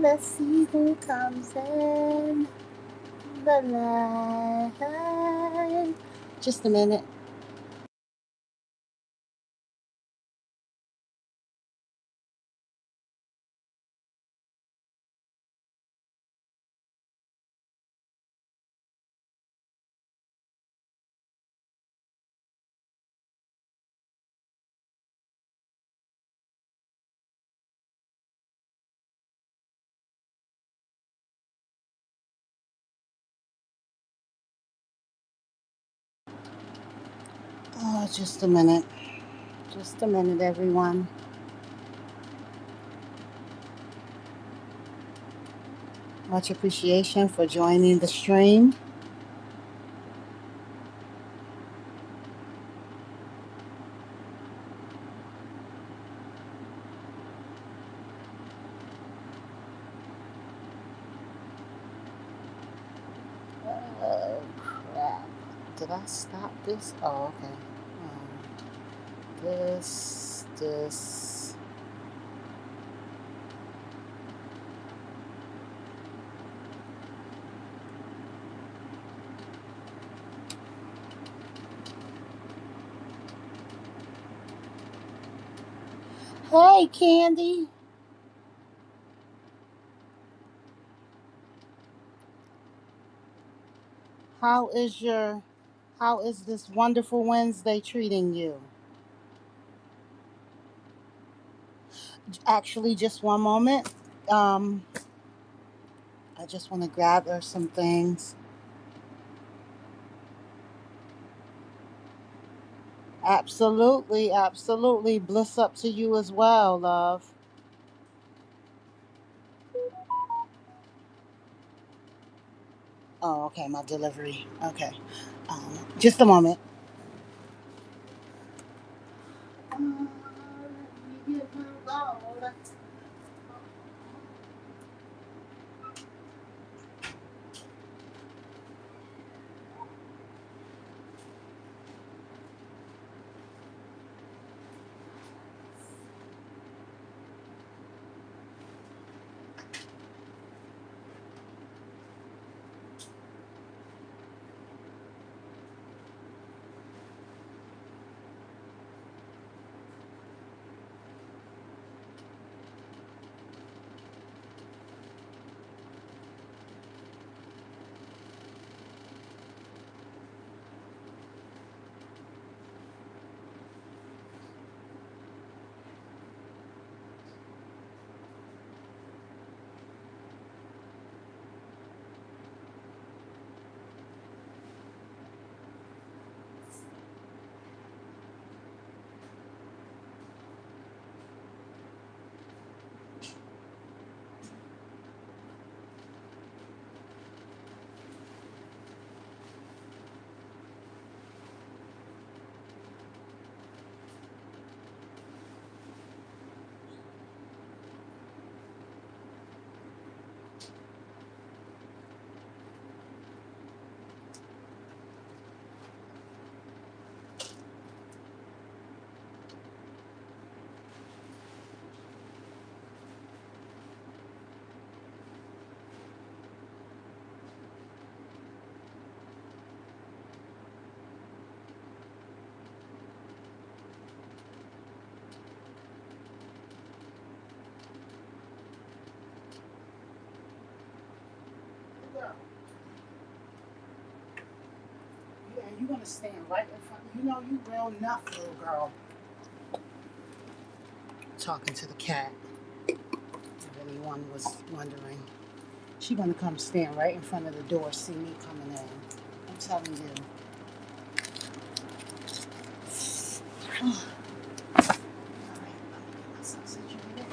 Let's see who comes in the line. Just a minute. Oh, just a minute. Just a minute, everyone. Much appreciation for joining the stream. Oh, crap. Did I stop this? Oh, okay. This. Hey, Candy. How is your how is this wonderful Wednesday treating you? Actually, just one moment. Um, I just want to gather some things. Absolutely, absolutely. Bliss up to you as well, love. Oh, okay, my delivery. Okay. Just a moment. Yeah, you want to stand right in front. You know you real enough, little girl. Talking to the cat. If anyone was wondering, she gonna come stand right in front of the door, see me coming in. I'm telling you. All right, I'm gonna get myself situated.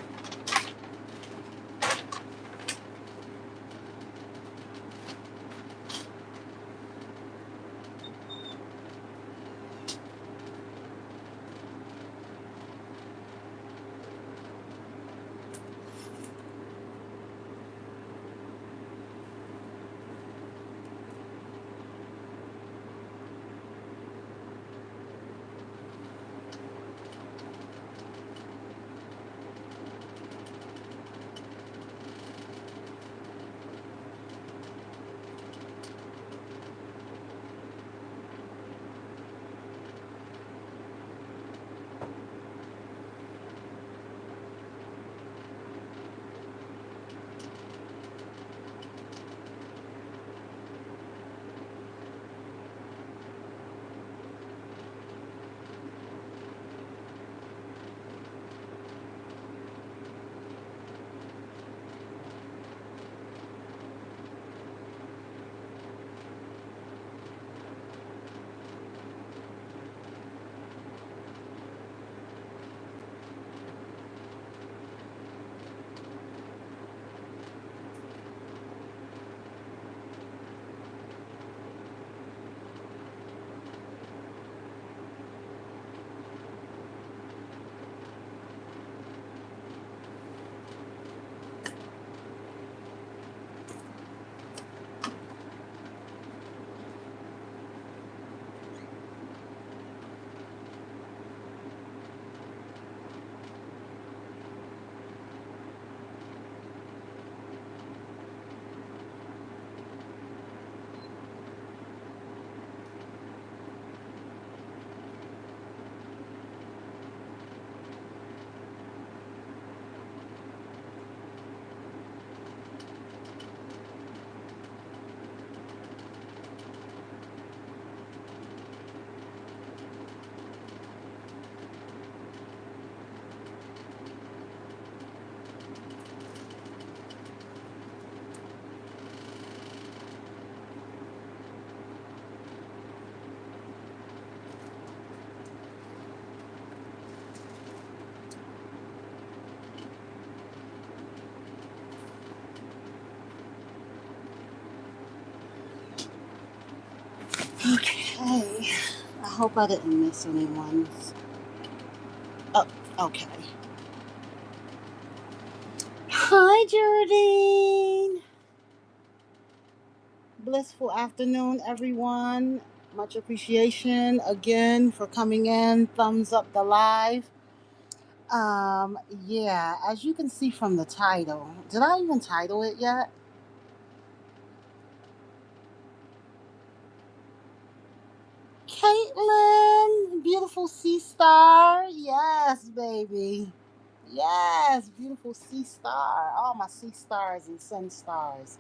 hope I didn't miss anyone. Oh, okay. Hi, Geraldine. Blissful afternoon, everyone. Much appreciation again for coming in. Thumbs up the live. Yeah, as you can see from the title, did I even title it yet? Caitlin, beautiful sea star. Yes, baby. Yes, beautiful sea star. All my sea stars and sun stars.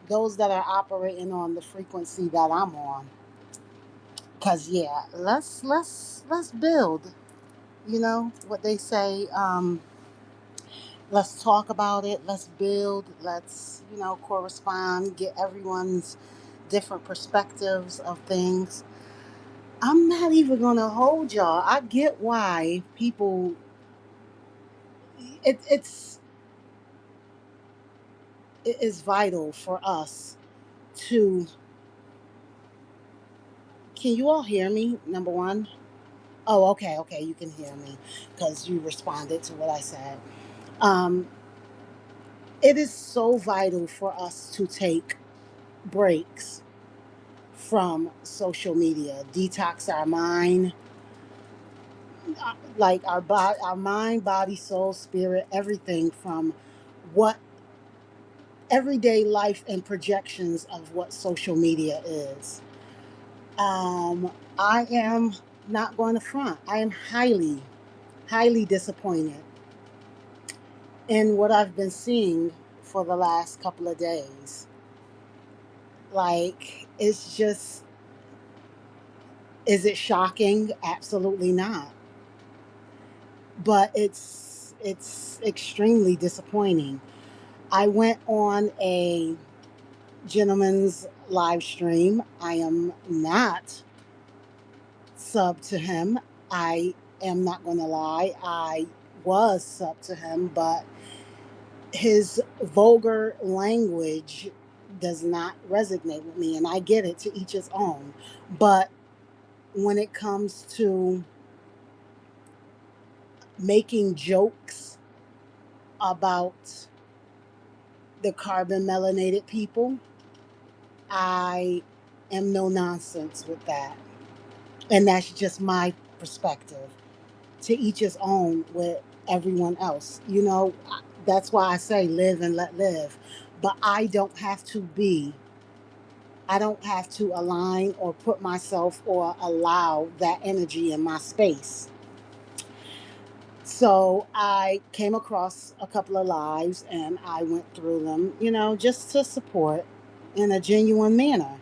Those that are operating on the frequency that I'm on. Cause yeah, let's build. You know what they say. Let's talk about it. Let's build. Let's correspond. Get everyone's different perspectives of things. I'm not even gonna hold y'all. I get why people. It's it is vital for us to. Can you all hear me? Number one. Oh, okay, okay. You can hear me because you responded to what I said. Um, it is so vital for us to take breaks from social media, detox our mind, like our mind, body, soul, spirit, everything from what everyday life and projections of what social media is. I am not going to front. I am highly, highly disappointed in what I've been seeing for the last couple of days. Like, it's just, is it shocking? Absolutely not. But it's extremely disappointing. I went on a gentleman's live stream. I am not sub to him. I am not going to lie. I was sub to him, but his vulgar language does not resonate with me, and I get it, to each his own. But when it comes to making jokes about the carbon melanated people, I am no nonsense with that. And that's just my perspective. To each his own with everyone else. That's why I say live and let live. But I don't have to align or put myself or allow that energy in my space. So I came across a couple of lives and I went through them, just to support in a genuine manner.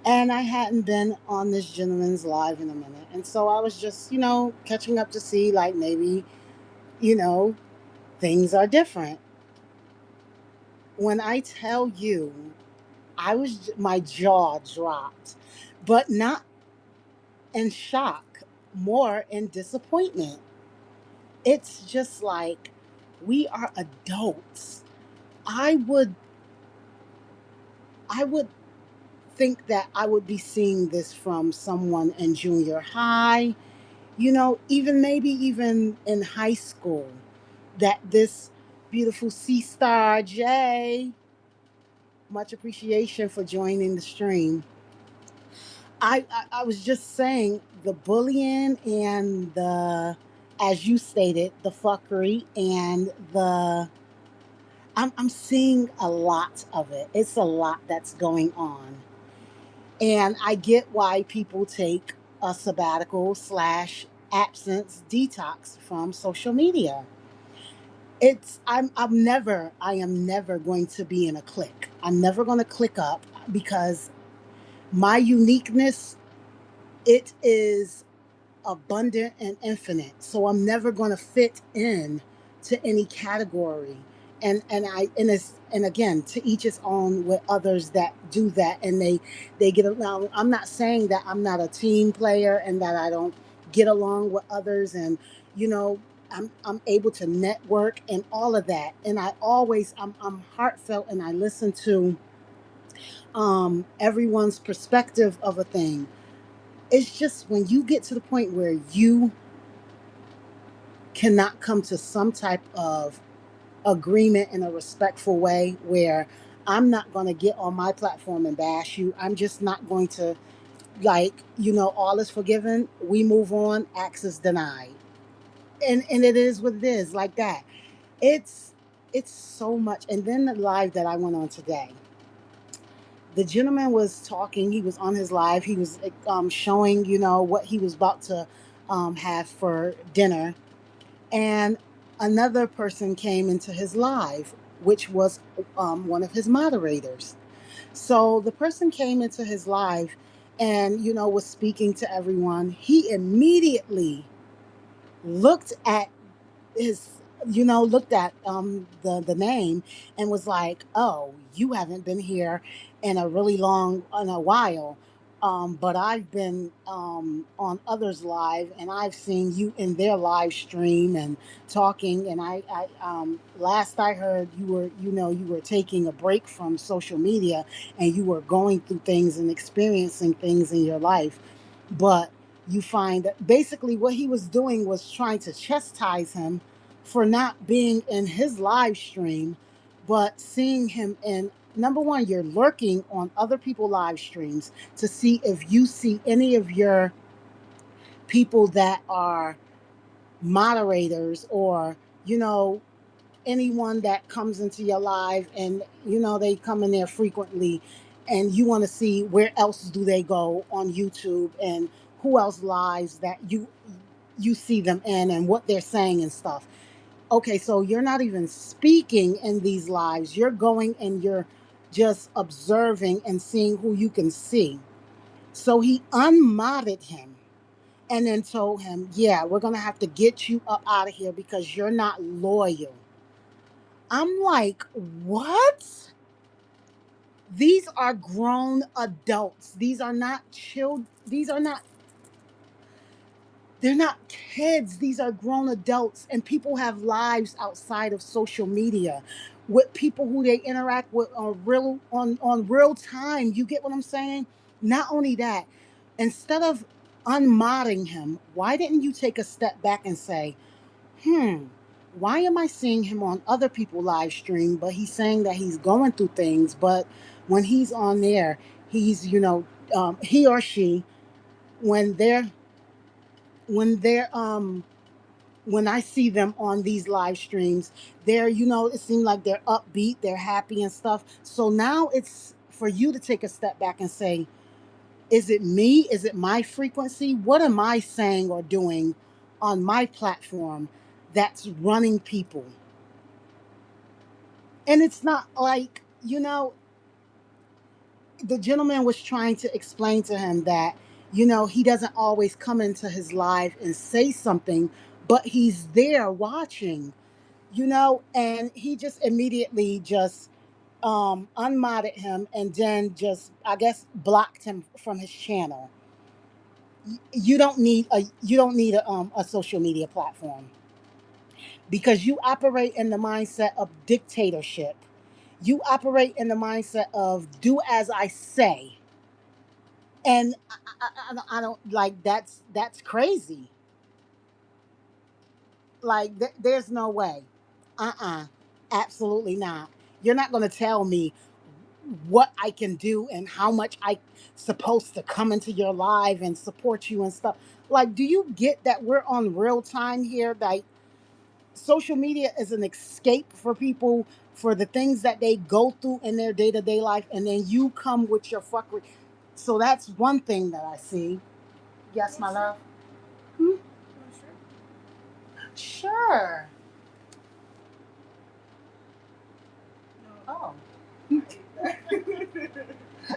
And I hadn't been on this gentleman's live in a minute. And so I was just, catching up to see, like, maybe, you know, things are different. When I tell you, my jaw dropped, but not in shock, more in disappointment. It's just like, we are adults. I would, I would think that I would be seeing this from someone in junior high, even maybe even in high school, that this beautiful sea star Jay, much appreciation for joining the stream. I was just saying, the bullying and the, as you stated, the fuckery and I'm seeing a lot of it. It's a lot that's going on. And I get why people take a sabbatical slash absence detox from social media. I am never going to be in a clique. I'm never going to click up because my uniqueness, it is abundant and infinite. So I'm never going to fit in to any category. And again, to each its own with others that do that, and they get along. I'm not saying that I'm not a team player and that I don't get along with others, and you know I'm able to network and all of that. And I'm heartfelt, and I listen to everyone's perspective of a thing. It's just when you get to the point where you cannot come to some type of agreement in a respectful way, where I'm not going to get on my platform and bash you. I'm just not going to, like, all is forgiven. We move on. Access denied. And it is what it is, like that. It's it's so much. And then the live that I went on today, the gentleman was talking. He was on his live. He was showing, what he was about to have for dinner. And another person came into his live, which was one of his moderators. So the person came into his live and, was speaking to everyone. He immediately looked at his looked at the name and was like, oh, you haven't been here in a while, but I've been on others live, and I've seen you in their live stream and talking. And I last I heard, you were taking a break from social media, and you were going through things and experiencing things in your life. But you find that basically what he was doing was trying to chastise him for not being in his live stream, but seeing him in, number one, you're lurking on other people live streams to see if you see any of your people that are moderators, or you know anyone that comes into your live, and they come in there frequently, and you want to see where else do they go on YouTube, and who else lives that you see them in, and what they're saying and stuff. Okay, so you're not even speaking in these lives. You're going and you're just observing and seeing who you can see. So he unmodded him and then told him, yeah, we're going to have to get you up out of here because you're not loyal. I'm like, what? These are grown adults. These are not children. They're not kids. These are grown adults, and people have lives outside of social media with people who they interact with on real time. You get what I'm saying? Not only that, instead of unmodding him, why didn't you take a step back and say, hmm, why am I seeing him on other people live stream, but he's saying that he's going through things, but when he's on there, he's, he or she, when they're when they're when I see them on these live streams, it seems like they're upbeat, they're happy and stuff. So now it's for you to take a step back and say, is it me? Is it my frequency? What am I saying or doing on my platform that's running people? And it's not like, the gentleman was trying to explain to him that, he doesn't always come into his live and say something, but he's there watching, and he just immediately just unmodded him, and then just, I guess, blocked him from his channel. You don't need a social media platform, because you operate in the mindset of dictatorship. You operate in the mindset of do as I say, and I don't like, that's crazy. Like, there's no way. Absolutely not. You're not going to tell me what I can do and how much I supposed to come into your live and support you and stuff. Like, do you get that we're on real time here? Like, social media is an escape for people for the things that they go through in their day-to-day life, and then you come with your fuckery. So that's one thing that I see. Yes, my love. Hmm? Sure. Oh.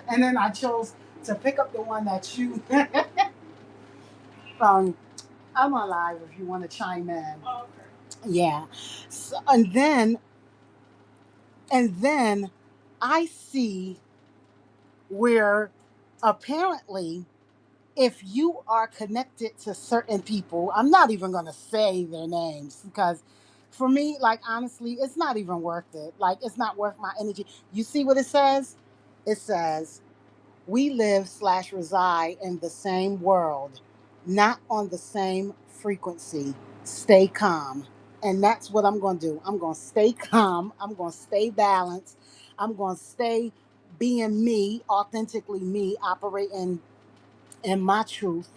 And then I chose to pick up the one that you um I'm alive if you want to chime in. Oh, okay. Yeah. So, and then I see where apparently, if you are connected to certain people, I'm not even going to say their names, because for me, like, honestly, it's not even worth it. Like, it's not worth my energy. You see what it says? It says, We live slash reside in the same world, not on the same frequency. Stay calm. And that's what I'm going to do. I'm going to stay calm. I'm going to stay balanced. I'm going to stay being me, authentically me, operating in my truth.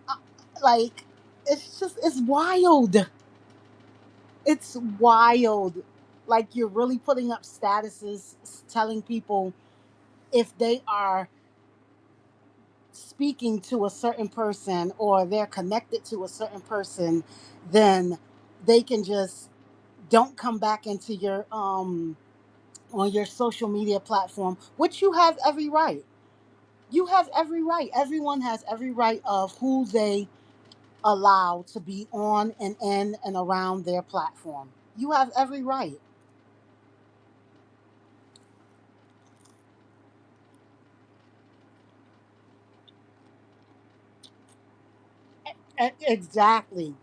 Uh, Like, it's wild. It's wild. Like, you're really putting up statuses telling people if they are speaking to a certain person or they're connected to a certain person, then they can just don't come back into your on your social media platform, which you have every right. You have every right. Everyone has every right of who they allow to be on and in and around their platform. You have every right. Exactly.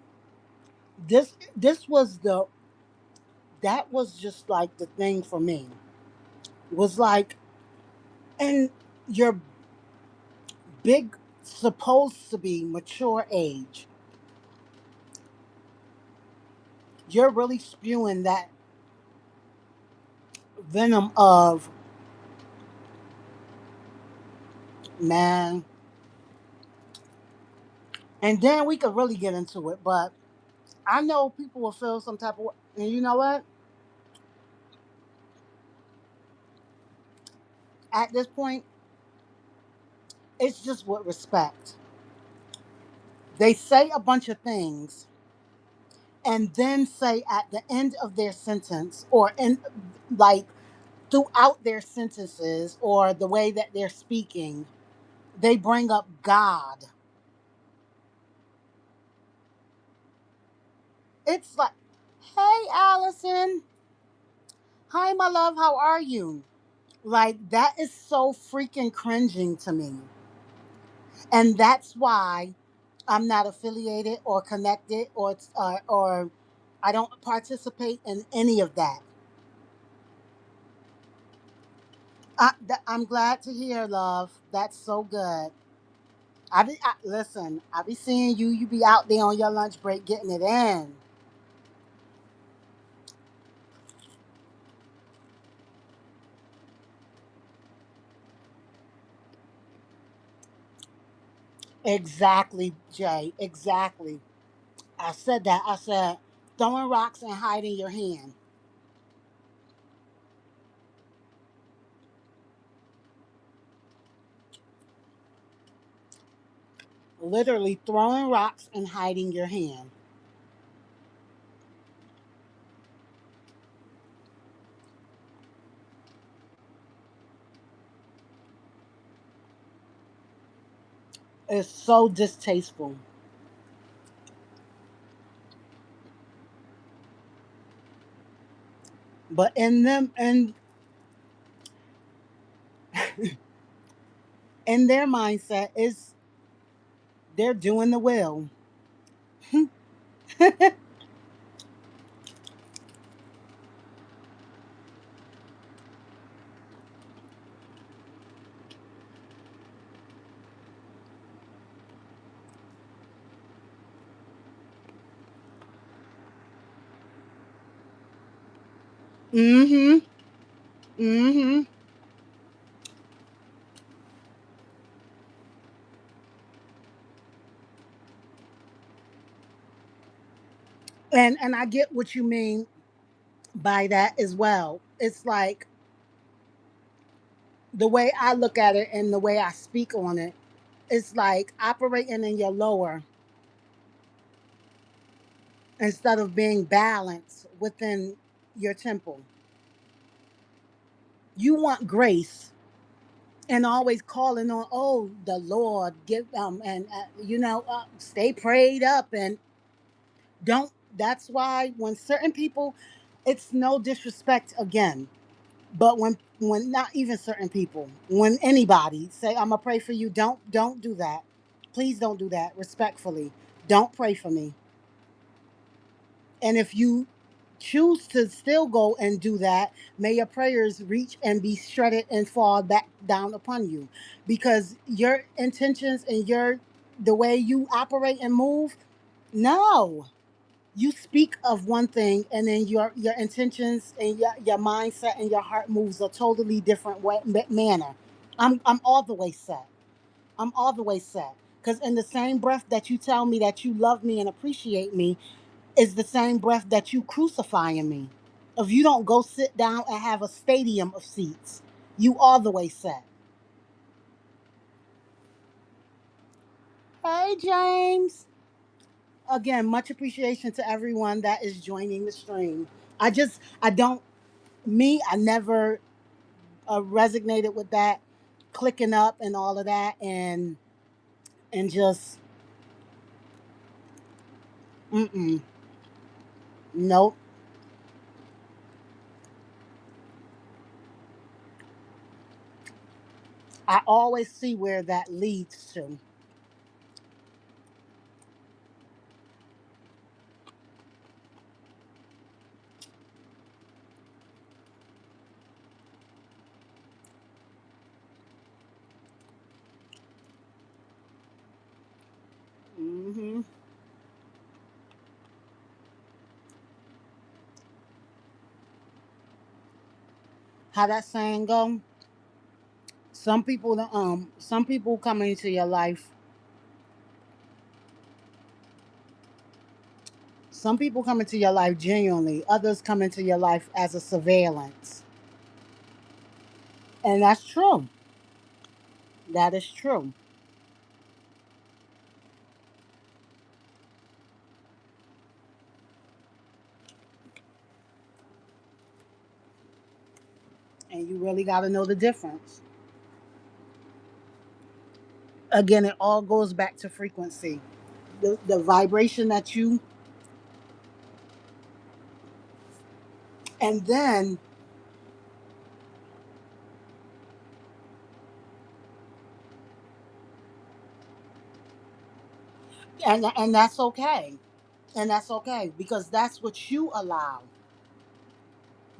This was the that was just like the thing for me. Was like, and your big supposed to be mature age, you're really spewing that venom of, man. And then we could really get into it, but I know people will feel some type of, and you know what? At this point, it's just with respect. They say a bunch of things and then say at the end of their sentence or in like throughout their sentences or the way that they're speaking, they bring up God. It's like, hey, Allison. Hi, my love. How are you? Like, that is so freaking cringing to me. And that's why I'm not affiliated or connected or I don't participate in any of that. I'm glad to hear, love. That's so good. Listen, I be seeing you. You be out there on your lunch break getting it in. Exactly, Jay. Exactly. I said that. I said throwing rocks and hiding your hand. Literally throwing rocks and hiding your hand. It's so distasteful. But in them and in their mindset is they're doing the will. Mm-hmm. Mm-hmm. And I get what you mean by that as well. It's like the way I look at it and the way I speak on it, it's like operating in your lower instead of being balanced within your temple. You want grace and always calling on, oh, the Lord, give and stay prayed up and don't. That's why when certain people, it's no disrespect again, but when not even certain people, when anybody say I'm gonna pray for you, don't do that. Please don't do that. Respectfully, don't pray for me. And if you choose to still go and do that, may your prayers reach and be shredded and fall back down upon you, because your intentions and your the way you operate and move, no, you speak of one thing and then your intentions and your mindset and your heart moves a totally different way, manner. I'm all the way set. I'm all the way set. Because in the same breath that you tell me that you love me and appreciate me, is the same breath that you crucifying me. If you don't go sit down and have a stadium of seats, you all the way set. Hey, James. Again, much appreciation to everyone that is joining the stream. I don't, me, I never resonated with that clicking up and all of that, and just, mm-mm, nope. I always see where that leads to. Hmm. How that saying go? Some people come into your life. Some people come into your life genuinely. Others come into your life as a surveillance, and that's true. That is true. And you really got to know the difference. Again, it all goes back to frequency. The vibration that you, and then, and that's okay. And that's okay because that's what you allow.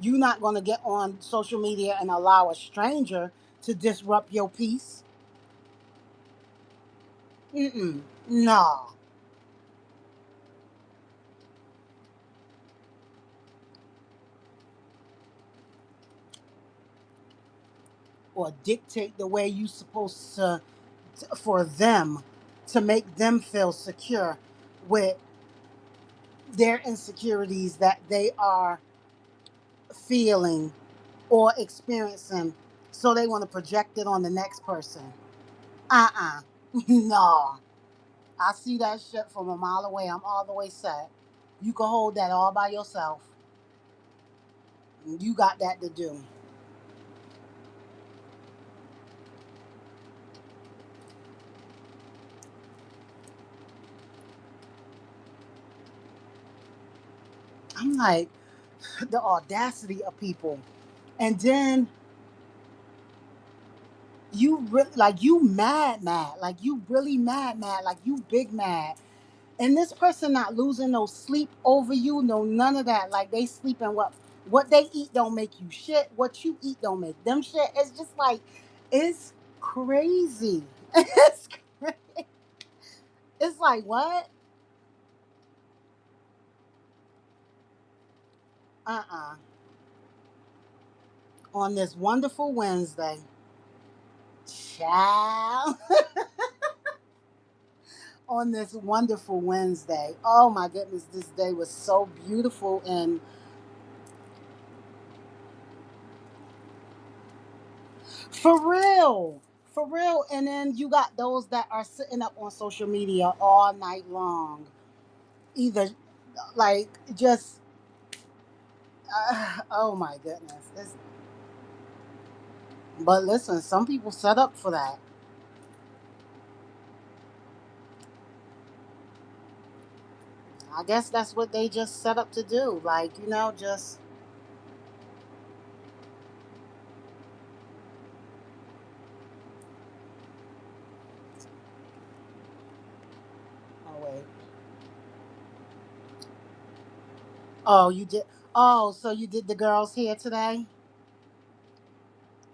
You're not going to get on social media and allow a stranger to disrupt your peace. Mm-mm. No. Or dictate the way you supposed for them, to make them feel secure with their insecurities that they are feeling or experiencing, so they want to project it on the next person. Uh-uh. No. I see that shit from a mile away. I'm all the way set. You can hold that all by yourself. You got that to do. I'm like, the audacity of people. And then like you mad, like you really mad, like you big mad. And this person not losing no sleep over you, no none of that. Like they sleeping what they eat don't make you shit. What you eat don't make them shit. It's just like it's crazy. It's it's like what? Uh-uh. On this wonderful Wednesday. Child. On this wonderful Wednesday. Oh my goodness, this day was so beautiful and for real. For real. And then you got those that are sitting up on social media all night long. Either like just oh my goodness. But listen, some people set up for that. I guess that's what they just set up to do. Like, just oh wait. Oh, you did. Oh, so you did the girls' hair today?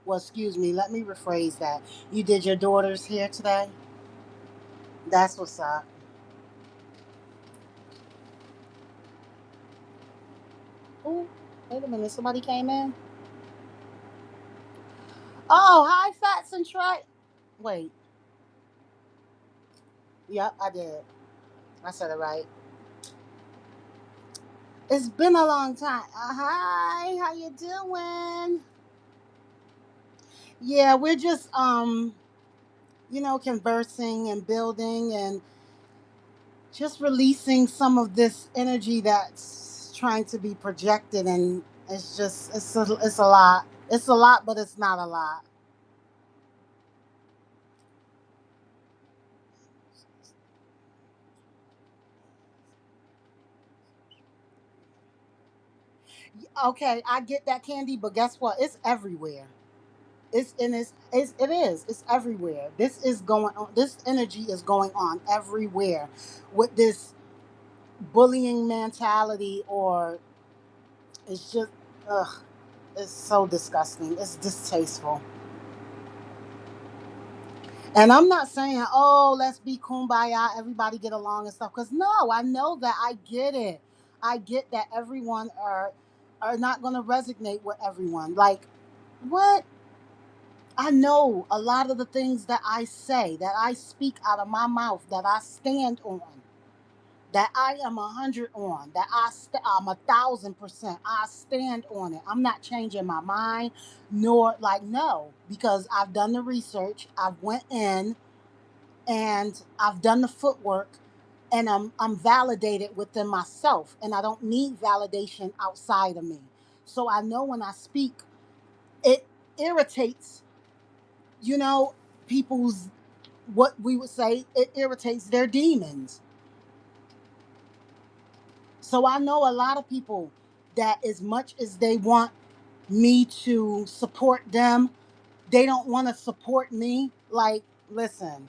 Well, excuse me. Let me rephrase that. You did your daughter's hair today? That's what's up. Oh, wait a minute. Somebody came in. Oh, hi, Fats and Trey. Wait. Yep, I did. I said it right. It's been a long time. Hi, how you doing? Yeah, we're just conversing and building and just releasing some of this energy that's trying to be projected, and it's a lot. It's a lot, but it's not a lot. Okay, I get that, Candy, but guess what? It's everywhere. It is. It's everywhere. This is going on. This energy is going on everywhere with this bullying mentality, or it's just ugh, it's so disgusting. It's distasteful. And I'm not saying, oh, let's be kumbaya, everybody get along and stuff. Because no, I know that. I get it. I get that everyone are not going to resonate with everyone. Like, what? I know a lot of the things that I say, that I speak out of my mouth, that I stand on, that I am 100 on, that I'm 1,000%. I stand on it. I'm not changing my mind, nor like no, because I've done the research. I've went in and I've done the footwork, and I'm validated within myself, and I don't need validation outside of me. So I know when I speak, it irritates, you know, people's, what we would say, it irritates their demons. So I know a lot of people that as much as they want me to support them, they don't want to support me. Like, listen,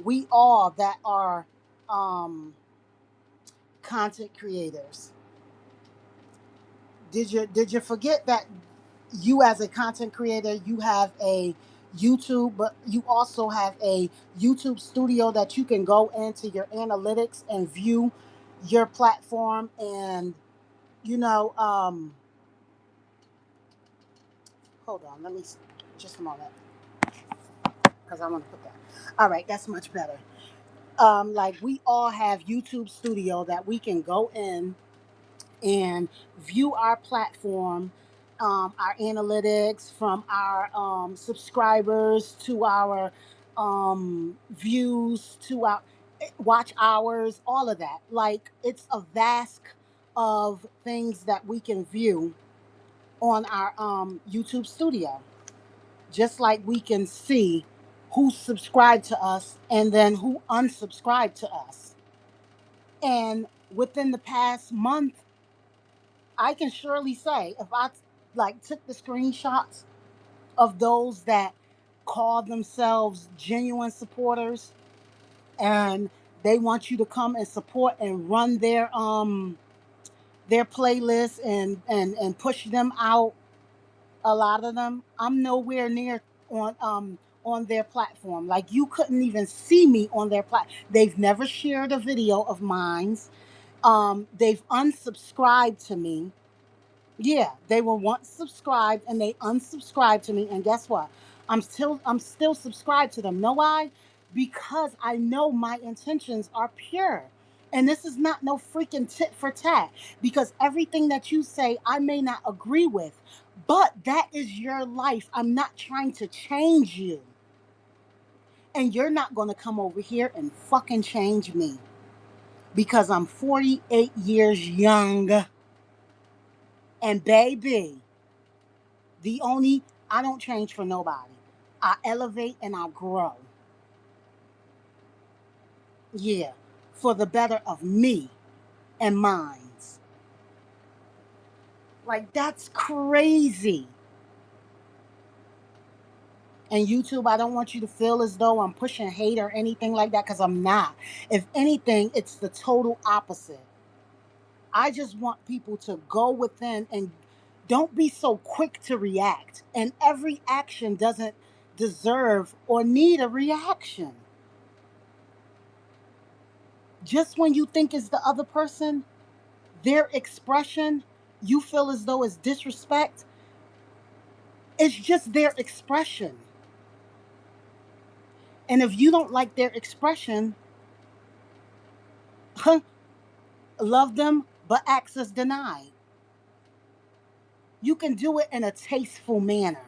we all that are um content creators. Did you forget that you as a content creator, you have a YouTube, but you also have a YouTube studio that you can go into your analytics and view your platform, and you know hold on, let me just a moment, because I want to put that. All right, that's much better. Like, we all have YouTube studio that we can go in and view our platform, our analytics, from our subscribers to our views to our watch hours, all of that. Like, it's a vast of things that we can view on our YouTube studio. Just like we can see who subscribed to us and then who unsubscribed to us. And within the past month, I can surely say, if I like took the screenshots of those that call themselves genuine supporters, and they want you to come and support and run their playlists and push them out, a lot of them, I'm nowhere near on their platform. Like, you couldn't even see me on their They've never shared a video of mine. They've unsubscribed to me. Yeah, they were once subscribed and they unsubscribed to me. And guess what? I'm still subscribed to them. Know why? Because I know my intentions are pure. And this is not no freaking tit for tat. Because everything that you say, I may not agree with. But that is your life. I'm not trying to change you. And you're not going to come over here and fucking change me. Because I'm 48 years young. And baby, The only I don't change for nobody. I elevate and I grow. Yeah, for the better of me and mine's. Like, that's crazy. And YouTube, I don't want you to feel as though I'm pushing hate or anything like that, because I'm not. If anything, it's the total opposite. I just want people to go within and don't be so quick to react. And every action doesn't deserve or need a reaction. Just when you think it's the other person, their expression, you feel as though it's disrespect, it's just their expression. And if you don't like their expression, love them, but access denied. You can do it in a tasteful manner.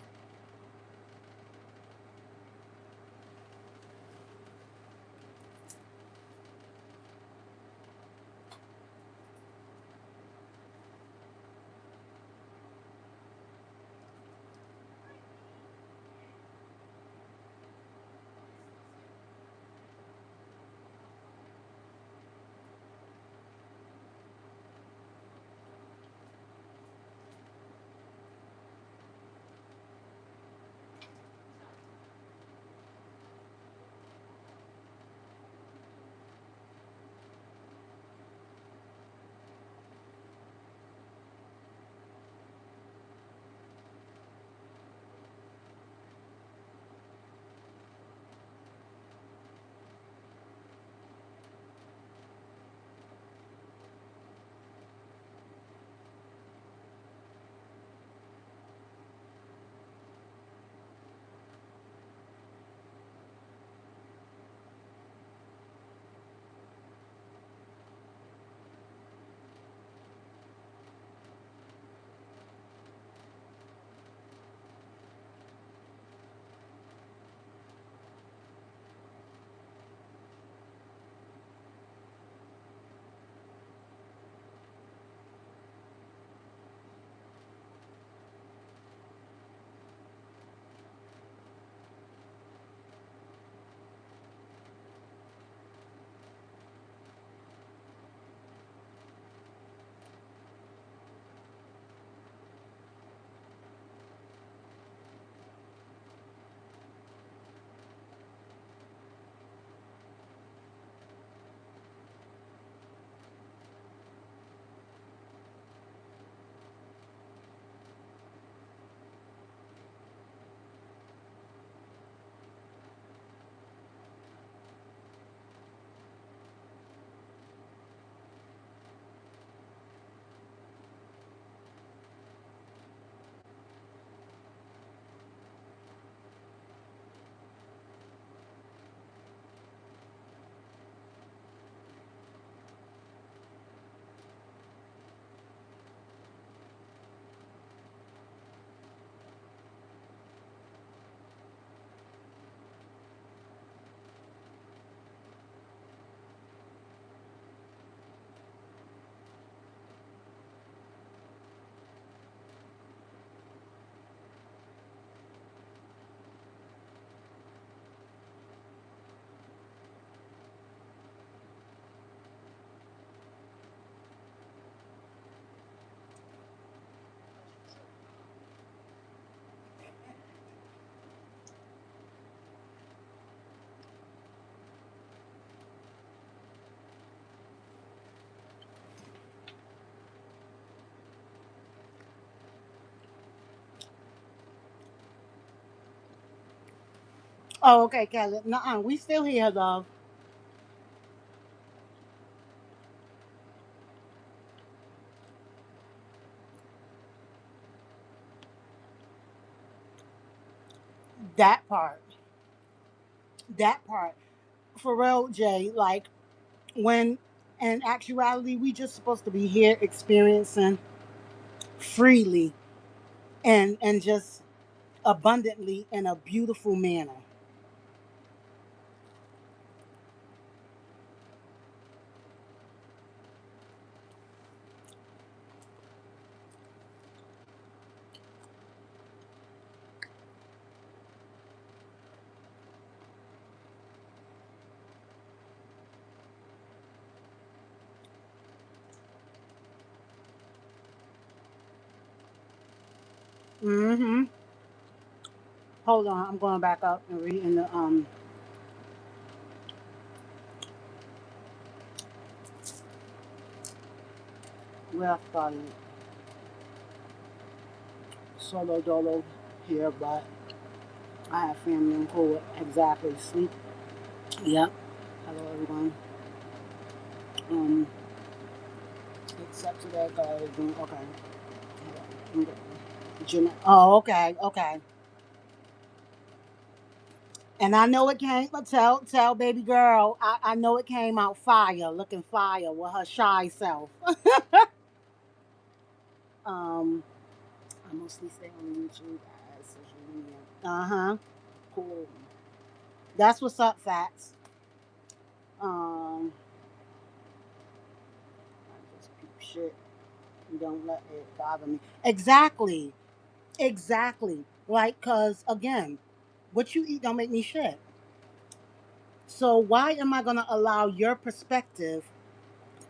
Oh, okay, Kelly. Nuh-uh, we still here, love. That part. That part. For real, Jay. Like when in actuality we just supposed to be here experiencing freely and just abundantly in a beautiful manner. Mm-hmm. Hold on, I'm going back up and reading the. We have started solo dolo here, but I have family and cool. Exactly. Sleep. Yep. Hello, everyone. Um, except today, guys. Okay. Okay. Oh, okay. Okay. And I know it came. Tell baby girl. I know it came out fire, looking fire with her shy self. um, I mostly stay on YouTube as social media. Uh huh. Cool. That's what's up, Fats. I just peep shit. Don't let it bother me. Exactly. Exactly. Right? Cause again, what you eat don't make me shit. So why am I gonna allow your perspective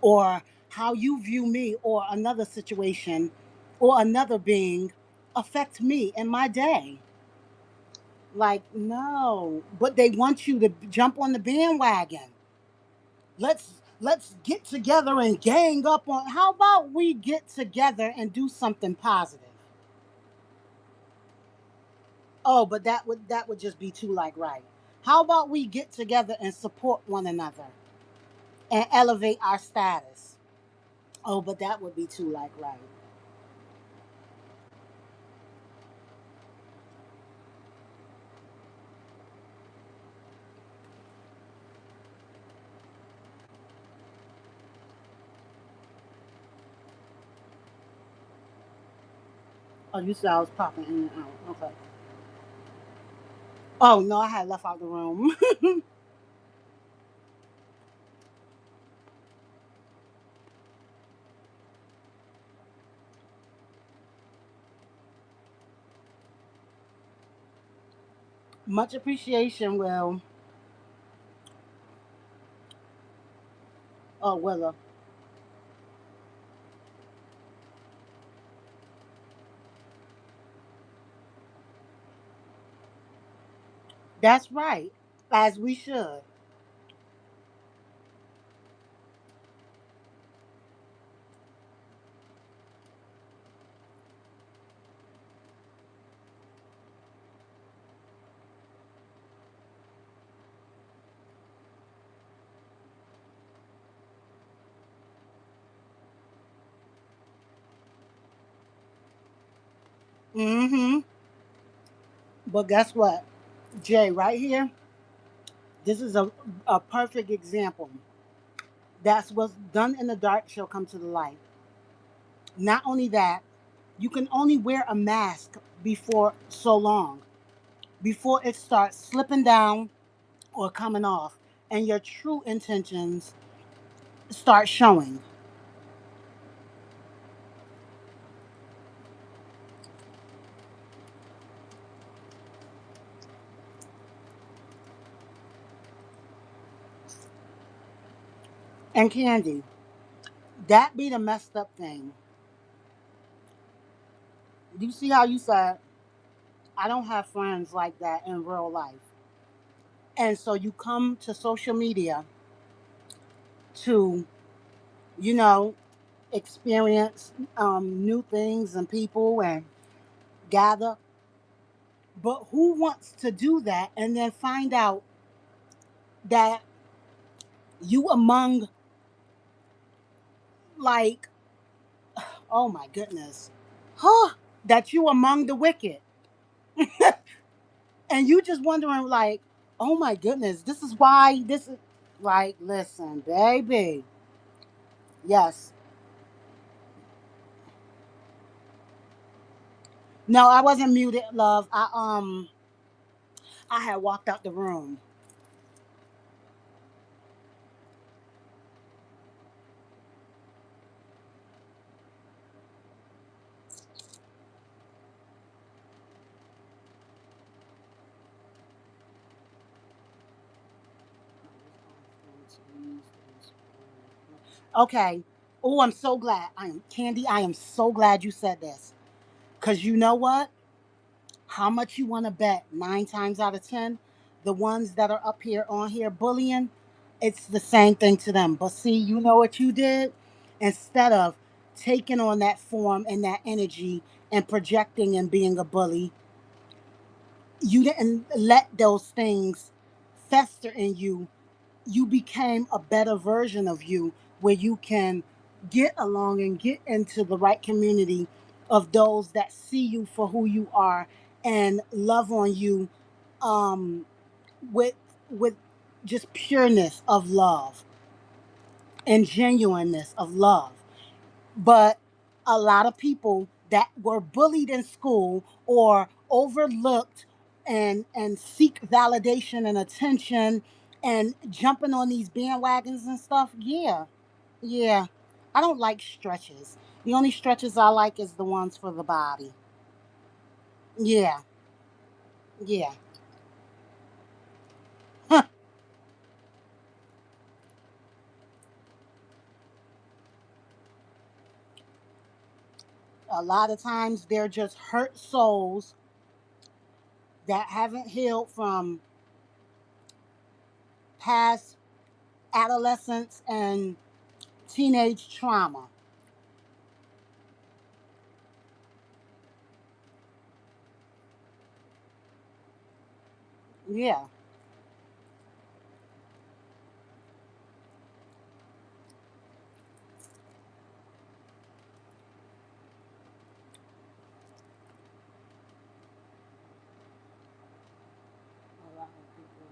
or how you view me or another situation or another being affect me in my day? Like, no. But they want you to jump on the bandwagon. Let's get together and gang up on, how about we get together and do something positive? Oh, but that would just be too like right. How about we get together and support one another and elevate our status? Oh, but that would be too like right. Oh, you said I was popping in and out. Okay. Oh no, I had left out the room. Much appreciation, Will. Oh, Willa. That's right. As we should. Mm-hmm. But guess what? Jay, right here, this is a perfect example. That's what's done in the dark shall come to the light. Not only that, you can only wear a mask before so long, before it starts slipping down or coming off, and your true intentions start showing. And Candy, that be the messed up thing. You see how you said, I don't have friends like that in real life. And so you come to social media to, you know, experience new things and people and gather. But who wants to do that and then find out that you among, like, oh my goodness, huh? That you among the wicked. And you just wondering, like, oh my goodness, this is why this is, like, listen, baby. Yes. No, I wasn't muted, love. I had walked out the room. Okay. Oh, I'm so glad. I am Candy. I am so glad you said this. Cause you know what? How much you want to bet? 9 times out of 10, the ones that are up here on here bullying, it's the same thing to them. But see, you know what you did? Instead of taking on that form and that energy and projecting and being a bully, you didn't let those things fester in you. You became a better version of you where you can get along and get into the right community of those that see you for who you are and love on you, um, with with just pureness of love and genuineness of love. But a lot of people that were bullied in school or overlooked and seek validation and attention and jumping on these bandwagons and stuff. Yeah, yeah. I don't like stretches. The only stretches I like is the ones for the body. Yeah, yeah. A lot of times they're just hurt souls that haven't healed from past adolescence and teenage trauma. Yeah. A lot of people.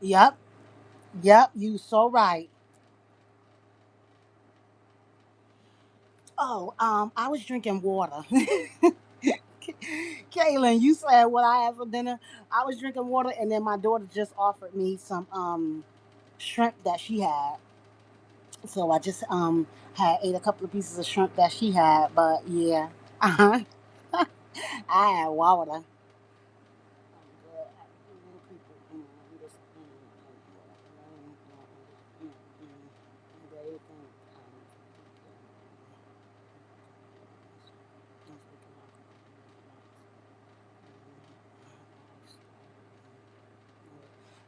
Yep. Yep. You so right. Oh, I was drinking water. Kaylin, you said what I had for dinner. I was drinking water, and then my daughter just offered me some shrimp that she had. So I just had ate a couple of pieces of shrimp that she had. But yeah, uh-huh. I had water.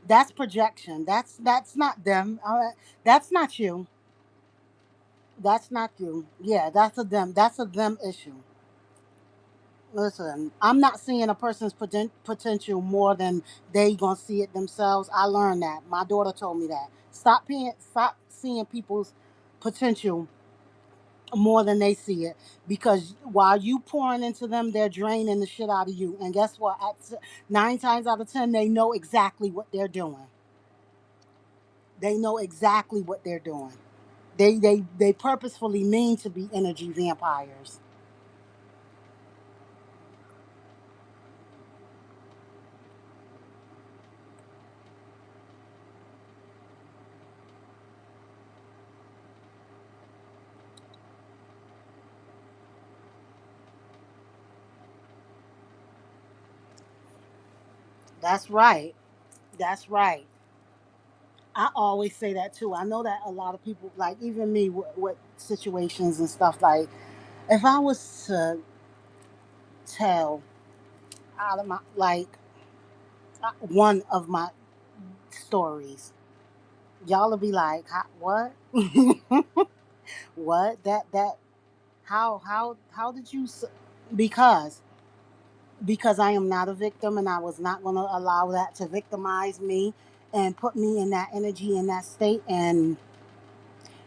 That's projection. That's not them. That's not you. That's not you. Yeah, that's a them. That's a them issue. Listen, I'm not seeing a person's potential more than they gonna see it themselves. I learned that. My daughter told me that. Stop seeing people's potential more than they see it, because while you pouring into them, they're draining the shit out of you. And guess what? 9 times out of 10, they know exactly what they're doing. They know exactly what they're doing. They purposefully mean to be energy vampires. That's right. That's right. I always say that too. I know that a lot of people, like even me, with situations and stuff. Like, if I was to tell out of my one of my stories, y'all will be like, "What? What? That? How did you?" Because I am not a victim, and I was not going to allow that to victimize me and put me in that energy in that state. And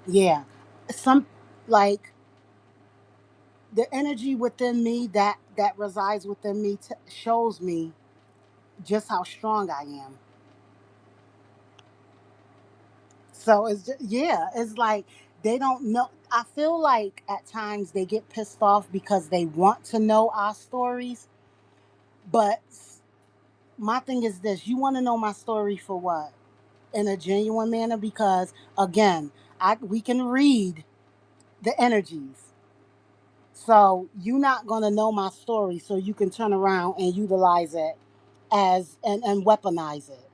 yeah, some like the energy within me that resides within me shows me just how strong I am. So yeah, it's like they don't know. I feel like at times they get pissed off because they want to know our stories. But my thing is this: you want to know my story for what? In a genuine manner, because again, I we can read the energies. So you're not gonna know my story, so you can turn around and utilize it as and weaponize it.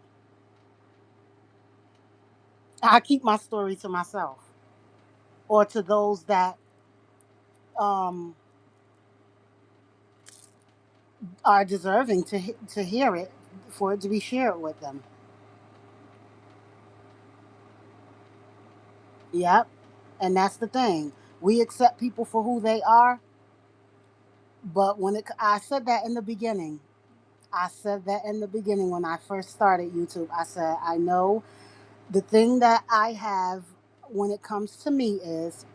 I keep my story to myself or to those that um are deserving to hear it, for it to be shared with them. Yep. And that's the thing. We accept people for who they are, but I said that in the beginning. I said that in the beginning when I first started YouTube. I said, I know the thing that I have when it comes to me is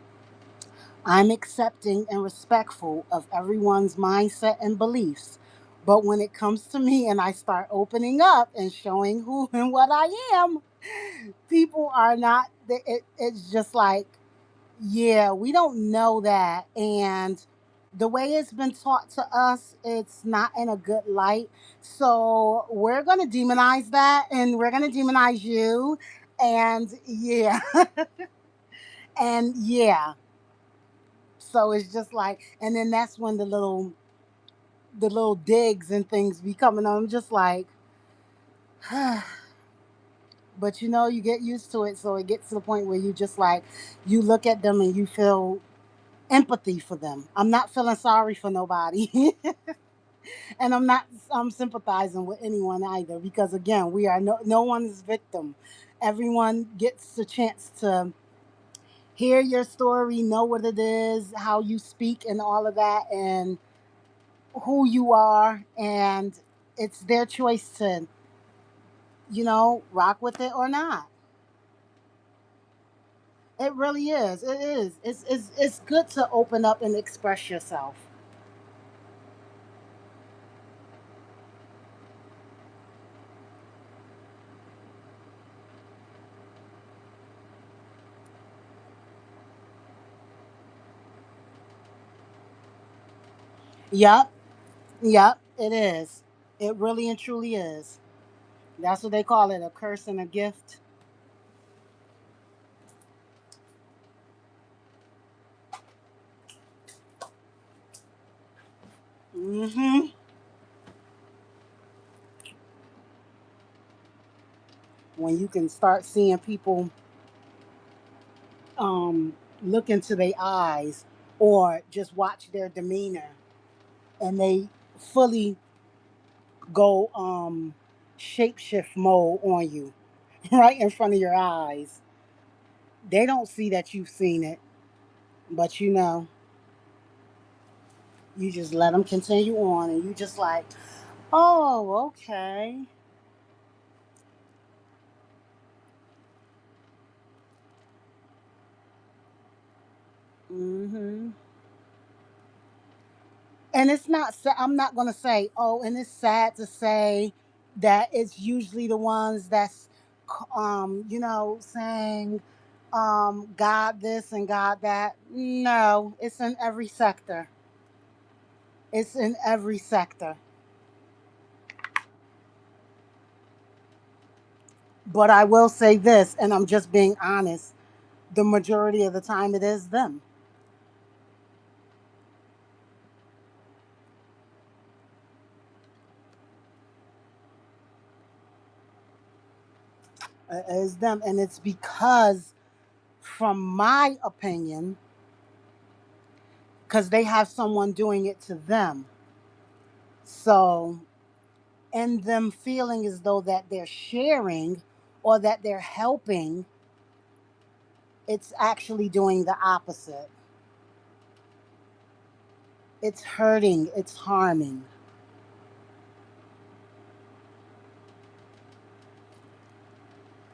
I'm accepting and respectful of everyone's mindset and beliefs. But when it comes to me and I start opening up and showing who and what I am, people are not, it's just like, yeah, we don't know that. And the way it's been taught to us, it's not in a good light. So we're going to demonize that and we're going to demonize you. And yeah, and yeah. So it's just like, and then that's when the little digs and things be coming on. I'm just like, but you get used to it. So it gets to the point where you just like, you look at them and you feel empathy for them. I'm not feeling sorry for nobody. And I'm sympathizing with anyone either because again, we are no one's victim. Everyone gets a chance to hear your story, know what it is, how you speak and all of that and who you are, and it's their choice to rock with it or not. It really is. It is. It's good to open up and express yourself. Yep. Yep, it is. It really and truly is. That's what they call it, a curse and a gift. Hmm. When you can start seeing people um, look into their eyes or just watch their demeanor and they fully go shapeshift mode on you right in front of your eyes. They don't see that you've seen it, but you just let them continue on and you just like, oh, okay. Hmm. And it's not I'm not going to say, oh, and it's sad to say that it's usually the ones that's saying God this and God that. No, it's in every sector. It's in every sector. But I will say this, and I'm just being honest, the majority of the time it is them. It is them, and it's because, from my opinion, because they have someone doing it to them. So, and them feeling as though that they're sharing or that they're helping, it's actually doing the opposite. It's hurting, it's harming.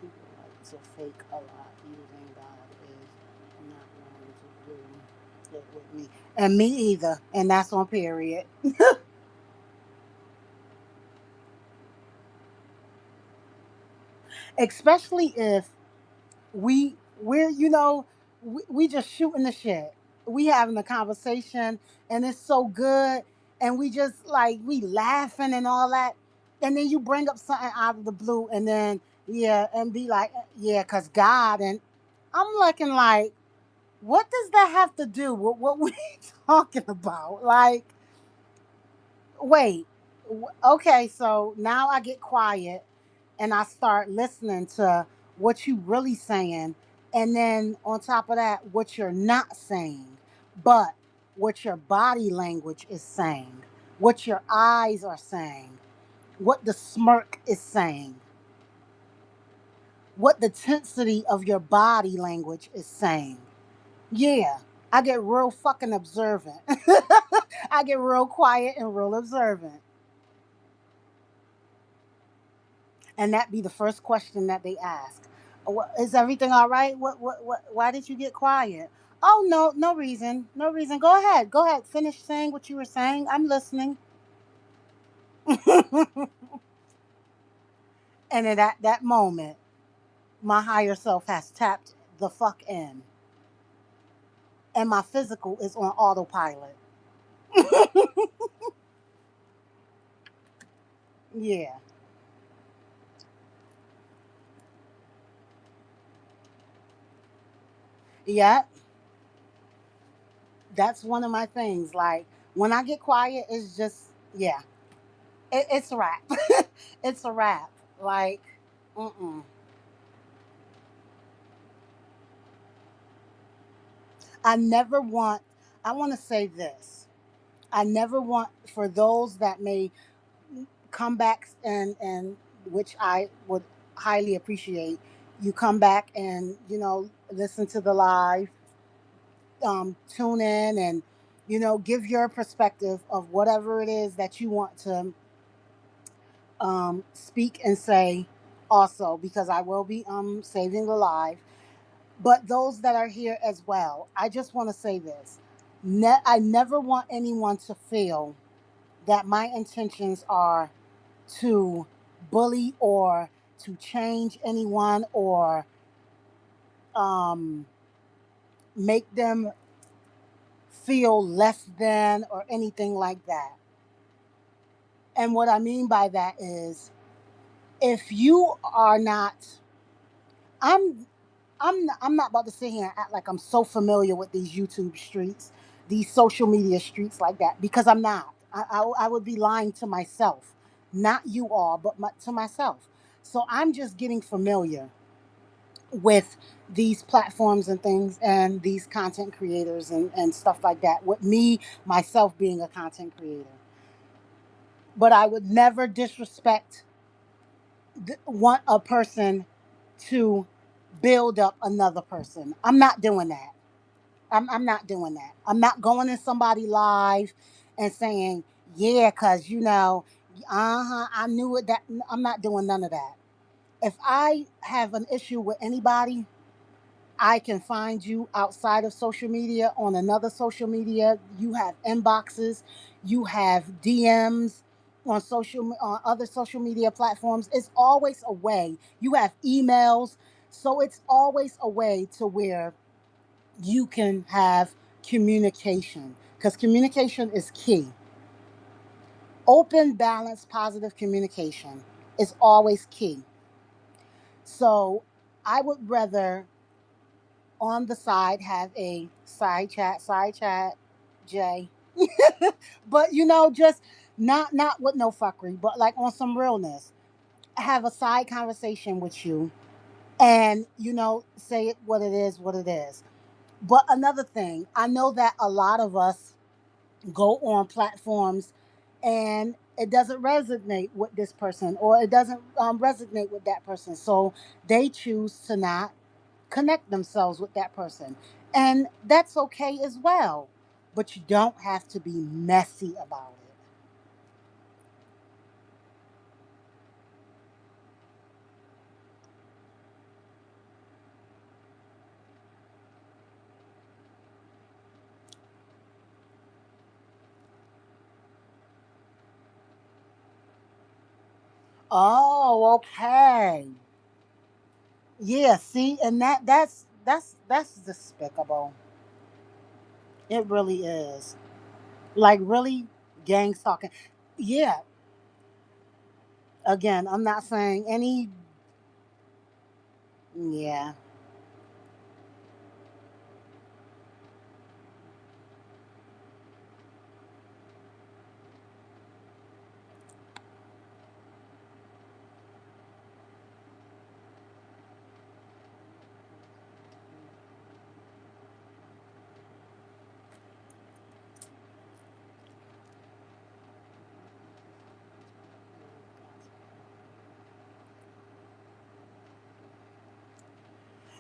People like to fake a lot. Using God is not going to do it with me. And me either. And that's on period. Especially if we just shooting the shit. We having a conversation and it's so good and we just like we laughing and all that. And then you bring up something out of the blue and then yeah, and be like, yeah, cause God and I'm looking like, what does that have to do with what we talking about? Like, wait, okay, so now I get quiet and I start listening to what you really saying, and then on top of that, what you're not saying, but what your body language is saying. what your eyes are saying, what the smirk is saying, what the tensity of your body language is saying. Yeah, I get real fucking observant. I get real quiet and real observant. And that be the first question that they ask. Is everything all right? Why did you get quiet? Oh, no, no reason. No reason. Go ahead. Go ahead. Finish saying what you were saying. I'm listening. And at that moment, my higher self has tapped the fuck in. And my physical is on autopilot. Yeah. Yeah. That's one of my things. Like, when I get quiet, it's just, yeah. It's a wrap. It's a wrap. Like, mm-mm. I never want, I want to say this. I never want, for those that may come back and which I would highly appreciate, you come back and, listen to the live, tune in and, give your perspective of whatever it is that you want to speak and say also, because I will be saving the live. But those that are here as well, I just want to say this. I never want anyone to feel that my intentions are to bully or to change anyone or um, make them feel less than or anything like that. And what I mean by that is, if you are not, I'm I'm not about to sit here and act like I'm so familiar with these YouTube streets, these social media streets like that, because I'm not. I would be lying to myself, not you all, but to myself. So I'm just getting familiar with these platforms and things and these content creators and stuff like that. With me, myself being a content creator. But I would never disrespect, want a person to build up another person. I'm not doing that. I'm not doing that. I'm not going in somebody live and saying, yeah, because, I knew it. That I'm not doing none of that. If I have an issue with anybody, I can find you outside of social media on another social media. You have inboxes, you have DMs on other social media platforms. It's always a way. You have emails, so it's always a way to where you can have communication, because communication is key. Open, balanced, positive communication is always key. So I would rather on the side have a side chat, Jay. But just not with no fuckery, but like on some realness. Have a side conversation with you and say it what it is. But another thing, I know that a lot of us go on platforms and it doesn't resonate with this person or it doesn't resonate with that person. So they choose to not connect themselves with that person. And that's okay as well. But you don't have to be messy about it. Oh, okay. Yeah, see, and that's despicable. It really is. Like, really, gangs talking. Yeah, again, I'm not saying any. Yeah.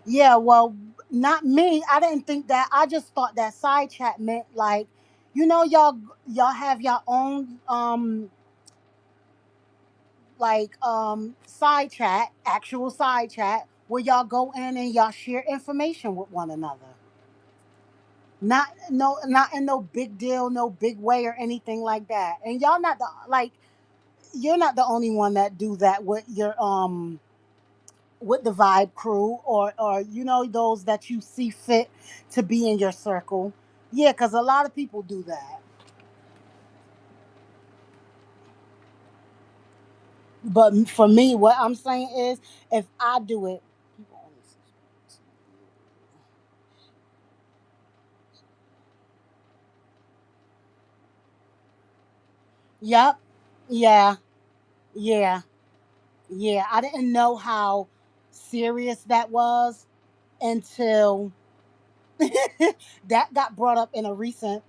Yeah, well, not me. I didn't think that. I just thought that side chat meant like, y'all have your own side chat, actual side chat where y'all go in and y'all share information with one another. Not in no big deal, no big way or anything like that. And y'all not the like you're not the only one that do that with the Vibe crew, or those that you see fit to be in your circle. Yeah, because a lot of people do that. But for me, what I'm saying is, if I do it, yep, yeah, yeah, yeah. I didn't know how serious that was until that got brought up in a recent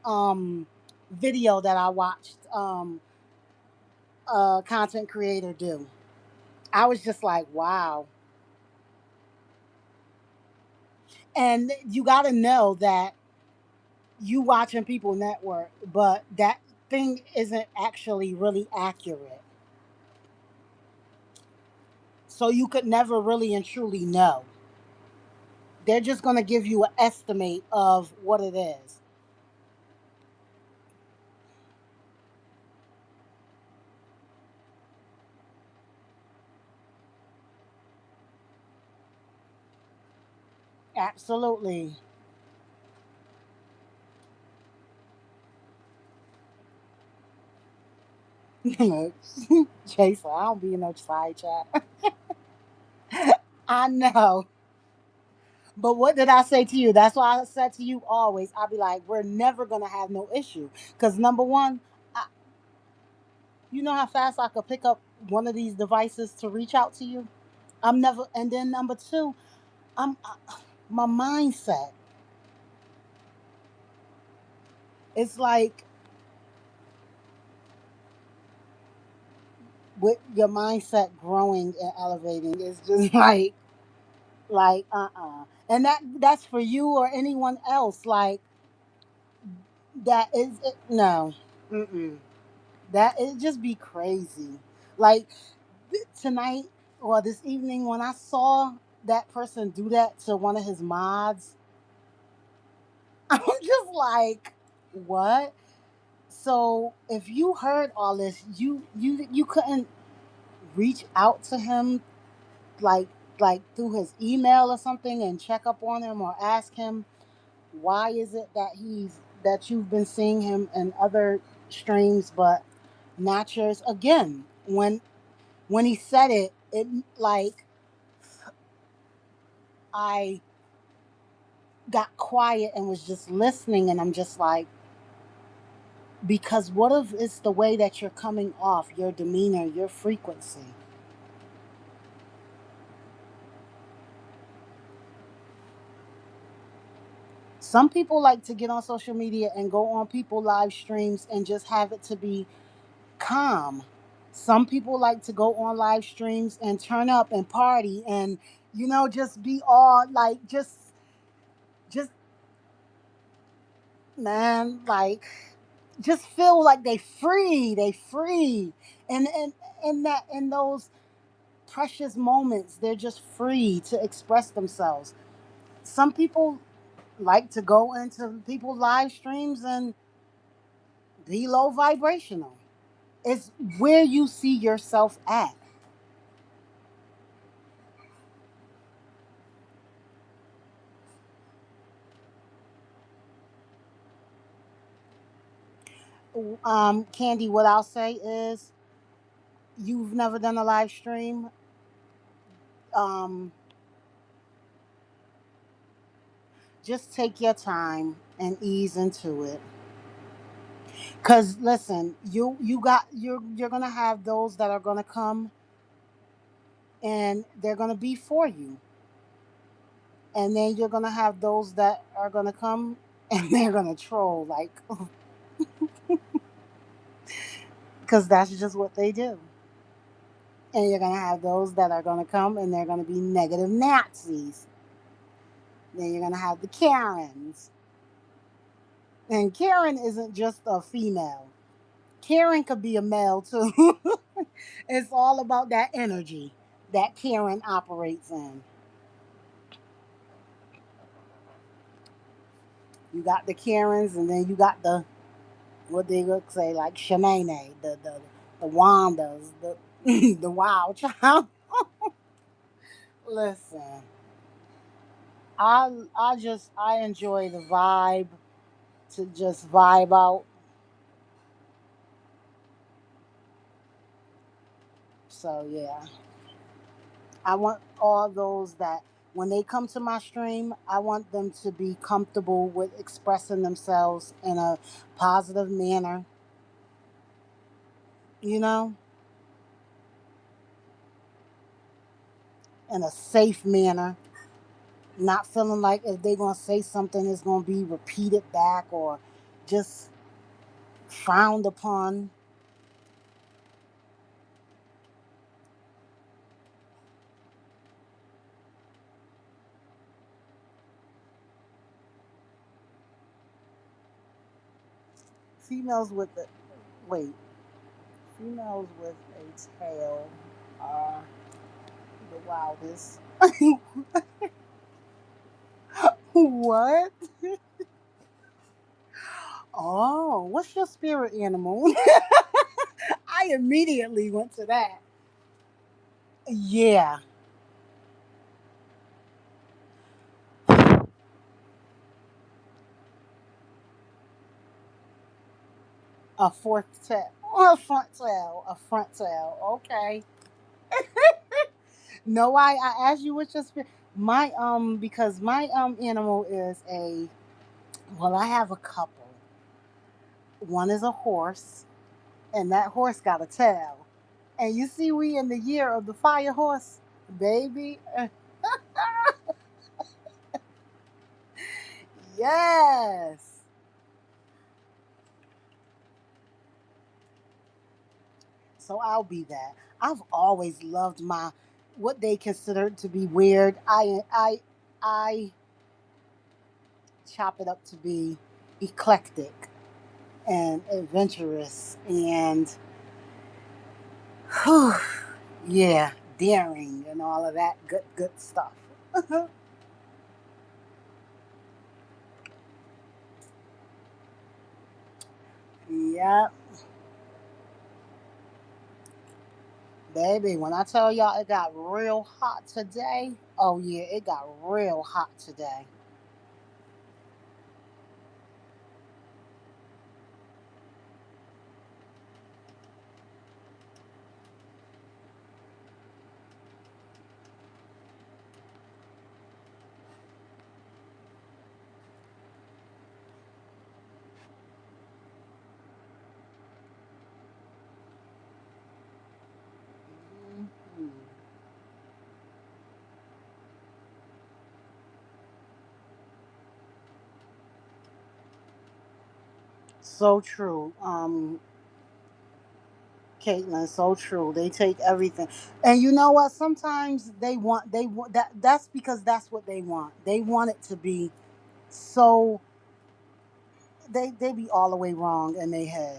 video that I watched a content creator do. I was just like, wow. And you got to know that you watching People Network, but that thing isn't actually really accurate. So you could never really and truly know. They're just going to give you an estimate of what it is. Absolutely. Jason, I don't be in no side chat. I know. But what did I say to you? That's why I said to you always, I'll be like, we're never going to have no issue. Because number one, I, you know how fast I could pick up one of these devices to reach out to you? I'm never, and then number two, my mindset. It's like with your mindset growing and elevating, it's just and that's for you or anyone else. Like that is it, no, mm-mm. That it just be crazy. Like tonight or this evening when I saw that person do that to one of his mods, I'm just like, what? So if you heard all this, you couldn't reach out to him like through his email or something and check up on him or ask him why is it that you've been seeing him in other streams but not yours. Again, when he said it like I got quiet and was just listening, and I'm just like, because what if it's the way that you're coming off, your demeanor, your frequency? Some people like to get on social media and go on people live streams and just have it to be calm. Some people like to go on live streams and turn up and party and just be all like just man, like just feel like they free. And in those precious moments, they're just free to express themselves. Some people like to go into people's live streams and be low vibrational. It's where you see yourself at. Candy, what I'll say is, you've never done a live stream. Um, just take your time and ease into it. Cause listen, you're gonna have those that are gonna come and they're gonna be for you, and then you're gonna have those that are gonna come and they're gonna troll like, because that's just what they do. And you're gonna have those that are gonna come and they're gonna be negative Nazis. Then you're gonna have the Karens, and Karen isn't just a female. Karen could be a male too. It's all about that energy that Karen operates in. You got the Karens, and then you got the what they look say like Shanae, the Wandas, the the Wild Child. Listen, I enjoy the vibe to just vibe out. So yeah, I want all those that when they come to my stream, I want them to be comfortable with expressing themselves in a positive manner, you know, in a safe manner, not feeling like if they're gonna say something, it's gonna be repeated back or just frowned upon. Females with the wait, females with a tail are the wildest. What? Oh, what's your spirit animal? I immediately went to that. Yeah, a fourth tail, or a front tail. Okay. No, I asked you what's your spirit. My because my animal is a well, I have a couple. One is a horse, and that horse got a tail. And you see, we in the year of the fire horse, baby. Yes. So I'll be that. I've always loved my what they consider to be weird. I chop it up to be eclectic and adventurous and whew, yeah, daring and all of that good stuff. Yeah, baby. When I tell y'all it got real hot today, oh yeah, it got real hot today. Mhm. So true. Caitlin, so true. They take everything, and you know what? Sometimes they want that. That's because that's what they want. They want it to be so. They be all the way wrong in their head.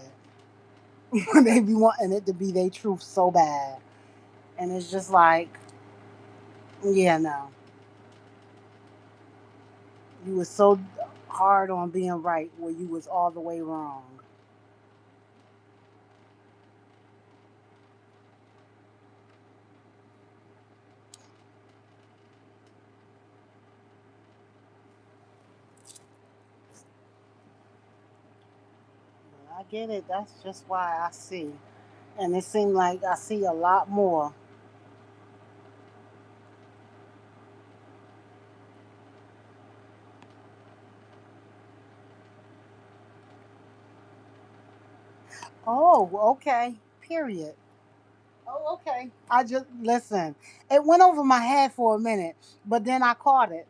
They be wanting it to be their truth so bad, and it's just like, yeah, no, you was so hard on being right where you was all the way wrong. I get it. That's just why I see, and it seemed like I see a lot more. Oh, okay. Period. Oh, okay. I just listen. It went over my head for a minute, but then I caught it.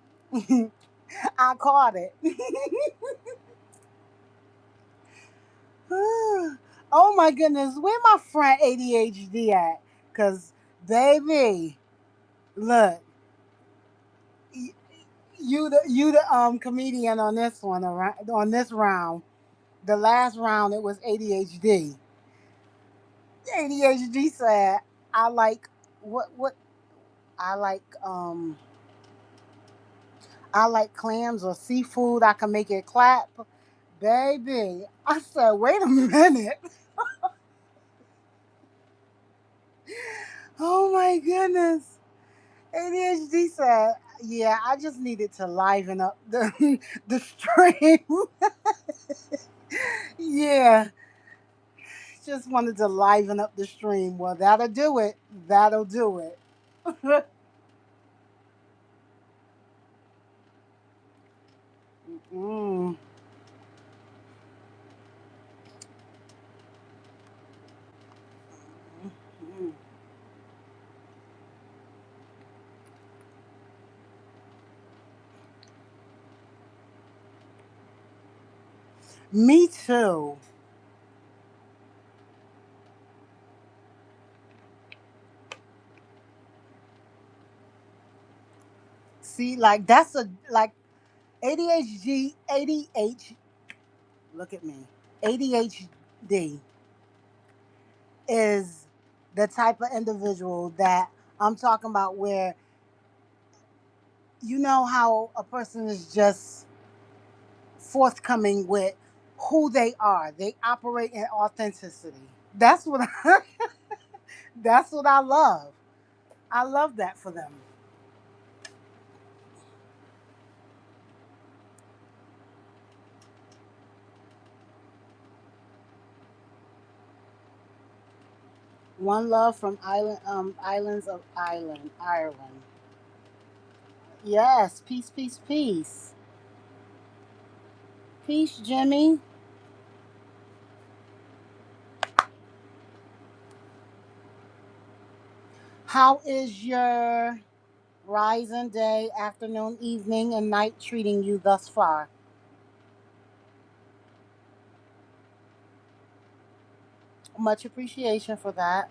I caught it. Oh my goodness, where my friend ADHD at? Cause baby, look, y- You the comedian on this one, all right, on this round. The last round it was ADHD. ADHD said, I like what I like I like clams or seafood. I can make it clap. Baby, I said, wait a minute. Oh my goodness. ADHD said, yeah, I just needed to liven up the the stream. Yeah, just wanted to liven up the stream. Well, that'll do it. That'll do it. Mm, mm. Me too. See, like that's a like ADHD, ADH. Look at me. ADHD is the type of individual that I'm talking about, where you know how a person is just forthcoming with who they are. They operate in authenticity. That's what that's what I love. I love that for them. One love from Islands of Ireland. Yes, peace, peace, peace. Peace, Jimmy. How is your rising day, afternoon, evening, and night treating you thus far? Much appreciation for that.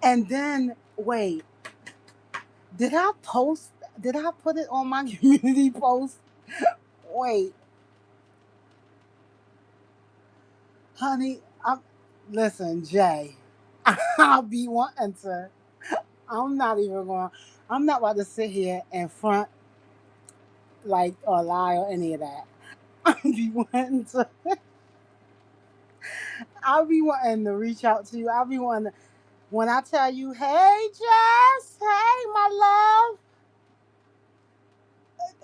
And then, wait, did I post? Did I put it on my community post? Wait, honey, listen, Jay. I'll be wanting to. I'm not even going. I'm not about to sit here and front like or lie or any of that. I'll be wanting to. I'll be wanting to reach out to you. I'll be wanting to, when I tell you, hey Jess, hey my love,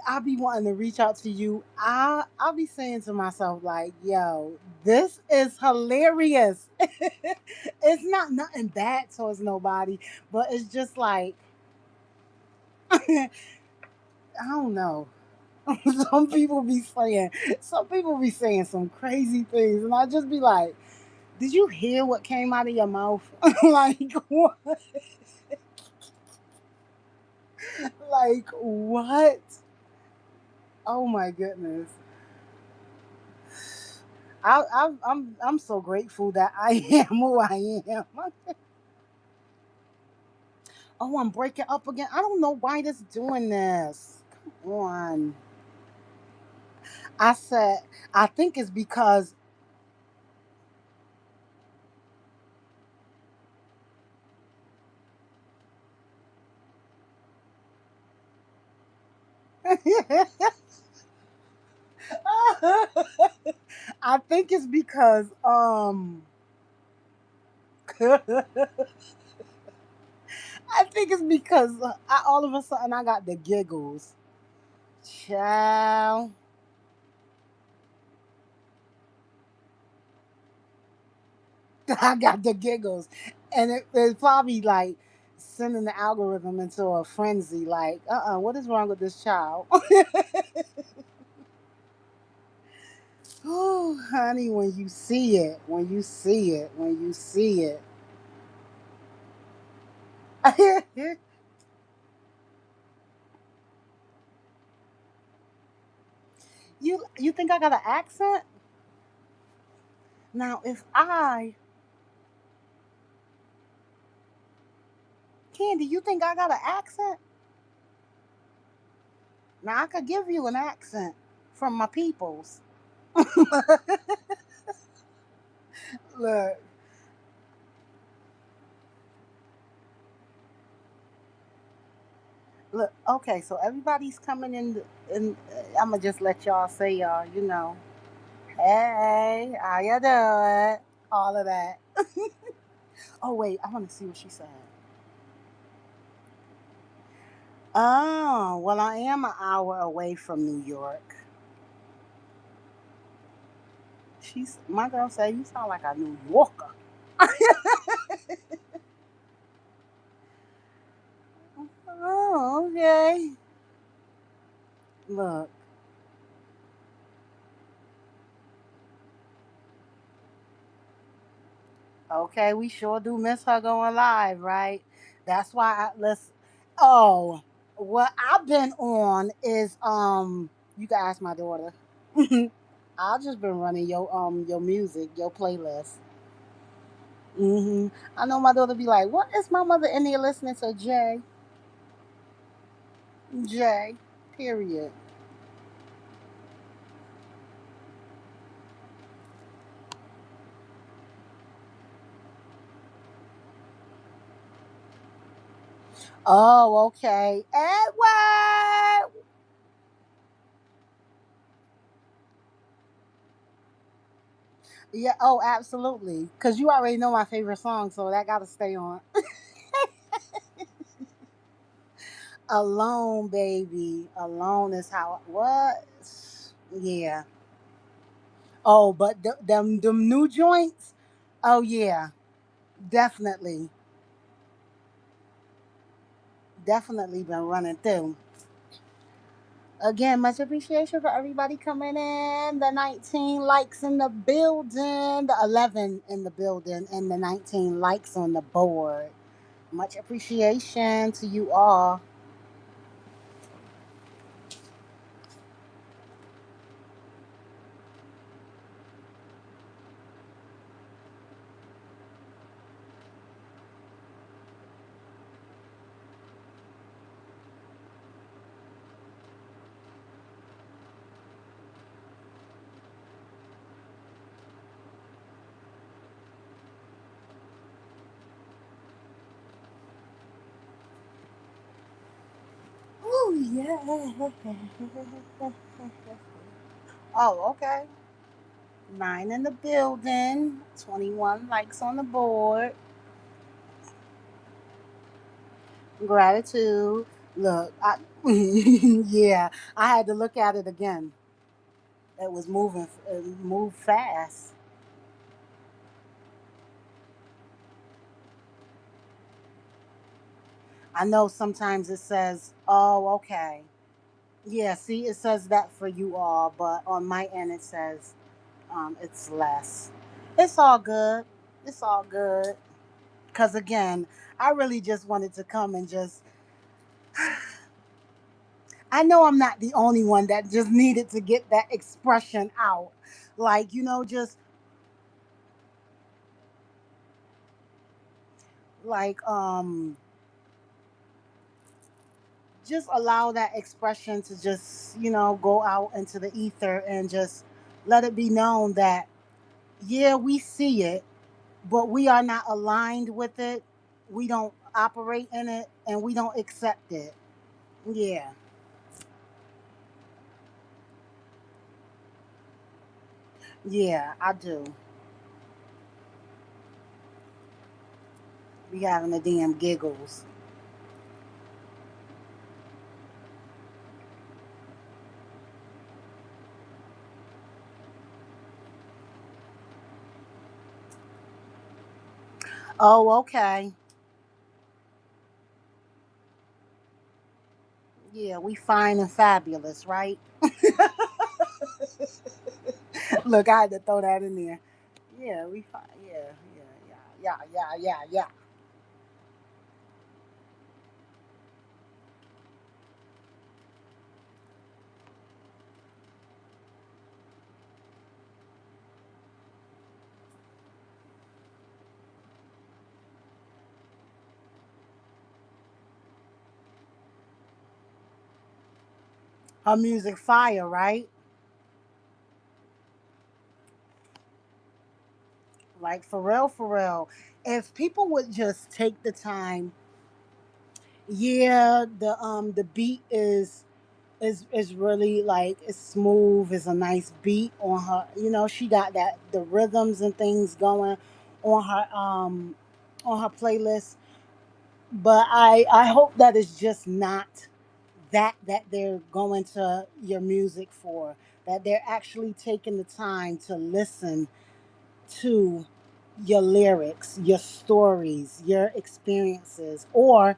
I'll be wanting to reach out to you. I'll be saying to myself like, yo, this is hilarious. It's not nothing bad towards nobody, but it's just like I don't know. Some people be saying some crazy things, and I just be like, did you hear what came out of your mouth? Like what? Like what? Oh my goodness. I'm so grateful that I am who I am. Oh, I'm breaking up again. I don't know why this doing this. Come on. I said I think it's because I think it's because I think it's because all of a sudden I got the giggles. Child. I got the giggles. And it's probably like sending the algorithm into a frenzy like, what is wrong with this child? Oh, honey, when you see it, when you see it, when you see it. You think I got an accent? Now, if I Candy, you think I got an accent? Now I could give you an accent from my peoples. Look, look. Okay, so everybody's coming in, and I'm gonna just let y'all say y'all. Hey, how you doing? All of that. Oh wait, I want to see what she said. Oh, well, I am an hour away from New York. My girl said you sound like a New Yorker. Oh, okay. Look, okay, we sure do miss her going live, right? That's why let's. Oh, what I've been on is You can ask my daughter. I've just been running your music, your playlist. I know my daughter be like, "What is my mother in there listening to?" Jay. Period. Oh, okay. Edward. Yeah. Oh, absolutely. Cause you already know my favorite song, so that got to stay on. Alone, baby. Alone is how. What? Yeah. Oh, but them new joints. Oh yeah, definitely, definitely been running through. Again, much appreciation for everybody coming in. The 19 likes in the building, the 11 in the building, and the 19 likes on the board. Much appreciation to you all. Oh, yeah. Oh, okay. 9 in the building, 21 likes on the board. Gratitude. Look, yeah, I had to look at it again. It was moving, it moved fast. I know sometimes it says, oh, okay. Yeah, see, it says that for you all, but on my end it says it's less. It's all good. It's all good. Because again, I really just wanted to come and just, I know I'm not the only one that just needed to get that expression out. Like, just like, just allow that expression to just go out into the ether and just let it be known that yeah, we see it, but we are not aligned with it, we don't operate in it, and we don't accept it. Yeah, yeah, I do. Be having the damn giggles. Oh, okay. Yeah, we fine and fabulous, right? Look, I had to throw that in there. Yeah, we fine. Yeah, yeah, yeah, yeah, yeah, yeah, Her music fire, right? Like for real, for real. If people would just take the time, yeah, the beat is really like it's smooth. It's a nice beat on her. You know, she got that the rhythms and things going on her playlist. But I hope that it's just not that they're going to your music for, that they're actually taking the time to listen to your lyrics, your stories, your experiences, or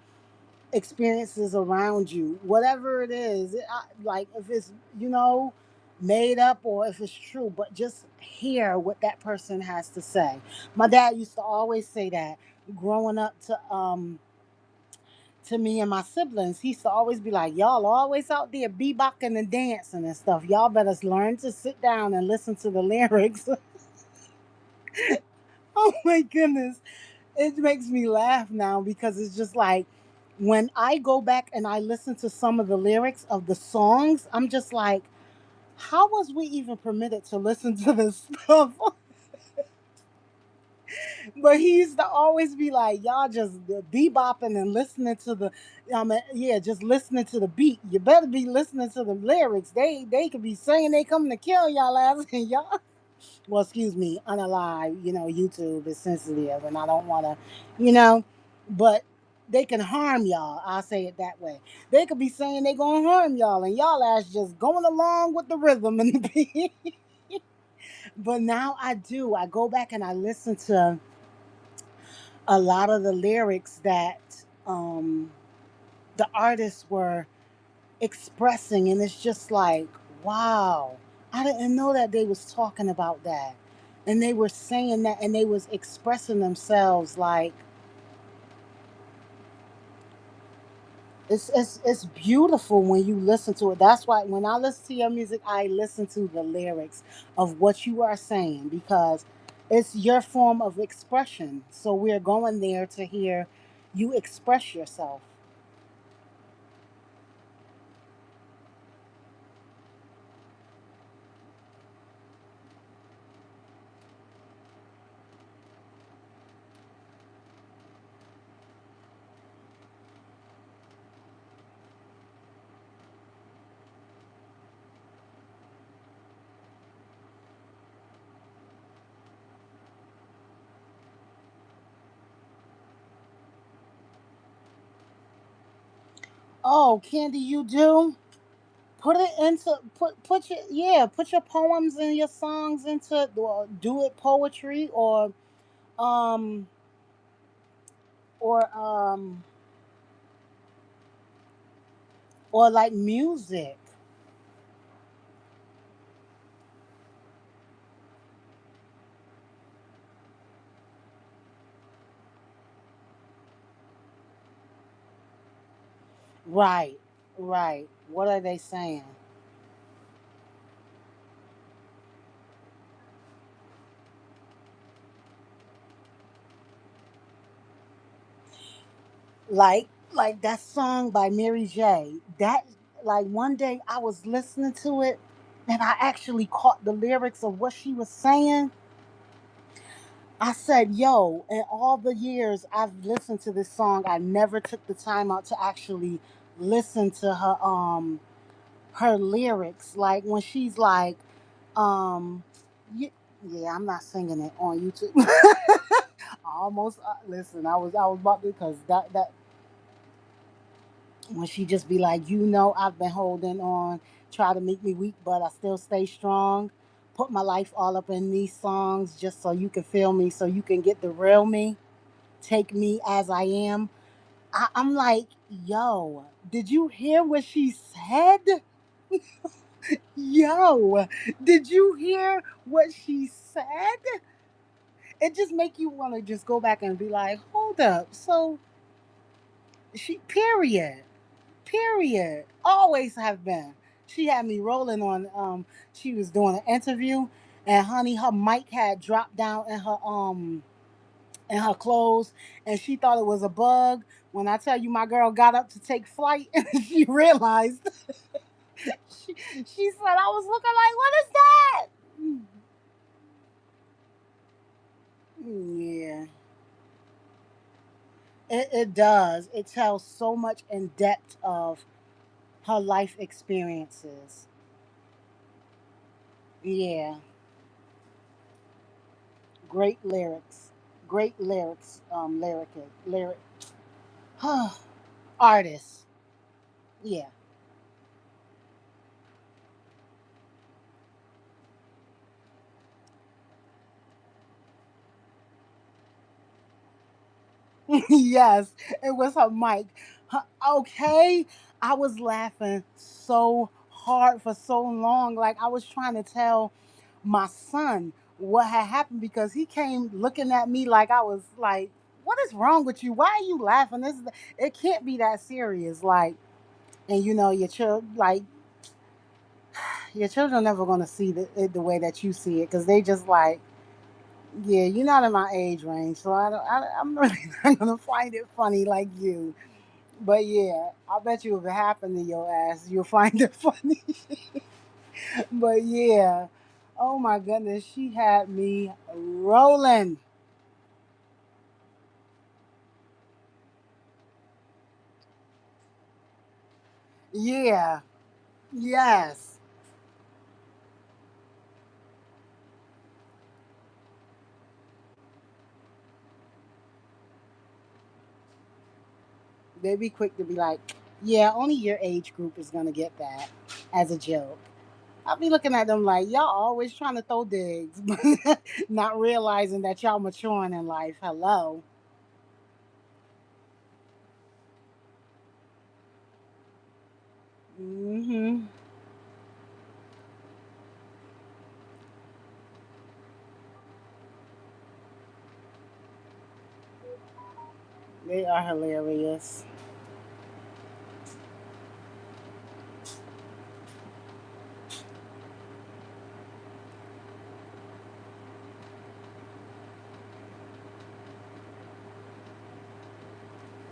experiences around you, whatever it is. Like if it's, you know, made up or if it's true, but just hear what that person has to say. My dad used to always say that growing up to me and my siblings. He used to always be like, y'all always out there bebopping and dancing and stuff. Y'all better learn to sit down and listen to the lyrics. Oh my goodness. It makes me laugh now because it's just like when I go back and I listen to some of the lyrics of the songs, I'm just like, how was we even permitted to listen to this stuff? But he used to always be like, y'all just bebopping and listening to the, yeah, just listening to the beat. You better be listening to the lyrics. They could be saying they coming to kill y'all ass and y'all. Well, excuse me, unalive. You know, YouTube is sensitive, and I don't want to, you know, but they can harm y'all. I'll say it that way. They could be saying they gonna harm y'all, and y'all ass just going along with the rhythm and the beat. But now I do. I go back and I listen to a lot of the lyrics that um, the artists were expressing, and it's just like, wow, I didn't know that they was talking about that, and they were saying that, and they was expressing themselves like it's beautiful when you listen to it. That's why when I listen to your music, I listen to the lyrics of what you are saying because it's your form of expression. So we're going there to hear you express yourself. Oh, Candy, you do? Put it into put your, yeah, put your poems and your songs into, well, do it poetry um or um or like music. Right, right. What are they saying? Like that song by Mary J. That, like, one day I was listening to it and I actually caught the lyrics of what she was saying. I said, yo, in all the years I've listened to this song, I never took the time out to actually listen to her lyrics. Like when she's like, um y- yeah, I'm not singing it on YouTube. I almost listen, I was about to, because that when she just be like, you know, I've been holding on, try to make me weak, but I still stay strong. Put my life all up in these songs just so you can feel me, so you can get the real me. Take me as I am. I'm like, yo, did you hear what she said? Yo, did you hear what she said? It just make you want to just go back and be like, hold up. So she, period, always have been. She had me rolling on. She was doing an interview, and honey, her mic had dropped down in her clothes, and she thought it was a bug. When I tell you, my girl got up to take flight, and she realized she said I was looking like, what is that? Yeah, it does. It tells so much in depth of her life experiences. Yeah, great lyrics. Great lyrics. Lyric artists. Yeah. Yes, it was her mic. Okay, I was laughing so hard for so long. Like I was trying to tell my son what had happened because he came looking at me like I was like, "What is wrong with you? Why are you laughing? It can't be that serious." Like, and you know, your children never gonna see it the way that you see it because they just like, yeah, you're not in my age range, so I don't, I'm really not gonna find it funny like you. But yeah, I bet you if it happened to your ass, you'll find it funny. But yeah, oh my goodness, she had me rolling. Yeah, yes. They'd be quick to be like, yeah, only your age group is gonna get that as a joke. I'll be looking at them like, y'all always trying to throw digs, but not realizing that y'all maturing in life. Hello. Hmm. They are hilarious.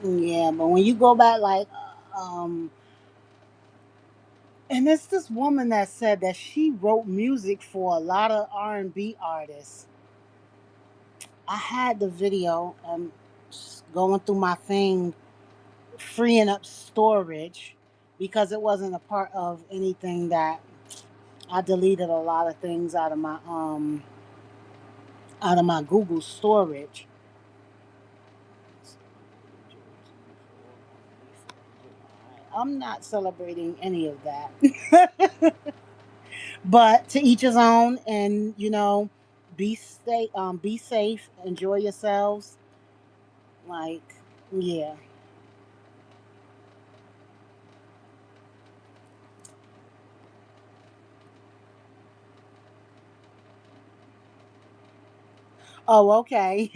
Yeah, but when you go back, like, and it's this woman that said that she wrote music for a lot of R&B artists. I had the video going through my thing, freeing up storage because it wasn't a part of anything that I deleted a lot of things out of my Google storage. I'm not celebrating any of that. But to each his own, and you know, be safe, enjoy yourselves. Like, yeah. Oh, okay.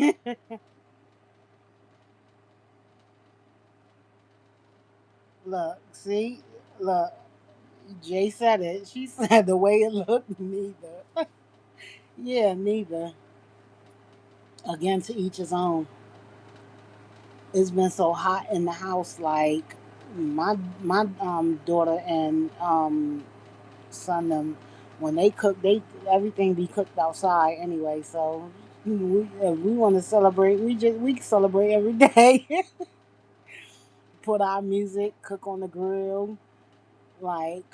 Look, see, look. Jay said it. She said the way it looked, neither. Yeah, neither. Again, to each his own. It's been so hot in the house. Like my daughter and son them when they cook, they everything be cooked outside anyway. So if we want to celebrate, we celebrate every day. Put our music, cook on the grill, like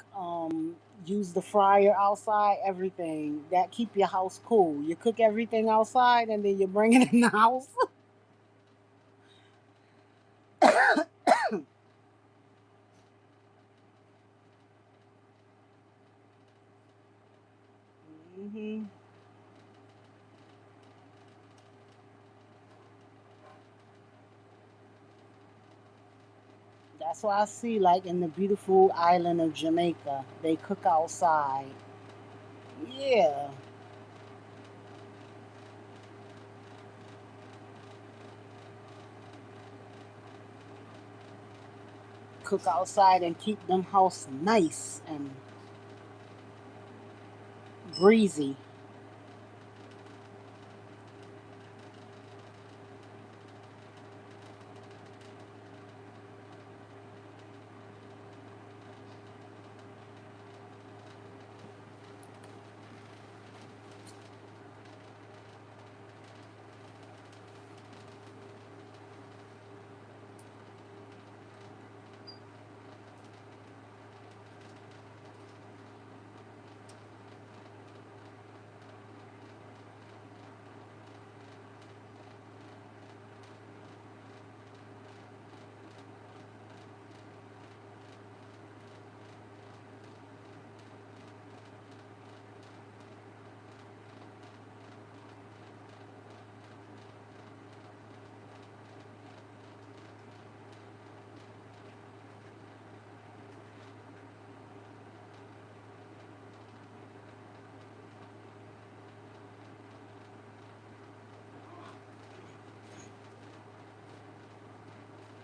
use the fryer outside, everything that keep your house cool. You cook everything outside and then you bring it in the house. Hmm. That's why I see, like in the beautiful island of Jamaica, they cook outside. Yeah, cook outside and keep them house nice and breezy.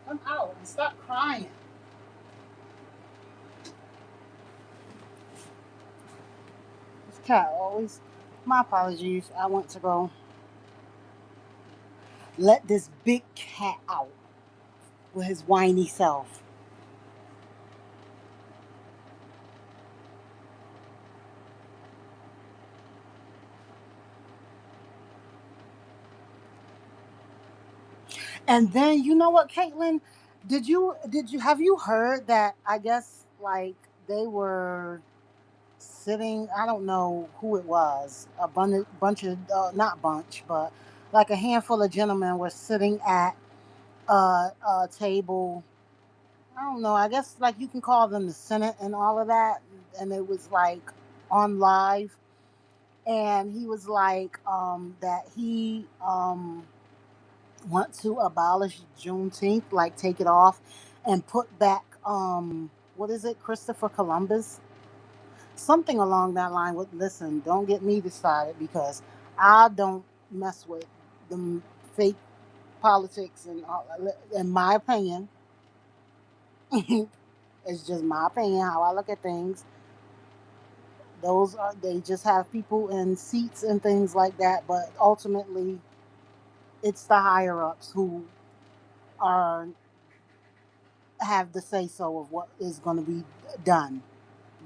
Come out and stop crying. This cat always. My apologies. I went to go let this big cat out with his whiny self. And then you know what, Caitlin? Did you have you heard that? I guess like they were sitting. I don't know who it was. A bunch of not bunch, but like a handful of gentlemen were sitting at a table. I don't know. I guess like you can call them the Senate and all of that. And it was like on live, and he was like that he want to abolish Juneteenth, like take it off, and put back what is it, Christopher Columbus, something along that line. With listen, don't get me decided because I don't mess with them fake politics and all. In my opinion, it's just my opinion how I look at things. Those are they just have people in seats and things like that, but ultimately it's the higher ups who are have the say so of what is going to be done.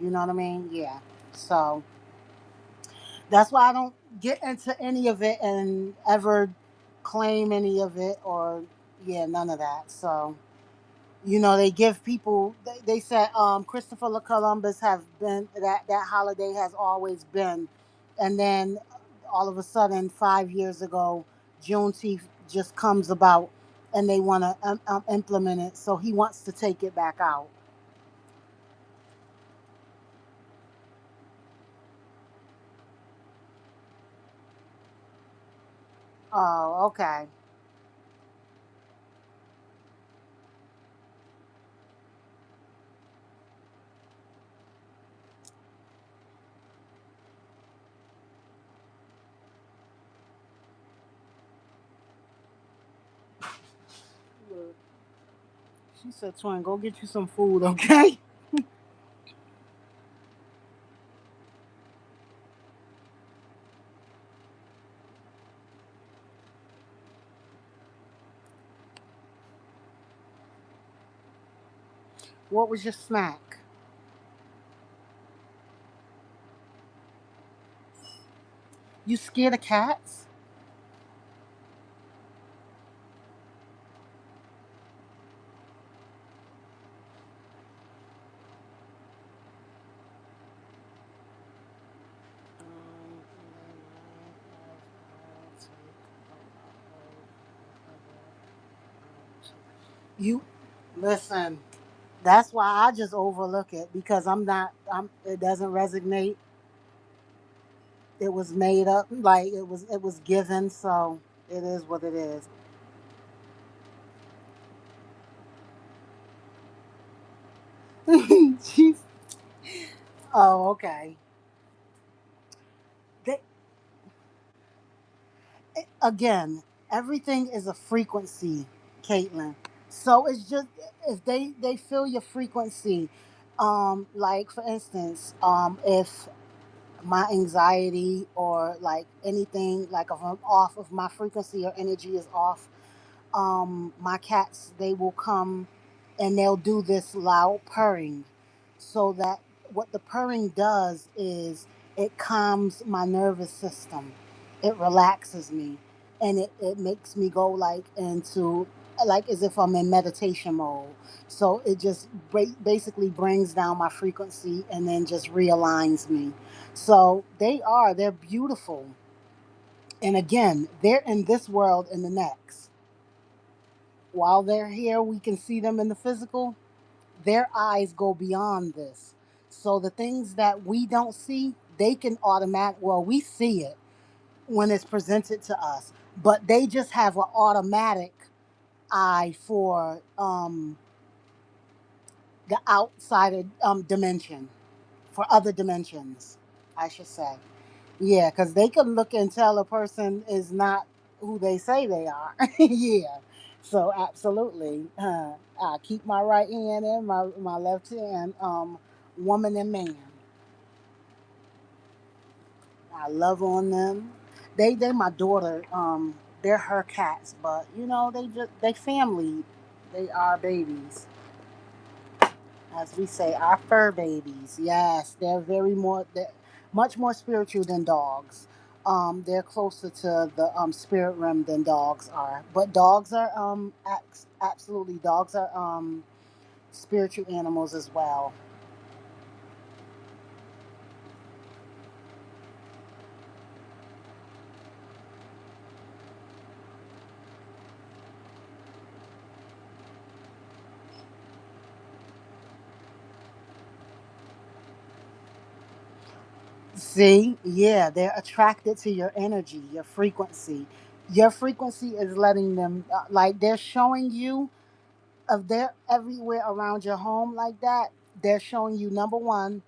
You know what I mean? Yeah. So that's why I don't get into any of it and ever claim any of it or yeah, none of that. So they give people. They said Christopher Columbus have been that holiday has always been, and then all of a sudden 5 years ago, Juneteenth just comes about, and they want to implement it. So he wants to take it back out. Oh, okay. Look, she said, "Twin, go get you some food, okay?" What was your snack? You scared of cats? You listen. That's why I just overlook it because I'm not. It doesn't resonate. It was made up. Like it was given. So it is what it is. Jeez. Oh, okay. They, again, everything is a frequency, Caitlin. So it's just if they feel your frequency, like for instance, if my anxiety or like anything like if I'm off of my frequency or energy is off, my cats they will come and they'll do this loud purring so that what the purring does is it calms my nervous system, it relaxes me, and it makes me go like into like as if I'm in meditation mode. So it just basically brings down my frequency and then just realigns me. So they're beautiful, and again they're in this world and the next. While they're here, we can see them in the physical. Their eyes go beyond this. So the things that we don't see, they can well, we see it when it's presented to us, but they just have an automatic eye for the outside dimension, for other dimensions, I should say. Yeah, because they can look and tell a person is not who they say they are. Yeah. So absolutely, I keep my right hand in my left hand. Woman and man, I love on them. They my daughter. They're her cats, but they family. They are babies, as we say, our fur babies. Yes, they're much more spiritual than dogs. They're closer to the spirit realm than dogs are. But dogs are absolutely dogs are spiritual animals as well. See, yeah, they're attracted to your energy, your frequency. Your frequency is letting them like they're showing you if they're everywhere around your home like that. They're showing you number one,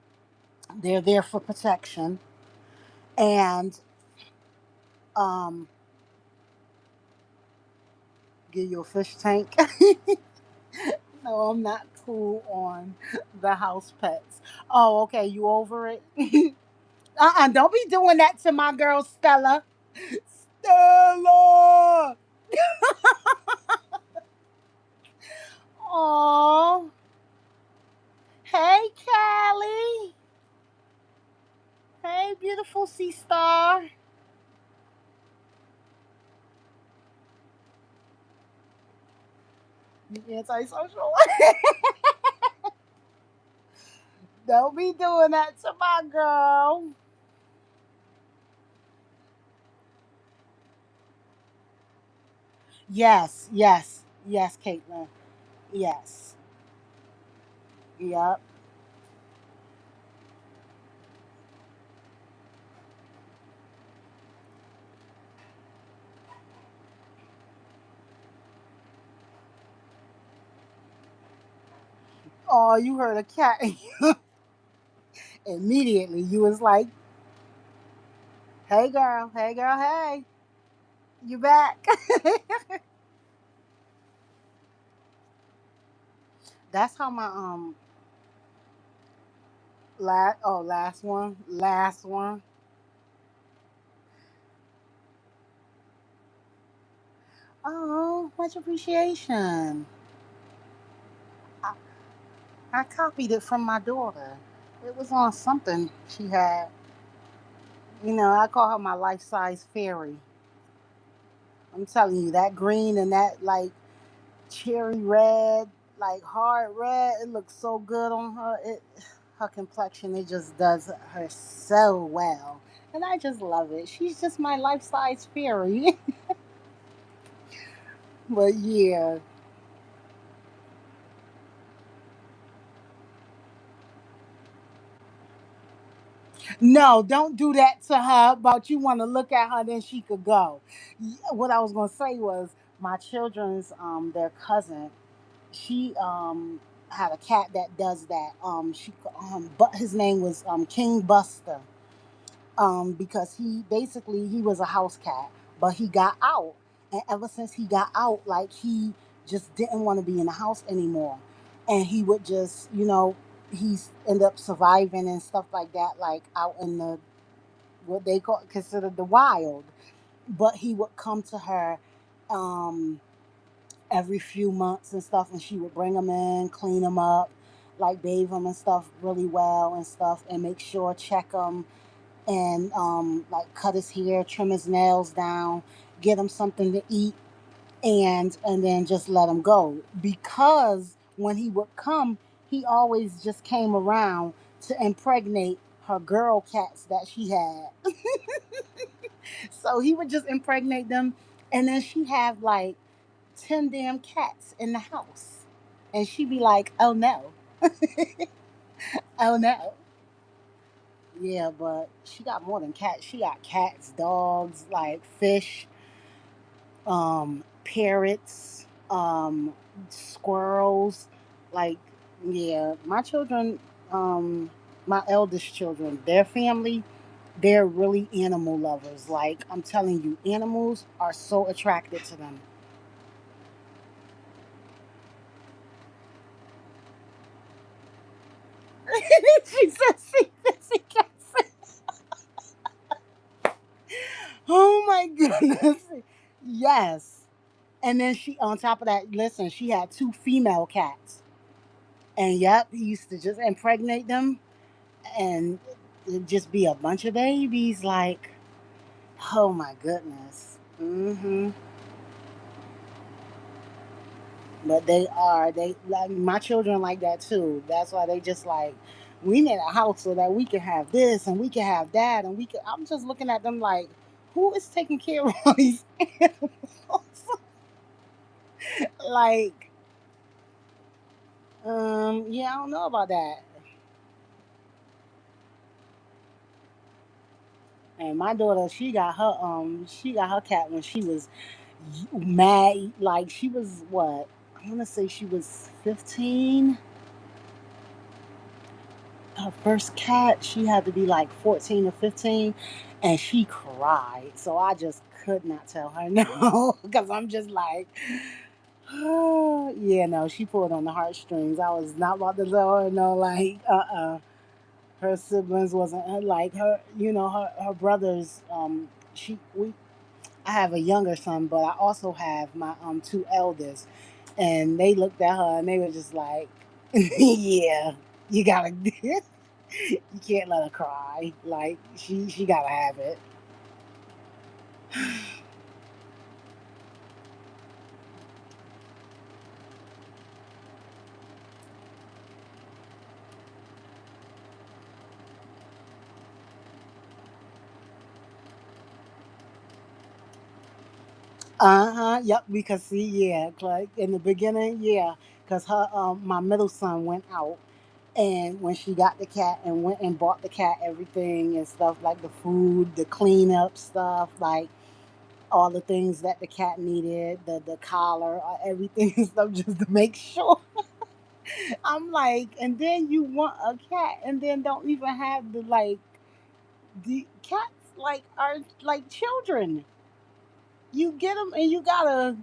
they're there for protection, and um, give you a fish tank. No, I'm not cool on the house pets. Oh, okay, you over it? Don't be doing that to my girl Stella. Stella. Oh, hey, Callie. Hey, beautiful sea star. You antisocial. Don't be doing that to my girl. Yes, yes, yes, Caitlin. Yes. Yep. Oh, you heard a cat. Immediately, you was like, hey, girl, hey, you back?" That's how my last one. Oh, much appreciation. I, I copied it from my daughter. It was on something she had. I call her my life size fairy. I'm telling you, that green and that like cherry red, like hard red, it looks so good on her. Her complexion, it just does her so well. And I just love it. She's just my life size fairy. But yeah. No, don't do that to her. But you want to look at her, then she could go. What I was gonna say was my children's their cousin. She had a cat that does that. But his name was King Buster. Because he was a house cat, but he got out, and ever since he got out, like he just didn't want to be in the house anymore, and he would just he's end up surviving and stuff like that, like out in the what they call considered the wild. But he would come to her um every few months and stuff, and she would bring him in, clean him up, like bathe him and stuff really well and stuff, and make sure check him and like cut his hair, trim his nails down, get him something to eat, and then just let him go. Because when he would come, he always just came around to impregnate her girl cats that she had. So he would just impregnate them, and then she had like 10 damn cats in the house, and she'd be like, "Oh no, oh no." Yeah, but she got more than cats. She got cats, dogs, like fish, parrots, squirrels. Like, yeah, my children, um, my eldest children, their family, they're really animal lovers. Like, I'm telling you, animals are so attracted to them. She said see Fizzy cat. Oh my goodness. Yes. And then she, on top of that, listen, she had two female cats. And yep, he used to just impregnate them and it'd just be a bunch of babies. Like, oh my goodness. But they like my children like that too. That's why they just like, we need a house so that we can have this and we can have that and we can. I'm just looking at them like, who is taking care of all these animals? Like, yeah, I don't know about that. And my daughter, she got her cat when she was mad. Like she was what? I want to say she was 15. Her first cat, she had to be like 14 or 15, and she cried. So I just could not tell her no, because I'm just like, yeah, no, she pulled on the heartstrings. I was not about to tell her no, like, her siblings wasn't like her, her brothers. I have a younger son, but I also have my two eldest, and they looked at her and they were just like, yeah, you gotta. You can't let her cry. Like she gotta have it. Uh-huh. Yep. Because see, yeah, like in the beginning, yeah, because her my middle son went out, and when she got the cat and went and bought the cat everything and stuff like the food, the cleanup stuff, like all the things that the cat needed, the collar, everything and stuff, just to make sure. I'm like, and then you want a cat, and then don't even have the cats like are like children. You get them and you gotta.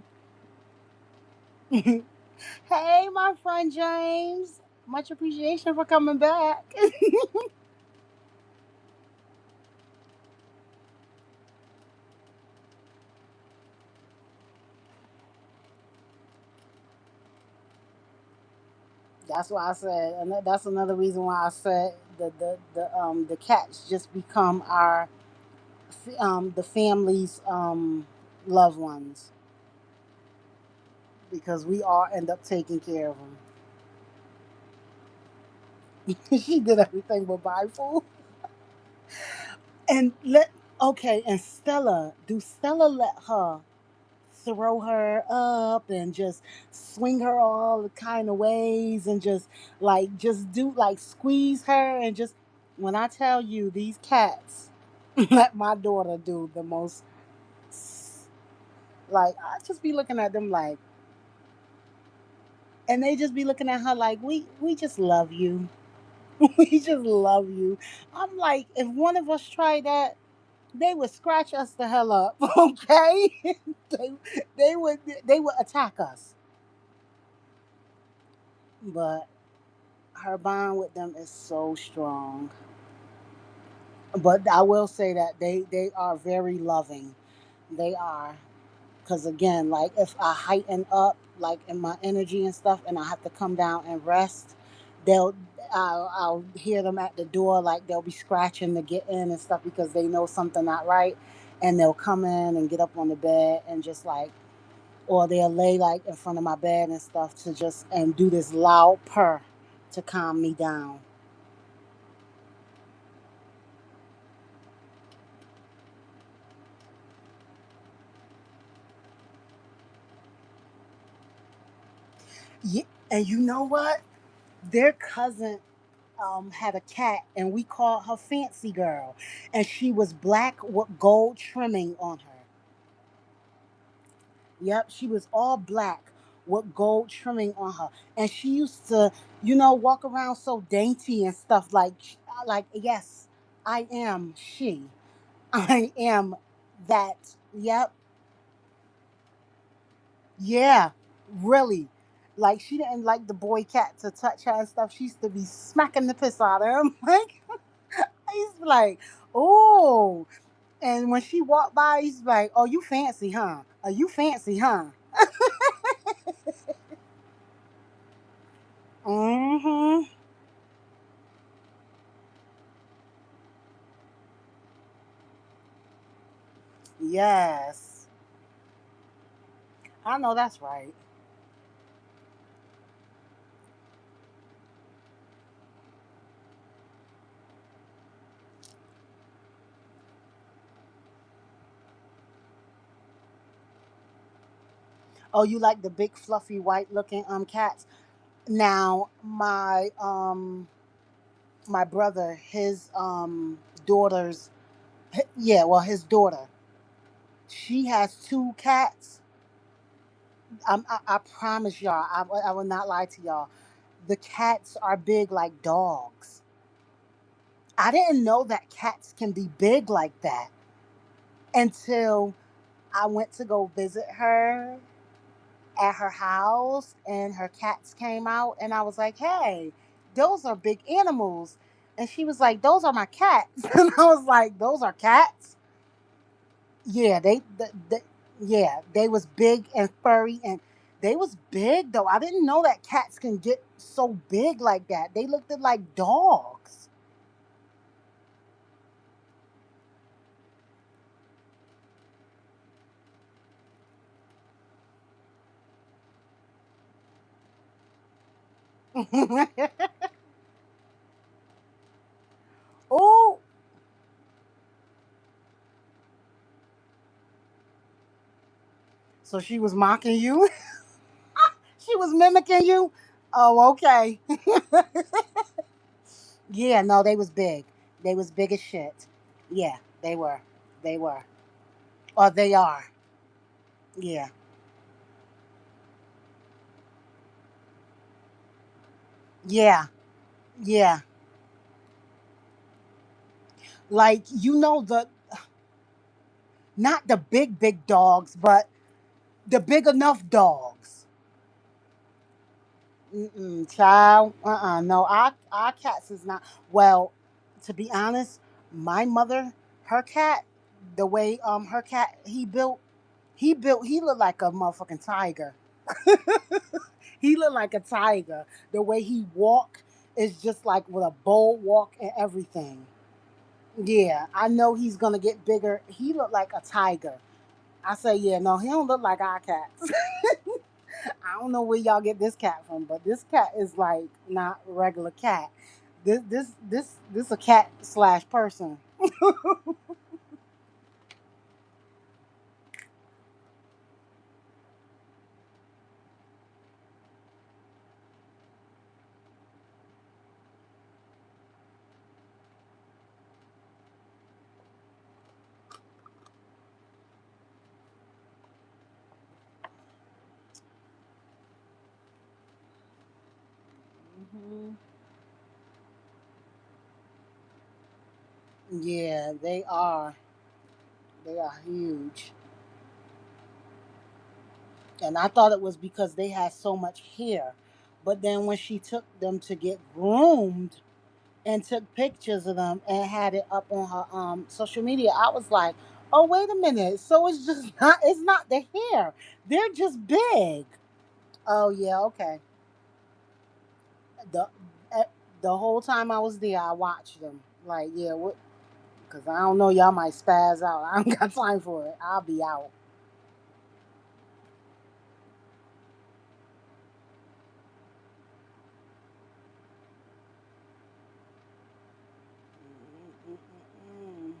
Hey, my friend James. Much appreciation for coming back. That's why I said, and that's another reason why I said the cats just become our the family's loved ones because we all end up taking care of them. She did everything but buy food. And okay, and Stella, do Stella let her throw her up and just swing her all the kind of ways and just do like squeeze her and just when I tell you these cats let my daughter do the most, like I just be looking at them like, and they just be looking at her like we just love you. We just love you. I'm like, if one of us tried that, they would scratch us the hell up, okay? they, they would attack us. But her bond with them is so strong. But I will say that they are very loving. They are, because again, like if I heighten up like in my energy and stuff, and I have to come down and rest, they'll I'll hear them at the door, like they'll be scratching to get in and stuff because they know something not right, and they'll come in and get up on the bed and just like, or they'll lay like in front of my bed and stuff to just and do this loud purr to calm me down. Yeah, and you know what? Their cousin had a cat, and we called her Fancy Girl, and she was black with gold trimming on her. Yep, she was all black with gold trimming on her, and she used to, walk around so dainty and stuff. Like yes, I am she. I am that. Yep. Yeah. Really. Like she didn't like the boy cat to touch her and stuff. She used to be smacking the piss out of him. Like I used to be like, oh. And when she walked by, he's like, "Oh, you fancy, huh? Are you fancy, huh?" Mm-hmm. Yes, I know that's right. Oh, you like the big, fluffy, white-looking cats? Now, my brother, his daughter's, yeah, well, his daughter, she has two cats. I promise y'all, I will not lie to y'all. The cats are big like dogs. I didn't know that cats can be big like that until I went to go visit her at her house and her cats came out and I was like, "Hey, those are big animals." And she was like, "Those are my cats." And I was like, "Those are cats?" Yeah, yeah, they was big and furry and they was big though. I didn't know that cats can get so big like that. They looked like dogs. Oh, so she was mocking you? She was mimicking you? Oh, okay. Yeah, no, they was big. They was big as shit. Yeah, they were. They were. Or they are. Yeah. Yeah. Yeah. Like, the not the big dogs, but the big enough dogs. Mm-mm, child. No, our cats is not. Well, to be honest, my mother, her cat, the way her cat he looked like a motherfucking tiger. He looked like a tiger. The way he walk is just like with a bold walk and everything. Yeah, I know he's gonna get bigger. He looked like a tiger. I say, yeah, no, he don't look like our cats. I don't know where y'all get this cat from, but this cat is like not regular cat. This a cat slash person. Mhm. Yeah, they are. They are huge. And I thought it was because they had so much hair. But then when she took them to get groomed and took pictures of them and had it up on her social media, I was like, "Oh, wait a minute. So it's just not the hair. They're just big." Oh, yeah, okay. The eh, the whole time I was there, I watched them. Like, yeah, what? Because I don't know, y'all might spaz out. I don't got time for it. I'll be out. Mm-mm-mm-mm.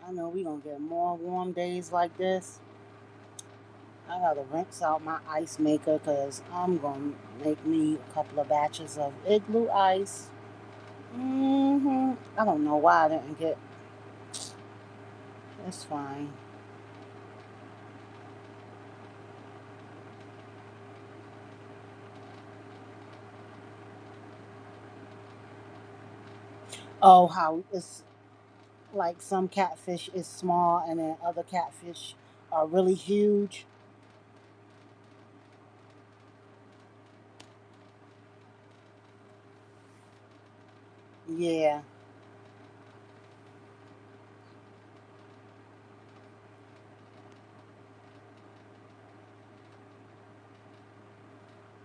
I know we gonna get more warm days like this. I gotta rinse out my ice maker because I'm gonna make me a couple of batches of igloo ice. I don't know why I didn't get. It's fine. Oh, how it's like some catfish is small and then other catfish are really huge. Yeah.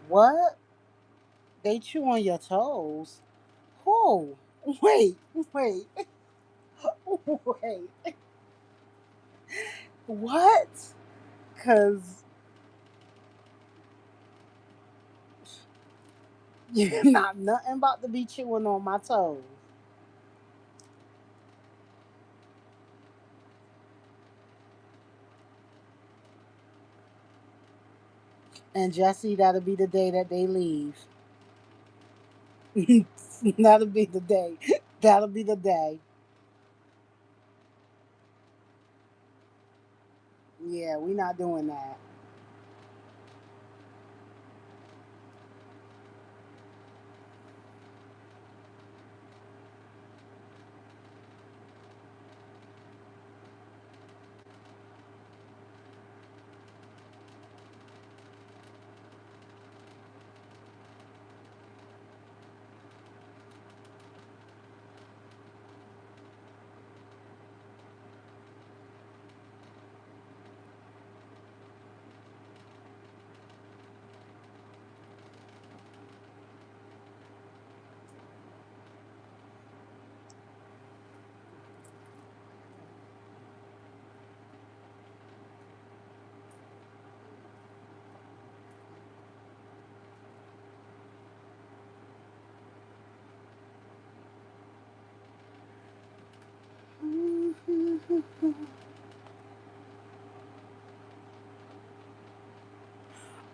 What? They chew on your toes? Who? Wait, wait, wait. What? Cause you're not nothing about to be chewing on my toes. And Jesse, that'll be the day that they leave. That'll be the day. That'll be the day. Yeah, we not doing that.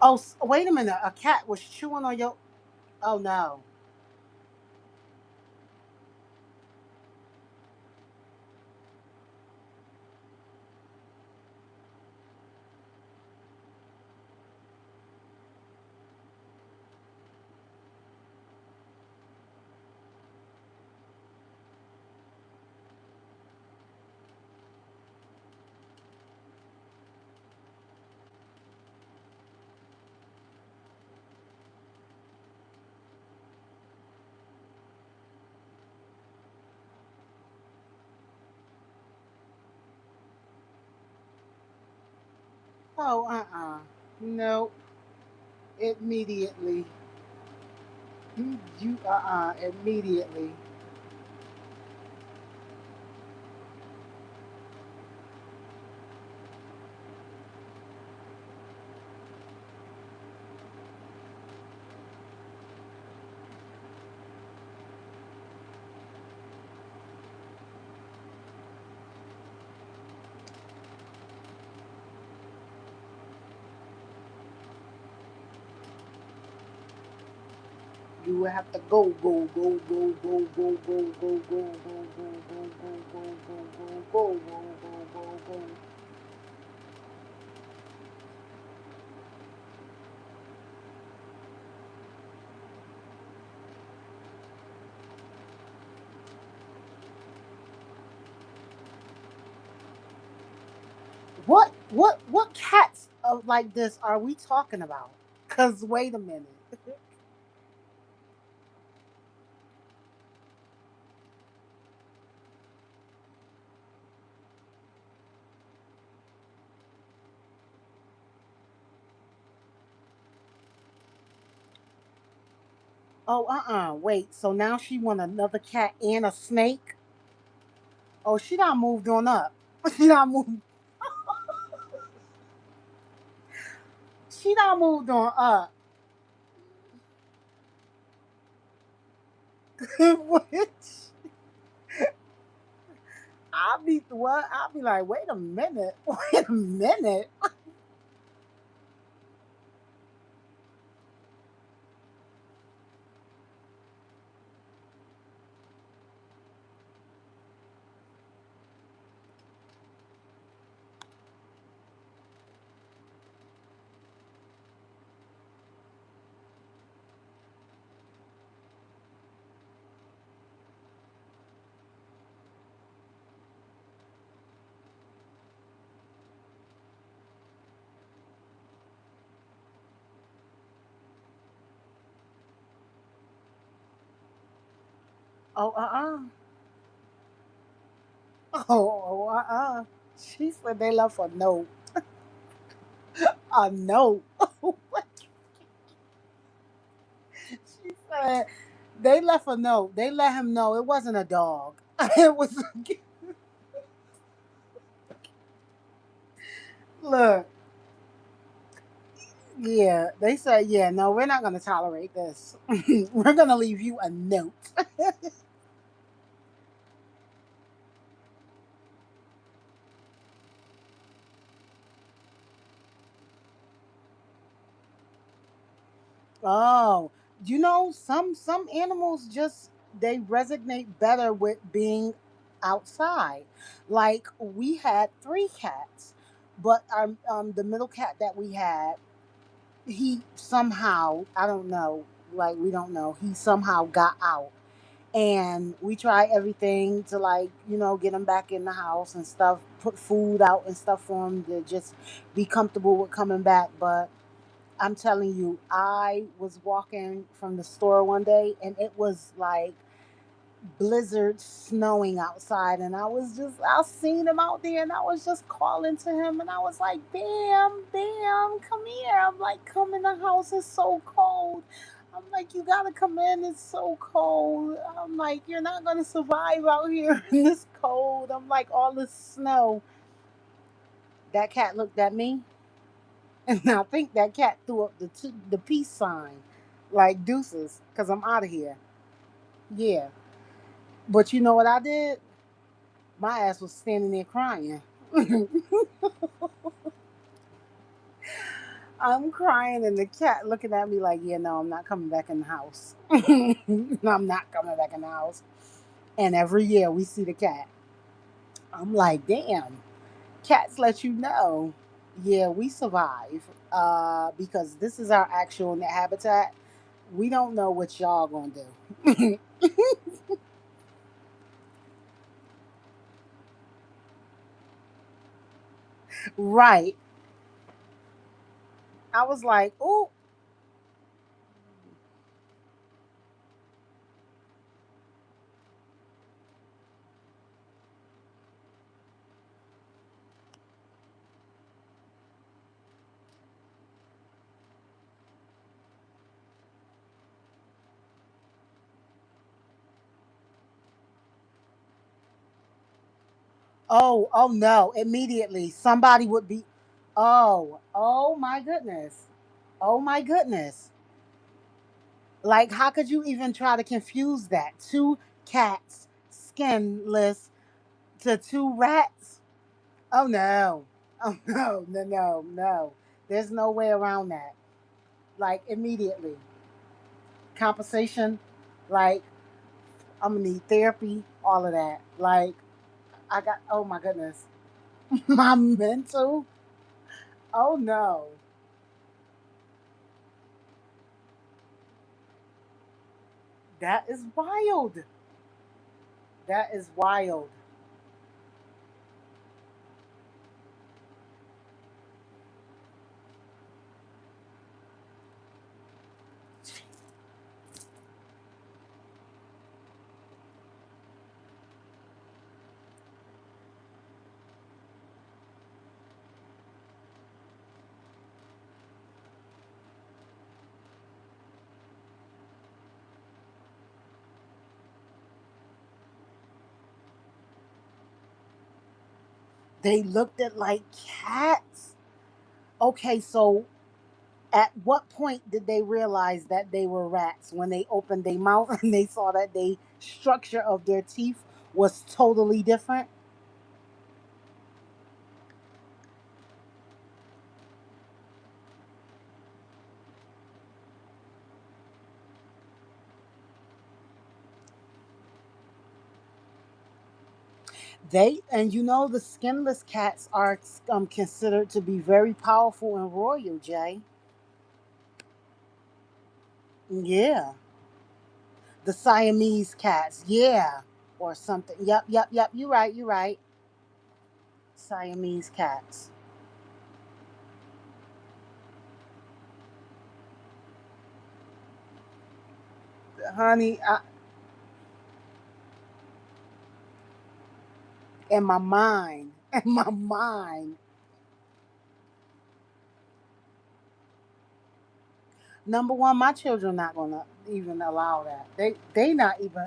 Oh, wait a minute. A cat was chewing on your. Oh no. Oh, Nope. Immediately. Immediately. You will have to go, go, go, go, go, go, go, go, go, go, go, go, go, go, go, go, go, go, go, go. What cats like this are we talking about? Cause wait a minute. Oh, wait. So now she want another cat and a snake? Oh, she not moved on up. She not moved. She not moved on up. Which I'll be what? I'll be like, wait a minute. Wait a minute. Oh, oh. She said they left a note. A note. She said they left a note. They let him know it wasn't a dog. It was. Look, yeah. They said, yeah, no, we're not going to tolerate this. We're going to leave you a note. Oh, you know, some animals just they resonate better with being outside. Like we had three cats, but our the middle cat that we had, he somehow, I don't know, like we don't know, he somehow got out. And we tried everything to, like, get him back in the house and stuff, put food out and stuff for him to just be comfortable with coming back. But I'm telling you, I was walking from the store one day and it was like blizzard snowing outside, and I seen him out there and I was just calling to him and I was like, Bam, Bam, come here. I'm like, come in the house, it's so cold. I'm like, you gotta come in, it's so cold. I'm like, you're not gonna survive out here in this cold. I'm like, all this snow. That cat looked at me. And I think that cat threw up the peace sign, like deuces, because I'm out of here. Yeah. But you know what I did? My ass was standing there crying. I'm crying, and the cat looking at me like, yeah, no, I'm not coming back in the house. I'm not coming back in the house. And every year we see the cat. I'm like, damn, cats let you know, yeah, we survive. Because this is our actual habitat. We don't know what y'all gonna do. Right. I was like, oh, oh no. Immediately somebody would be, oh my goodness. Oh my goodness. Like, how could you even try to confuse that? Two cats, skinless, to two rats? Oh no. Oh no, no, no, no. There's no way around that. Like, immediately. Compensation, like, I'm gonna need therapy, all of that. Like, oh my goodness. My mental, oh no. That is wild. That is wild. They looked at like cats. Okay, so at what point did they realize that they were rats? When they opened their mouth and they saw that the structure of their teeth was totally different? And the skinless cats are considered to be very powerful and royal, Jay. Yeah. The Siamese cats, yeah. Or something. Yep, yep, yep. You're right, you're right. Siamese cats. Honey, in my mind. In my mind. Number one, my children not gonna even allow that. They not even.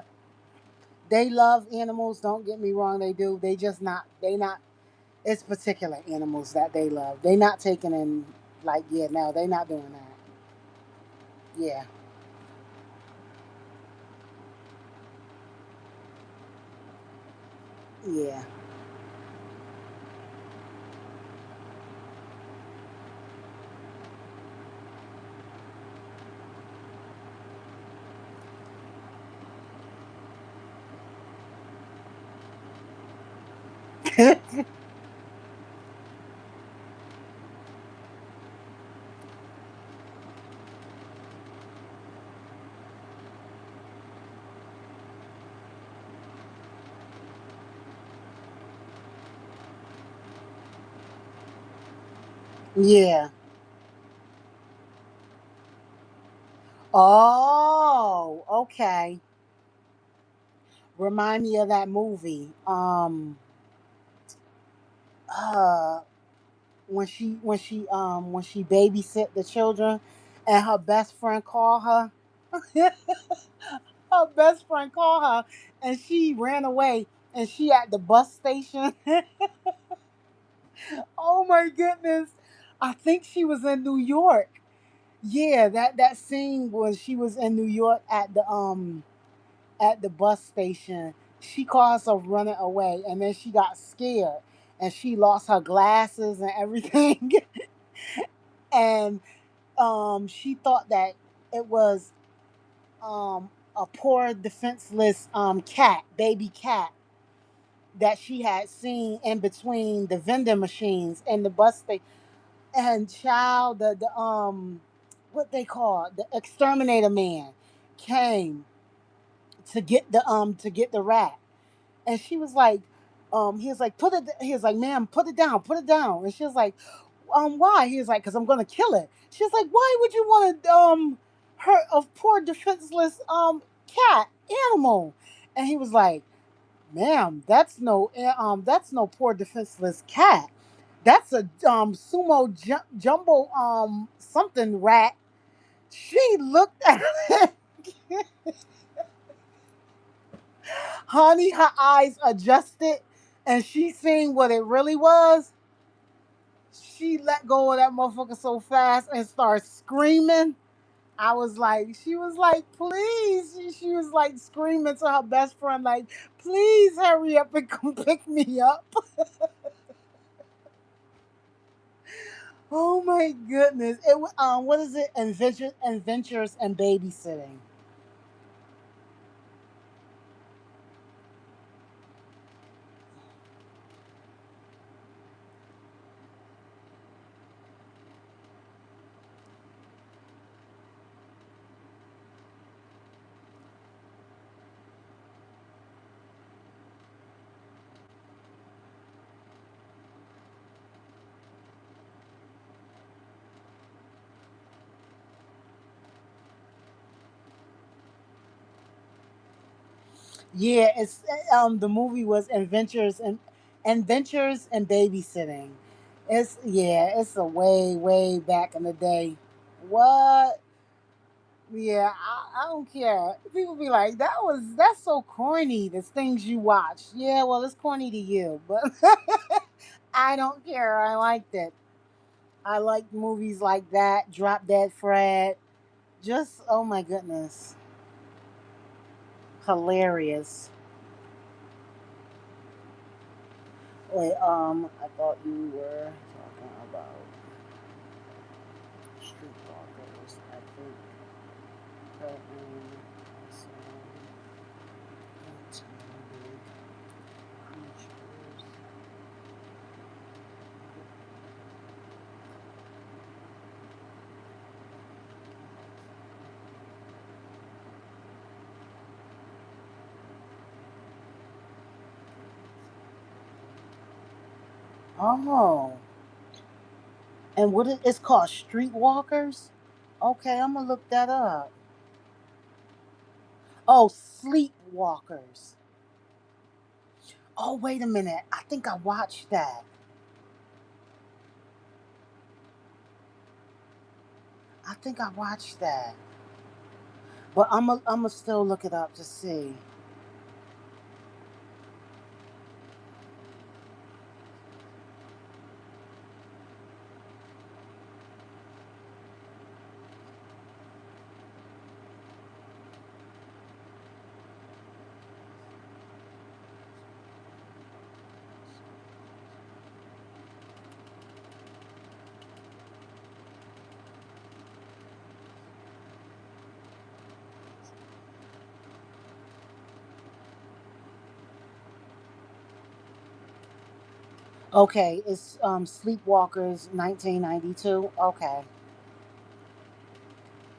They love animals. Don't get me wrong. They do. They just not. They not. It's particular animals that they love. They not taking in like yeah. No, they not doing that. Yeah. Yeah. Yeah. Oh, okay. Remind me of that movie. Uh, when she babysit the children, and her best friend called her. Her best friend called her, and she ran away, and she at the bus station. Oh my goodness! I think she was in New York. Yeah, that scene was she was in New York at the bus station. She caused her running away, and then she got scared, and she lost her glasses and everything. And she thought that it was a poor defenseless cat, baby cat, that she had seen in between the vending machines and the bus station. And child, the what they call the exterminator man came to get the rat. And she was like, he was like, he was like, ma'am, put it down. And she was like, why? He was like, because I'm gonna kill it. She was like, why would you want to hurt a poor defenseless cat animal? And he was like, ma'am, that's no poor defenseless cat. That's a sumo jumbo something rat. She looked at it. Honey, her eyes adjusted, and she seen what it really was. She let go of that motherfucker so fast and started screaming. I was like, she was like, please. She was like screaming to her best friend, like, please hurry up and come pick me up. Oh my goodness! What is it? Adventures and babysitting. Yeah, it's the movie was Adventures and Babysitting. It's yeah, it's a way back in the day. What? Yeah, I don't care. People be like, that's so corny. The things you watch. Yeah, well, it's corny to you, but I don't care. I liked it. I like movies like that. Drop Dead Fred. Just oh my goodness, hilarious. Wait, I thought you were talking about Streetwalkers. I think that some creatures. Oh, and it's called Streetwalkers. Okay, I'm gonna look that up. Oh, Sleepwalkers. Oh, wait a minute. I think I watched that. I think I watched that. But I'm gonna still look it up to see. Okay, it's Sleepwalkers 1992. Okay.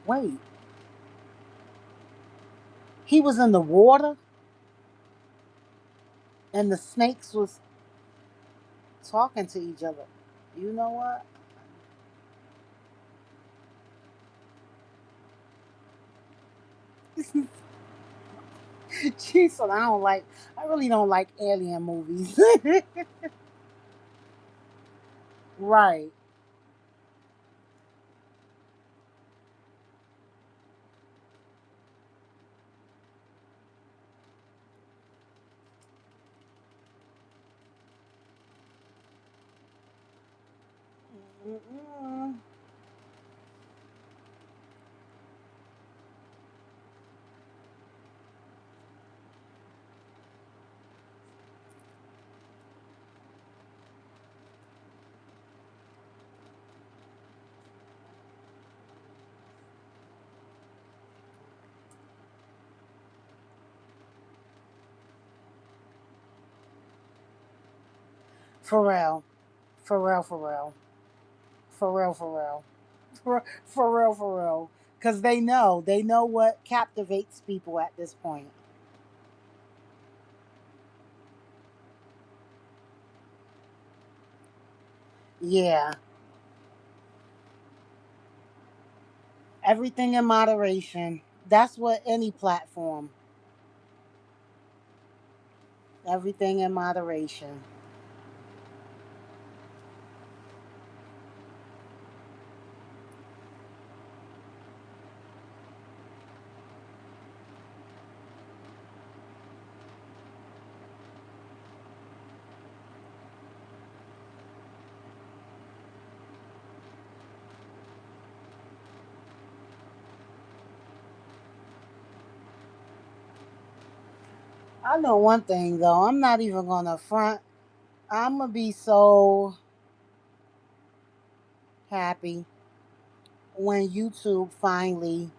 Wait, he was in the water and the snakes was talking to each other. You know what? She said I really don't like alien movies. Right. Mm-mm. For real. For real, for real. For real, for real. For real, for real. Because they know what captivates people at this point. Yeah. Everything in moderation. That's what any platform. Everything in moderation. I know one thing though. I'm not even gonna front. I'm gonna be so happy when YouTube finally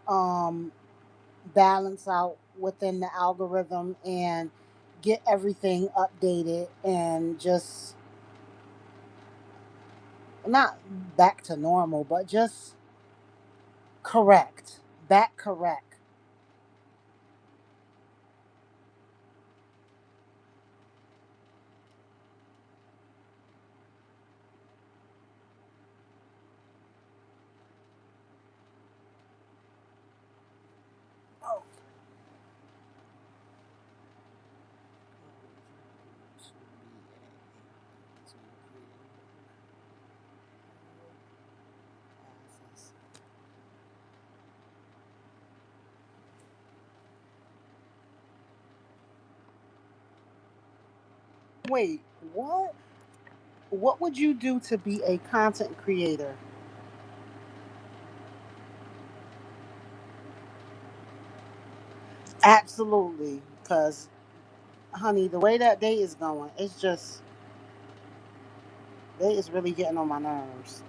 um balance out within the algorithm and get everything updated and just not back to normal, but just correct. Back correct. Oh. Wait, what? What would you do to be a content creator? Absolutely, because honey, the way that day is going, it's just they is really getting on my nerves.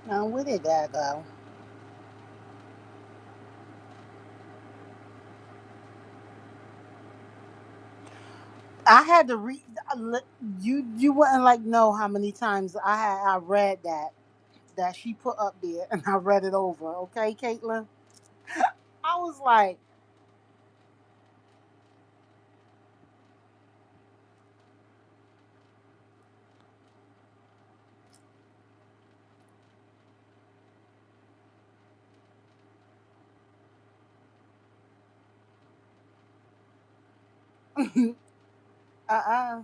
Now, where did that go? I had to read. You wouldn't like know how many times I read that she put up there, and I read it over. Okay, Caitlin. I was like, uh.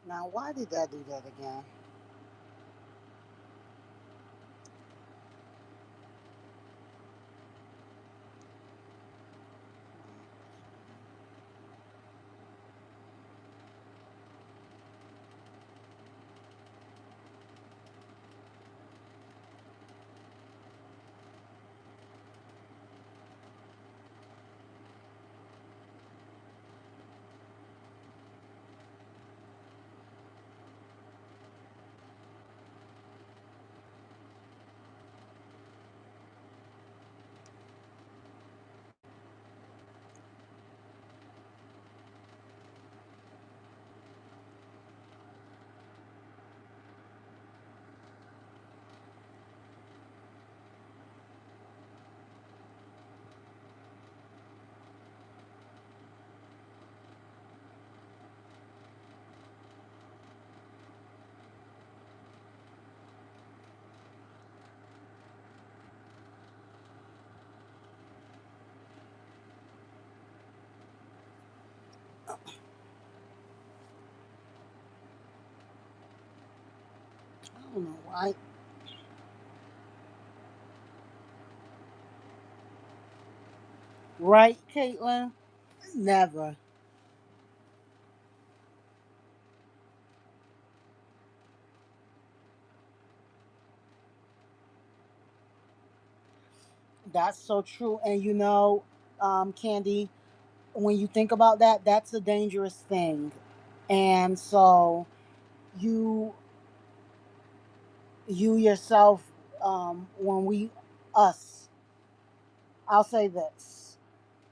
Now, why did I do that again? I don't know why. Right, Caitlin? Never. That's so true. And Candy, when you think about that, that's a dangerous thing. And so you you yourself, when we us, I'll say this,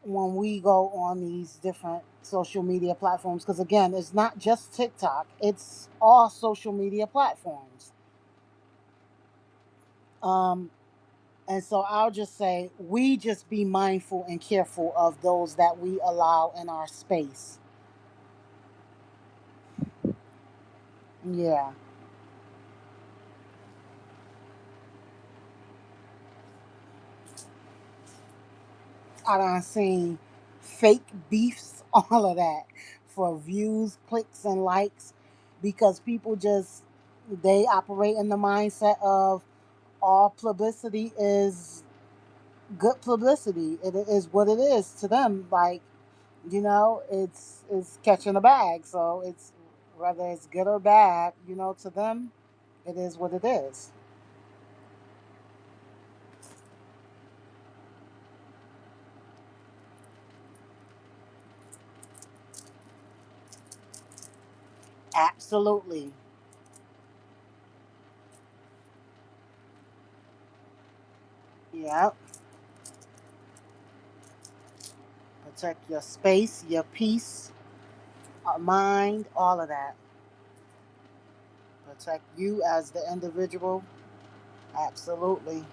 when we go on these different social media platforms, because again, it's not just TikTok, it's all social media platforms. Um, and so I'll just say we just be mindful and careful of those that we allow in our space. Yeah. I done seen fake beefs, all of that, for views, clicks, and likes, because people just they operate in the mindset of all publicity is good publicity. It is what it is to them. Like, it's catching a bag. So it's whether it's good or bad, to them, it is what it is. Absolutely. Yep. Protect your space, your peace, mind, all of that. Protect you as the individual. Absolutely.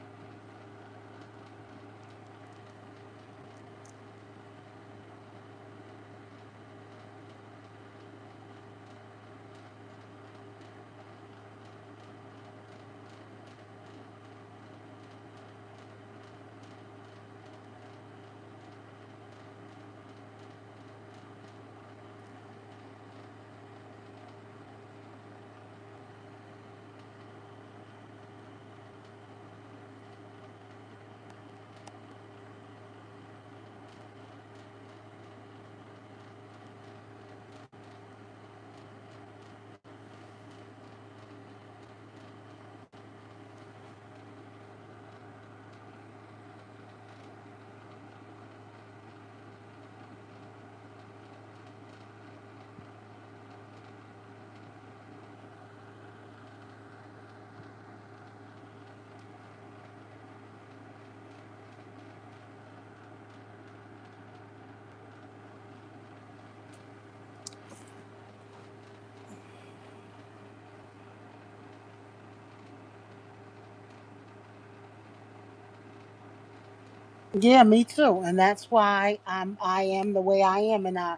Yeah, me too. And that's why I am the way I am, and I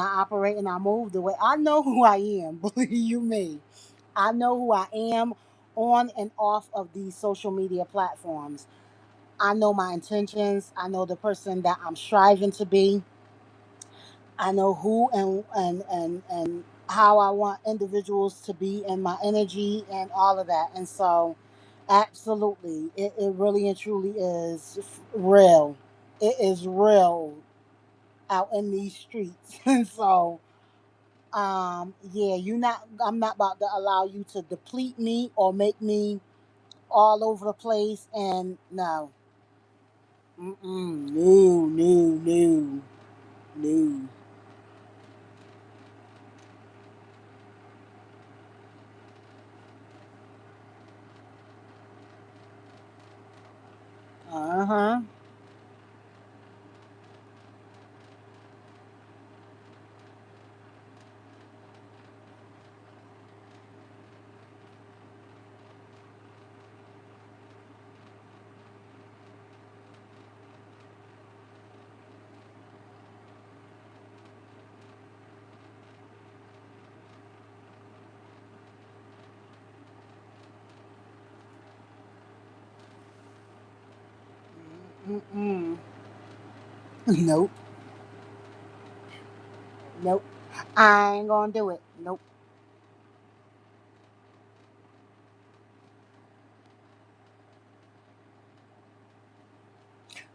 operate and I move the way I know who I am. Believe you me, I know who I am on and off of these social media platforms. I know my intentions. I know the person that I'm striving to be. I know who and how I want individuals to be and my energy and all of that. And so, absolutely, it really and truly is real. It is real out in these streets. And so, yeah, I'm not about to allow you to deplete me or make me all over the place. And no, mm-mm, no, no, no, no. Uh huh. Mm-mm. Nope. Nope. I ain't gonna do it. Nope.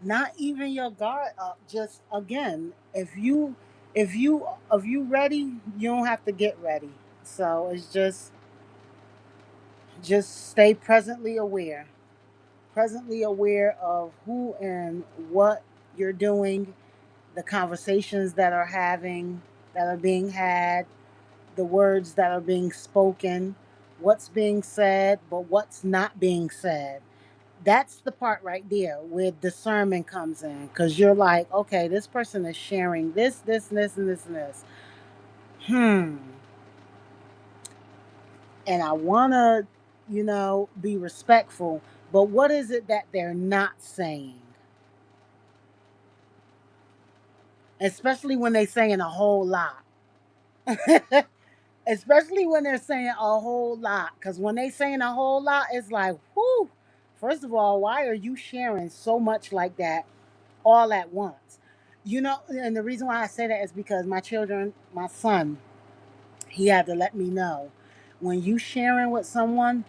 Not even your guard up. Just again, if you ready, you don't have to get ready. So it's just stay presently aware. Presently aware of who and what you're doing, the conversations that are having that are being had, the words that are being spoken, what's being said, but what's not being said. That's the part right there where discernment comes in, because you're like, okay, this person is sharing this, and this, and this. Hmm. And I want to, be respectful, but what is it that they're not saying? Especially when they're saying a whole lot. Especially when they're saying a whole lot. Because when they saying a whole lot, it's like, whoo. First of all, why are you sharing so much like that all at once? And the reason why I say that is because my son, he had to let me know, when you sharing with someone,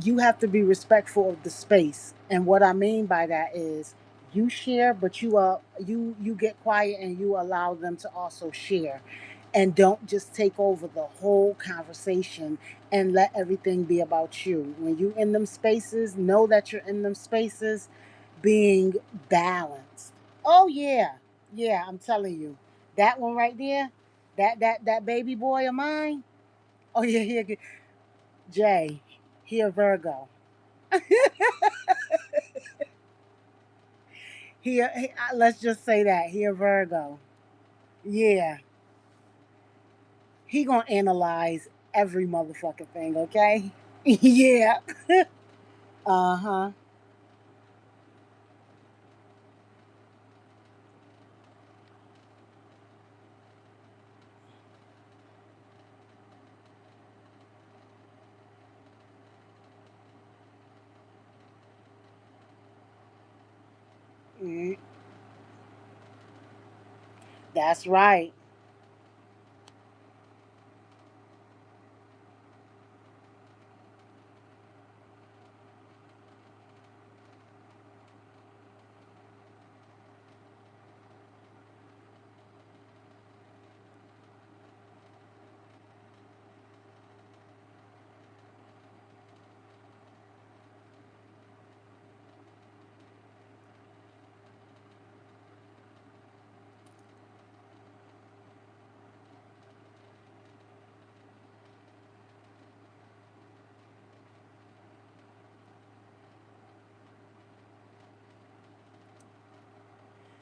you have to be respectful of the space. And what I mean by that is, you share, but you get quiet and you allow them to also share, and don't just take over the whole conversation and let everything be about you. When you in them spaces, know that you're in them spaces being balanced. Oh yeah. Yeah, I'm telling you. That one right there, that baby boy of mine. Oh yeah, Jay, he a Virgo. Let's just say that he a Virgo. Yeah, he gonna analyze every motherfucking thing. Okay. Yeah. Uh huh. Mm, that's right.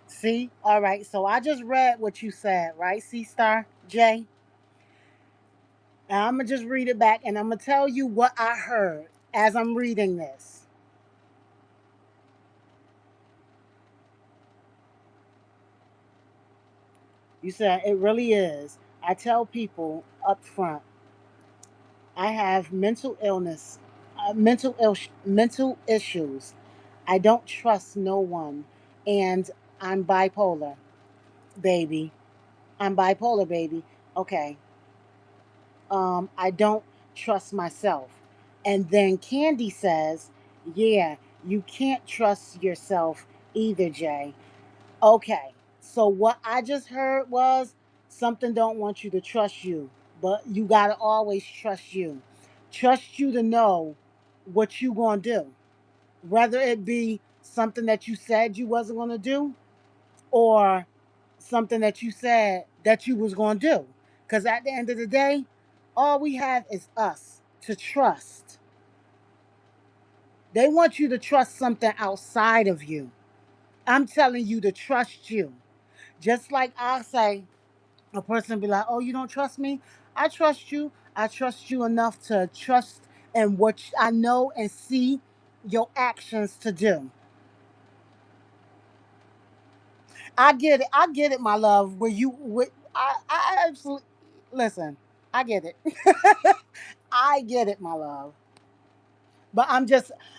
See, all right. So I just read what you said, right? C star J. And I'm gonna just read it back, and I'm gonna tell you what I heard as I'm reading this. You said it really is. I tell people up front, I have mental illness, mental issues. I don't trust no one, and I'm bipolar, baby. I'm bipolar, baby. Okay. I don't trust myself. And then Candy says, yeah, you can't trust yourself either, Jay. Okay. So what I just heard was something don't want you to trust you, but you got to always trust you. Trust you to know what you going to do. Whether it be something that you said you wasn't going to do or something that you said that you was going to do. Cuz at the end of the day, all we have is us to trust. They want you to trust something outside of you. I'm telling you to trust you. Just like I say, a person be like, "Oh, you don't trust me?" I trust you. I trust you enough to trust in what I know and see your actions to do. I get it. I get it, my love. Where you, I absolutely listen. I get it. I get it, my love. But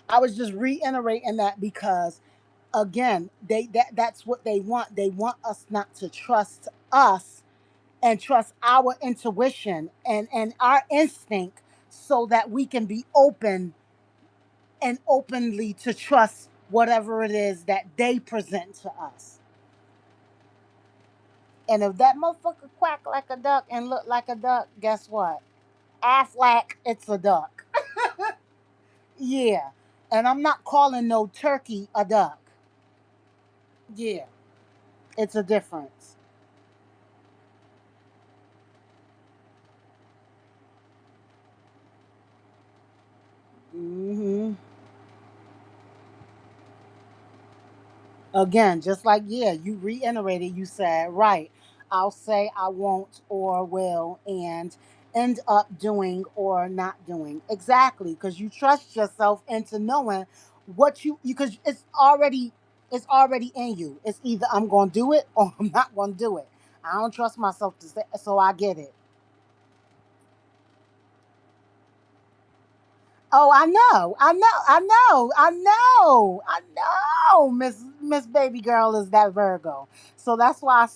I was just reiterating that because again, that's what they want. They want us not to trust us and trust our intuition and our instinct so that we can be open and openly to trust whatever it is that they present to us. And if that motherfucker quack like a duck and look like a duck, guess what? Affleck, it's a duck. Yeah. And I'm not calling no turkey a duck. Yeah. It's a difference. Hmm. Again, just like, yeah, you reiterated, you said, right, I'll say I won't or will and end up doing or not doing. Exactly. Because you trust yourself into knowing what because it's already in you. It's either I'm going to do it or I'm not going to do it. I don't trust myself to say, so I get it. Oh, I know, I know, I know, I know, I know. Miss Baby Girl is that Virgo, so that's why I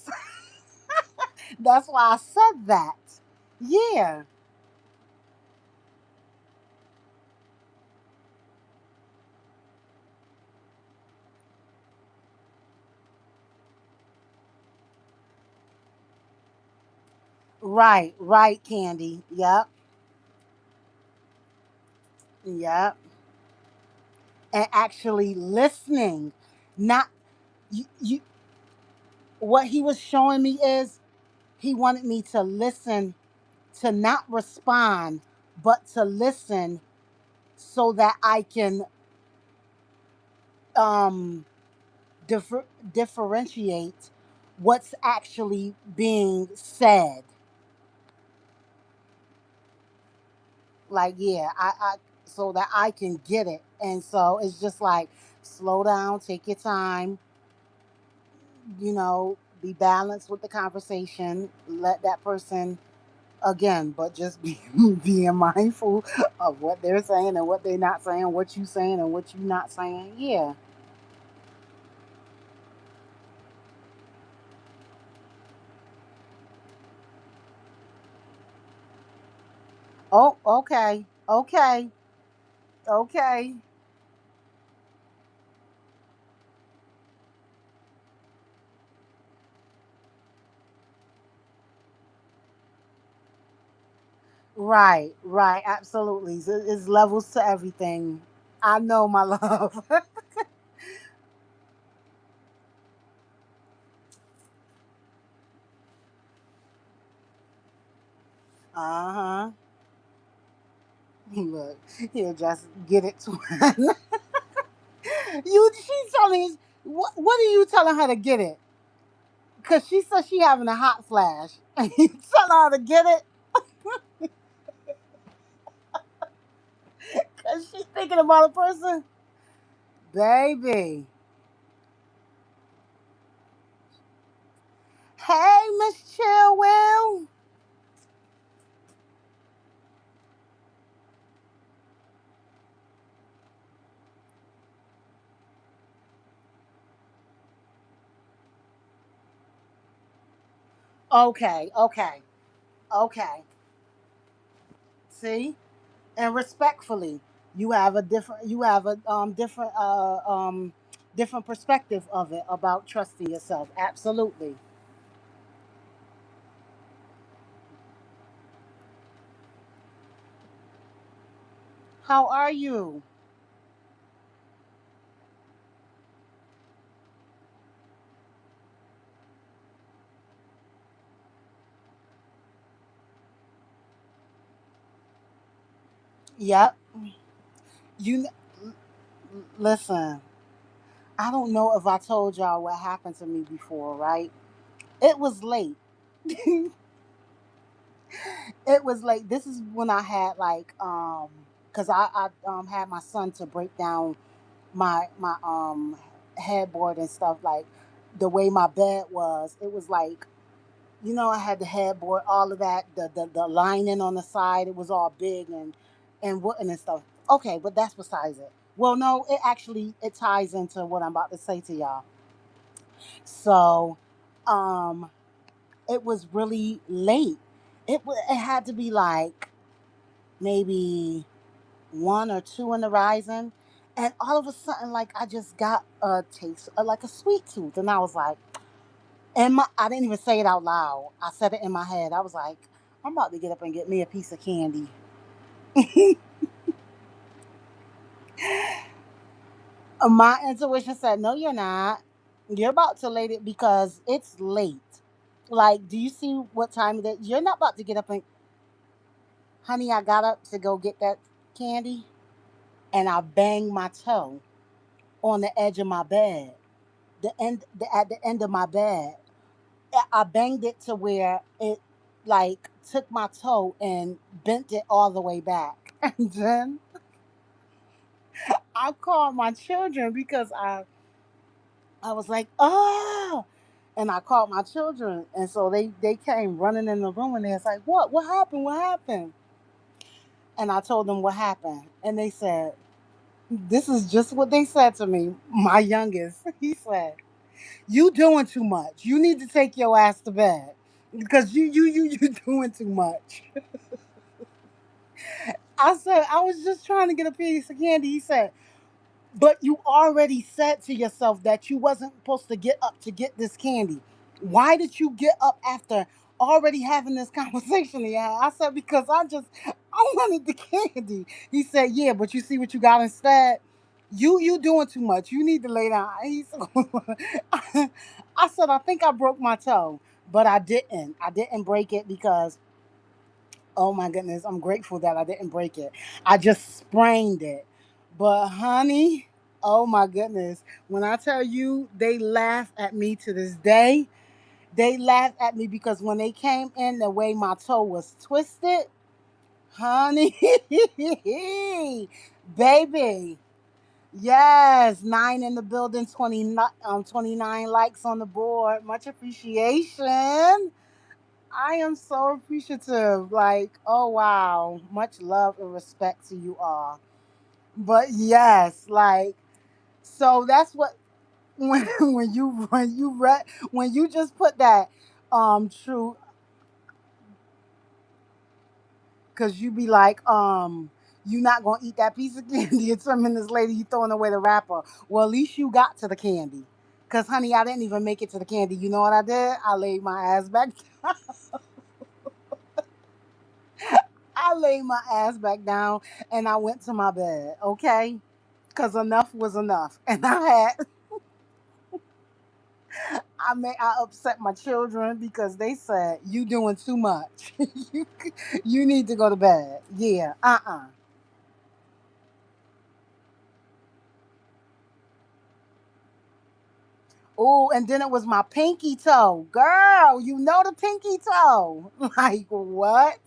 said that. Yeah, right, right, Candy. Yep, yep. And actually listening, not you. What he was showing me is he wanted me to listen, to not respond, but to listen so that I can um differentiate what's actually being said. Like, yeah, I so that I can get it. And so it's just like slow down, take your time, be balanced with the conversation, let that person again, but just be being mindful of what they're saying and what they're not saying, what you saying and what you not saying. Yeah. Oh, okay. Okay. Okay. Right, right, absolutely. It's levels to everything. I know, my love. Uh huh. Look, he'll just get it to she's telling what are you telling her to get it? Cause she said she having a hot flash. And you telling her to get it? Cause she's thinking about a person, baby. Hey, Miss Okay, okay, okay. See, and respectfully, you have a different perspective of it about trusting yourself. Absolutely. How are you? Yep. You listen. I don't know if I told y'all what happened to me before, right? It was late. It was late. This is when I had like because I had my son to break down my headboard and stuff, like the way my bed was. It was like, I had the headboard, all of that, the lining on the side, it was all big and wooden and stuff. Okay, but that's besides it. Well, no, it ties into what I'm about to say to y'all. So, um, it was really late. It had to be like maybe 1 or 2 in the rising, and all of a sudden, like I just got a taste, like a sweet tooth, and I was like, I didn't even say it out loud. I said it in my head. I was like, I'm about to get up and get me a piece of candy. My intuition said, no, you're not. You're about to late it because it's late. Like, do you see what time it is? You're not about to get up and, honey, I got up to go get that candy and I banged my toe on the edge of my bed, at the end of my bed. I banged it to where it like took my toe and bent it all the way back. And then I called my children because I was like, oh, and I called my children, and so they came running in the room, and they was like, what happened, what happened? And I told them what happened, and they said, this is just what they said to me. My youngest, he said, you doing too much. You need to take your ass to bed because you doing too much. I said, I was just trying to get a piece of candy. He said, but you already said to yourself that you wasn't supposed to get up to get this candy. Why did you get up after already having this conversation? Yeah, I said, because I wanted the candy. He said, yeah, but you see what you got instead? You doing too much. You need to lay down. He said, I said, I think I broke my toe, but I didn't. I didn't break it because, oh my goodness, I'm grateful that I didn't break it. I just sprained it. But honey, oh my goodness, when I tell you they laugh at me to this day, they laugh at me because when they came in the way my toe was twisted, honey, baby. Yes, 9 in the building, 29 likes on the board. Much appreciation. I am so appreciative. Like, oh wow, much love and respect to you all. But yes, like, so that's what when you just put that true, because you be like you not gonna eat that piece of candy and 10 minutes later you throwing away the wrapper. Well, at least you got to the candy. Cause honey, I didn't even make it to the candy. You know what I did? I laid my ass back. I laid my ass back down and I went to my bed, okay? Because enough was enough. And I upset my children because they said, you doing too much. you, you need to go to bed. Yeah, uh-uh. Oh, and then it was my pinky toe. Girl, you know the pinky toe. Like, what?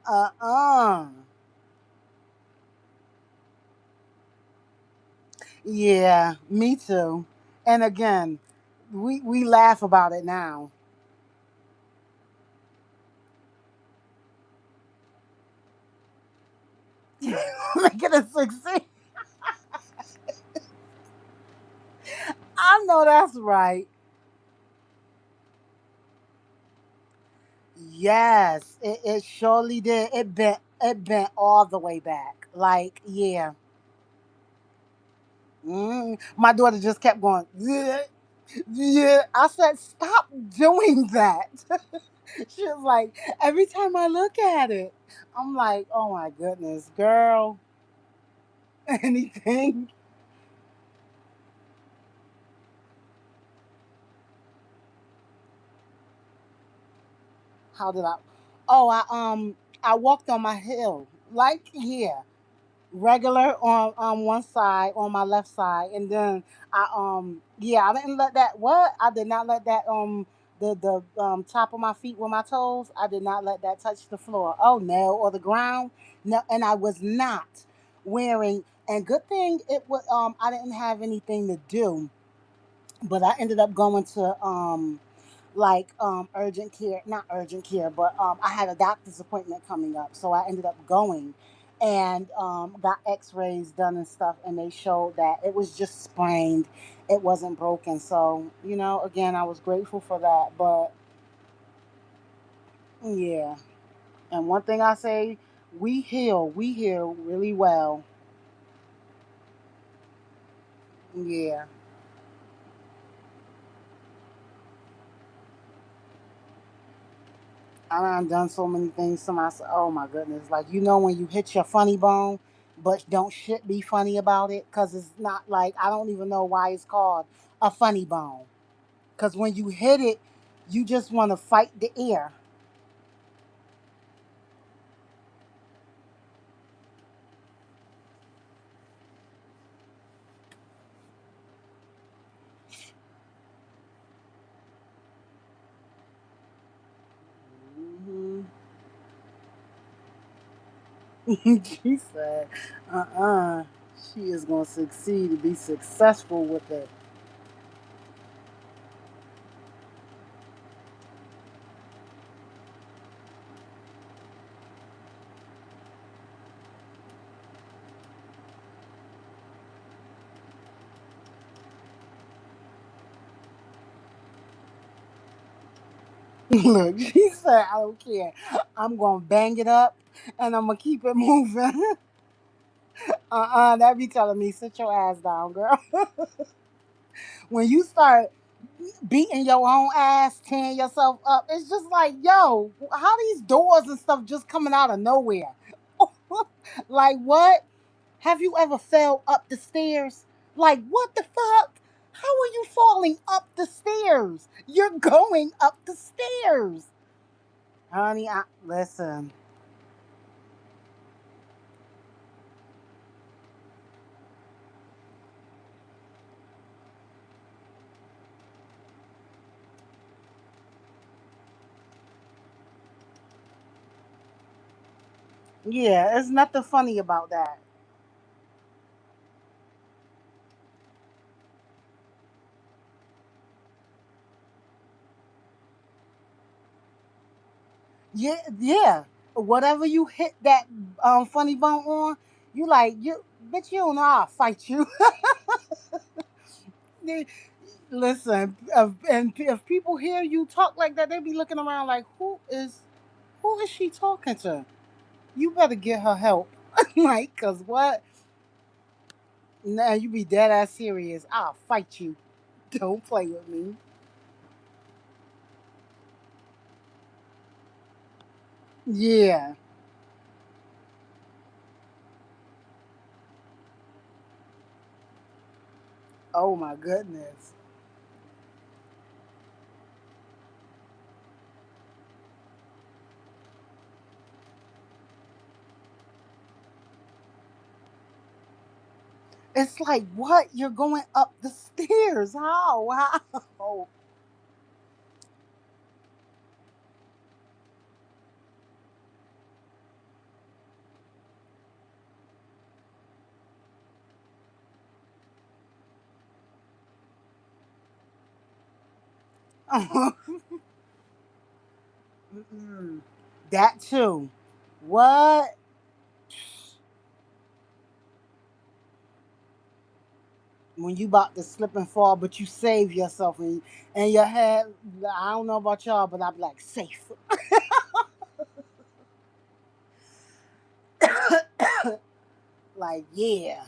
Uh-uh. Yeah, me too. And again, we laugh about it now. Making it succeed. I know that's right. Yes, it surely did. It bent all the way back. Like, yeah. My daughter just kept going, yeah, yeah. I said, stop doing that. She was like, every time I look at it, I'm like, oh my goodness, girl, anything. How did I? Oh, I walked on my hill. Like, yeah, regular on one side, on my left side, and then yeah, I didn't let that. What? I did not let that the top of my feet with my toes. I did not let that touch the floor. Oh no, or the ground. No, and I was not wearing. And good thing it was. I didn't have anything to do, but I ended up going to like urgent care, not urgent care, but I had a doctor's appointment coming up, so I ended up going and got X-rays done and stuff, and they showed that it was just sprained, it wasn't broken. So again, I was grateful for that. But yeah, and one thing I say, we heal really well. Yeah. I've done so many things to myself. Oh my goodness! Like when you hit your funny bone, but don't shit be funny about it, because it's not like I don't even know why it's called a funny bone. Because when you hit it, you just want to fight the air. Hmm. She said, "Uh-uh, she is gonna succeed to be successful with it." Look, she said, "I don't care. I'm gonna bang it up, and I'm gonna keep it moving." That be telling me, sit your ass down, girl. When you start beating your own ass, tearing yourself up, it's just like, yo, how these doors and stuff just coming out of nowhere? Like, what? Have you ever fell up the stairs? Like, what the fuck? How are you falling up the stairs? You're going up the stairs. Honey, listen. Yeah, there's nothing funny about that. Yeah, yeah. Whatever you hit that funny bone on, you like, you bitch, you don't know I'll fight you. Listen, and if people hear you talk like that, they be looking around like, who is she talking to? You better get her help. Like, cause what? Nah, you be dead ass serious. I'll fight you. Don't play with me. Yeah. Oh my goodness. It's like, what? You're going up the stairs? How? How? Mm-mm. That too. What? When you about to slip and fall, but you save yourself, and your head. I don't know about y'all, but I'm like safe. Like, yeah.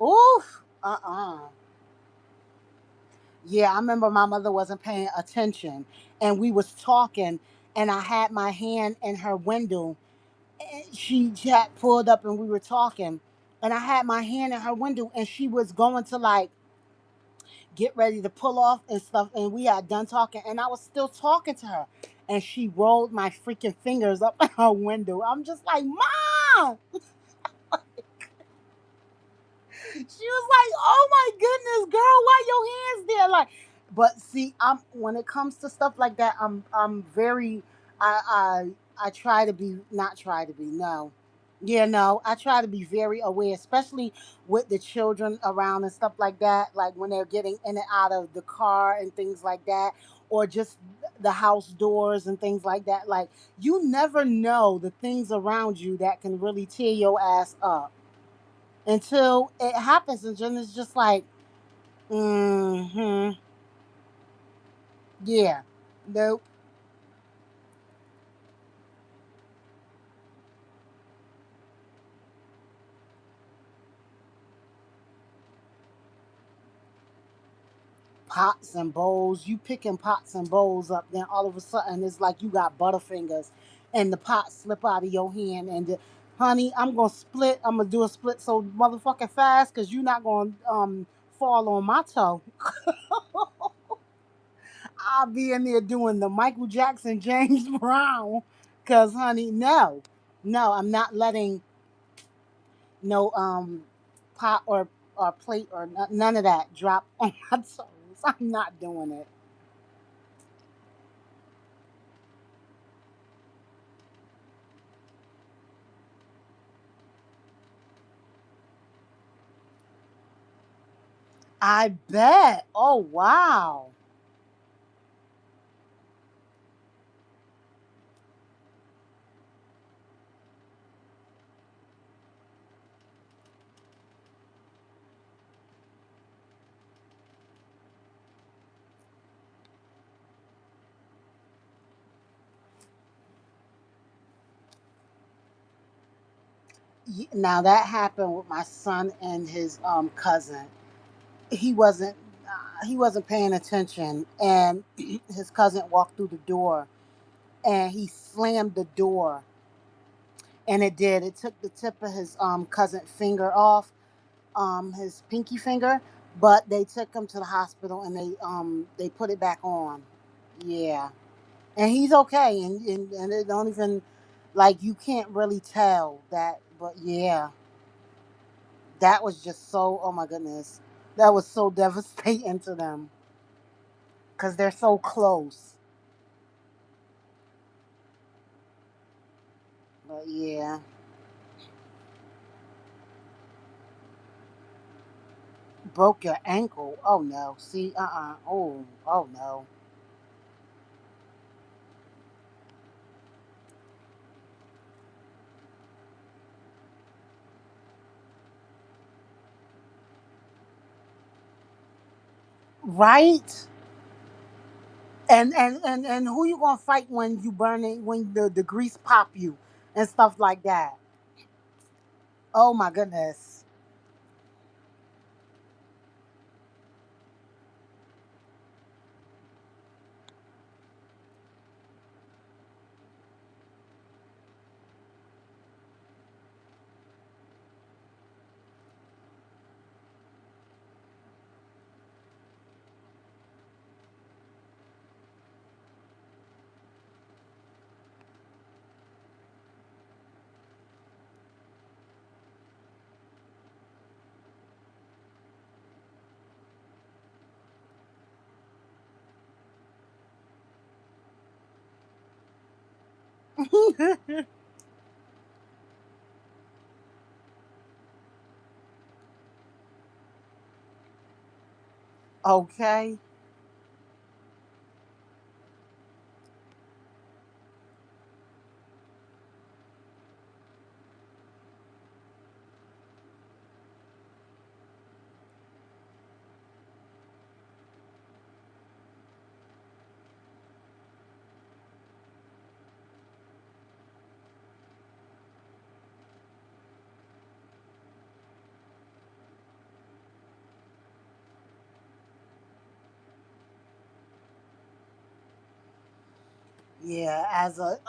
Oof. Yeah, I remember my mother wasn't paying attention and we was talking and I had my hand in her window. And she had pulled up and we were talking and I had my hand in her window and she was going to like get ready to pull off and stuff and we had done talking and I was still talking to her and she rolled my freaking fingers up in her window. I'm just like, Mom! She was like, "Oh my goodness, girl, why your hands there?" Like, but see, I'm when it comes to stuff like that, I'm very, I try to be not try to be no, yeah, no, I try to be very aware, especially with the children around and stuff like that. Like when they're getting in and out of the car and things like that, or just the house doors and things like that. Like you never know the things around you that can really tear your ass up until it happens, and then it's just like, mm-hmm, yeah, nope. Pots and bowls, you picking pots and bowls up, then all of a sudden it's like you got butterfingers, and the pot slip out of your hand, and honey, I'm gonna do a split so motherfucking fast, cause you're not gonna fall on my toe. I'll be in there doing the Michael Jackson, James Brown, cause honey, no, no, I'm not letting no pot or plate or none of that drop on my toes. I'm not doing it. I bet. Oh wow. Now that happened with my son and his cousin. He wasn't he wasn't paying attention, and his cousin walked through the door, and he slammed the door, and it took the tip of his cousin finger off, his pinky finger, but they took him to the hospital and they put it back on. Yeah, and he's okay, and it don't even like you can't really tell that, but yeah, that was just so, oh my goodness, that was so devastating to them because they're so close. But yeah, broke your ankle. Oh no, see, oh no, right. And who you gonna fight when you burning when the grease pop you and stuff like that? Oh my goodness. Okay. Yeah, as a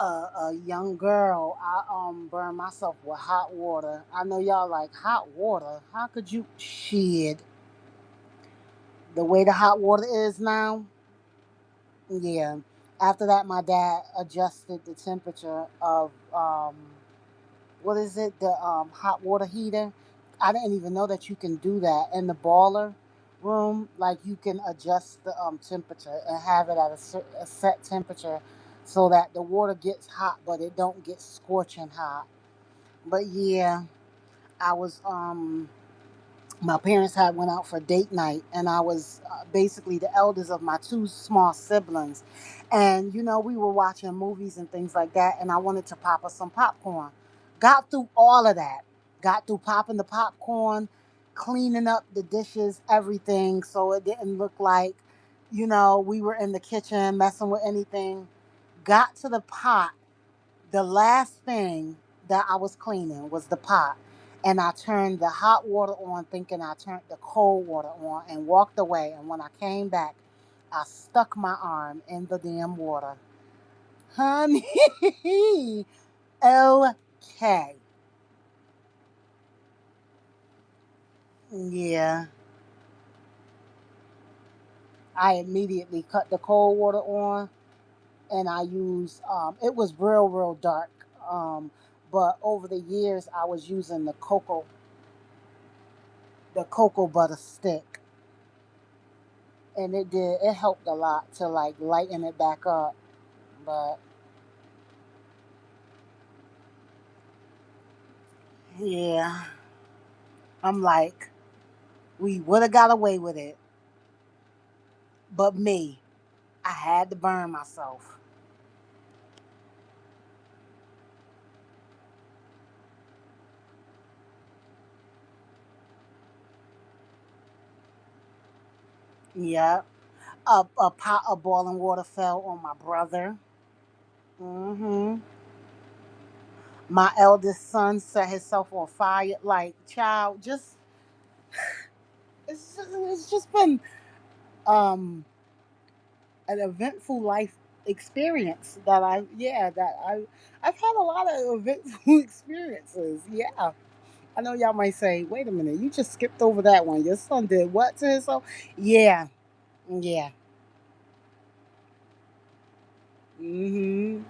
young girl, I burned myself with hot water. I know y'all like hot water. How could you shit the way the hot water is now? Yeah. After that, my dad adjusted the temperature of what is it? The hot water heater. I didn't even know that you can do that in the boiler room. Like you can adjust the temperature and have it at a set temperature, so that the water gets hot, but it don't get scorching hot. But yeah, I was my parents had went out for date night, and I was basically the eldest of my two small siblings, and we were watching movies and things like that, and I wanted to pop us some popcorn. Got through all of that. Got through popping the popcorn, cleaning up the dishes, everything, so it didn't look like we were in the kitchen messing with anything. Got to the pot. The last thing that I was cleaning was the pot. And I turned the hot water on, thinking I turned the cold water on, and walked away. And when I came back, I stuck my arm in the damn water. Honey, okay. Yeah, I immediately cut the cold water on, and I used, it was real, real dark. But over the years, I was using the cocoa butter stick, and it helped a lot to like lighten it back up. But yeah, I'm like, we would have got away with it, but me, I had to burn myself. Yeah, a pot of boiling water fell on my brother. Hmm. My eldest son set himself on fire. Like, child, just it's just been um an eventful life experience that I've had a lot of eventful experiences. Yeah. I know y'all might say, wait a minute, you just skipped over that one. Your son did what to himself? Yeah. Yeah. Hmm.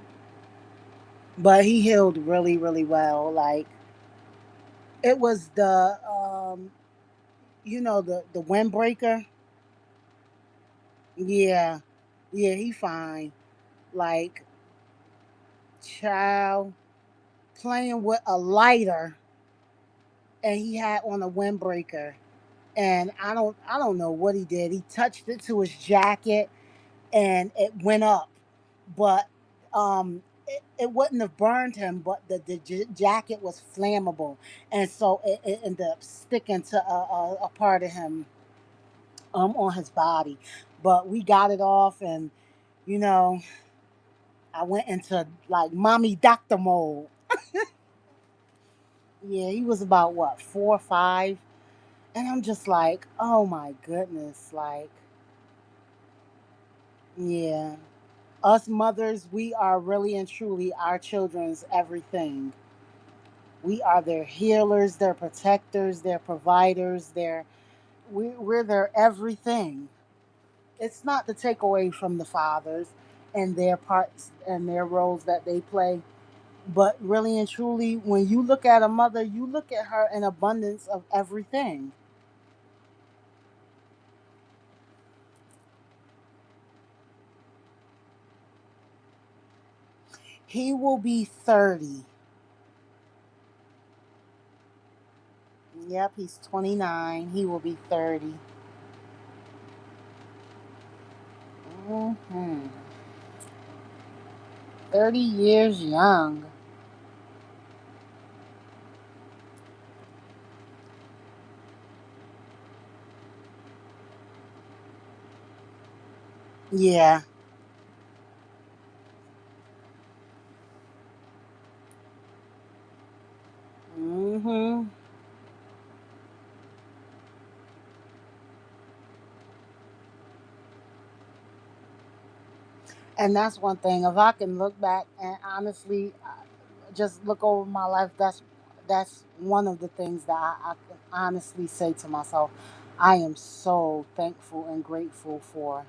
But he healed really, really well. Like it was the windbreaker. Yeah. Yeah, he fine. Like child playing with a lighter, and he had on a windbreaker, and I don't know what he did. He touched it to his jacket, and it went up, but it wouldn't have burned him. But the jacket was flammable, and so it ended up sticking to a part of him on his body. But we got it off, and you know I went into like mommy doctor mode. Yeah, he was about what, 4 or 5. And I'm just like, oh my goodness. Like, yeah. Us mothers, we are really and truly our children's everything. We are their healers, their protectors, their providers, we're their everything. It's not to take away from the fathers and their parts and their roles that they play. But really and truly, when you look at a mother, you look at her in abundance of everything. He will be 30. Yep, he's 29. He will be 30. hmm 30 years young. Yeah. hmm And that's one thing. If I can look back and honestly just look over my life, that's one of the things that I can honestly say to myself. I am so thankful and grateful for,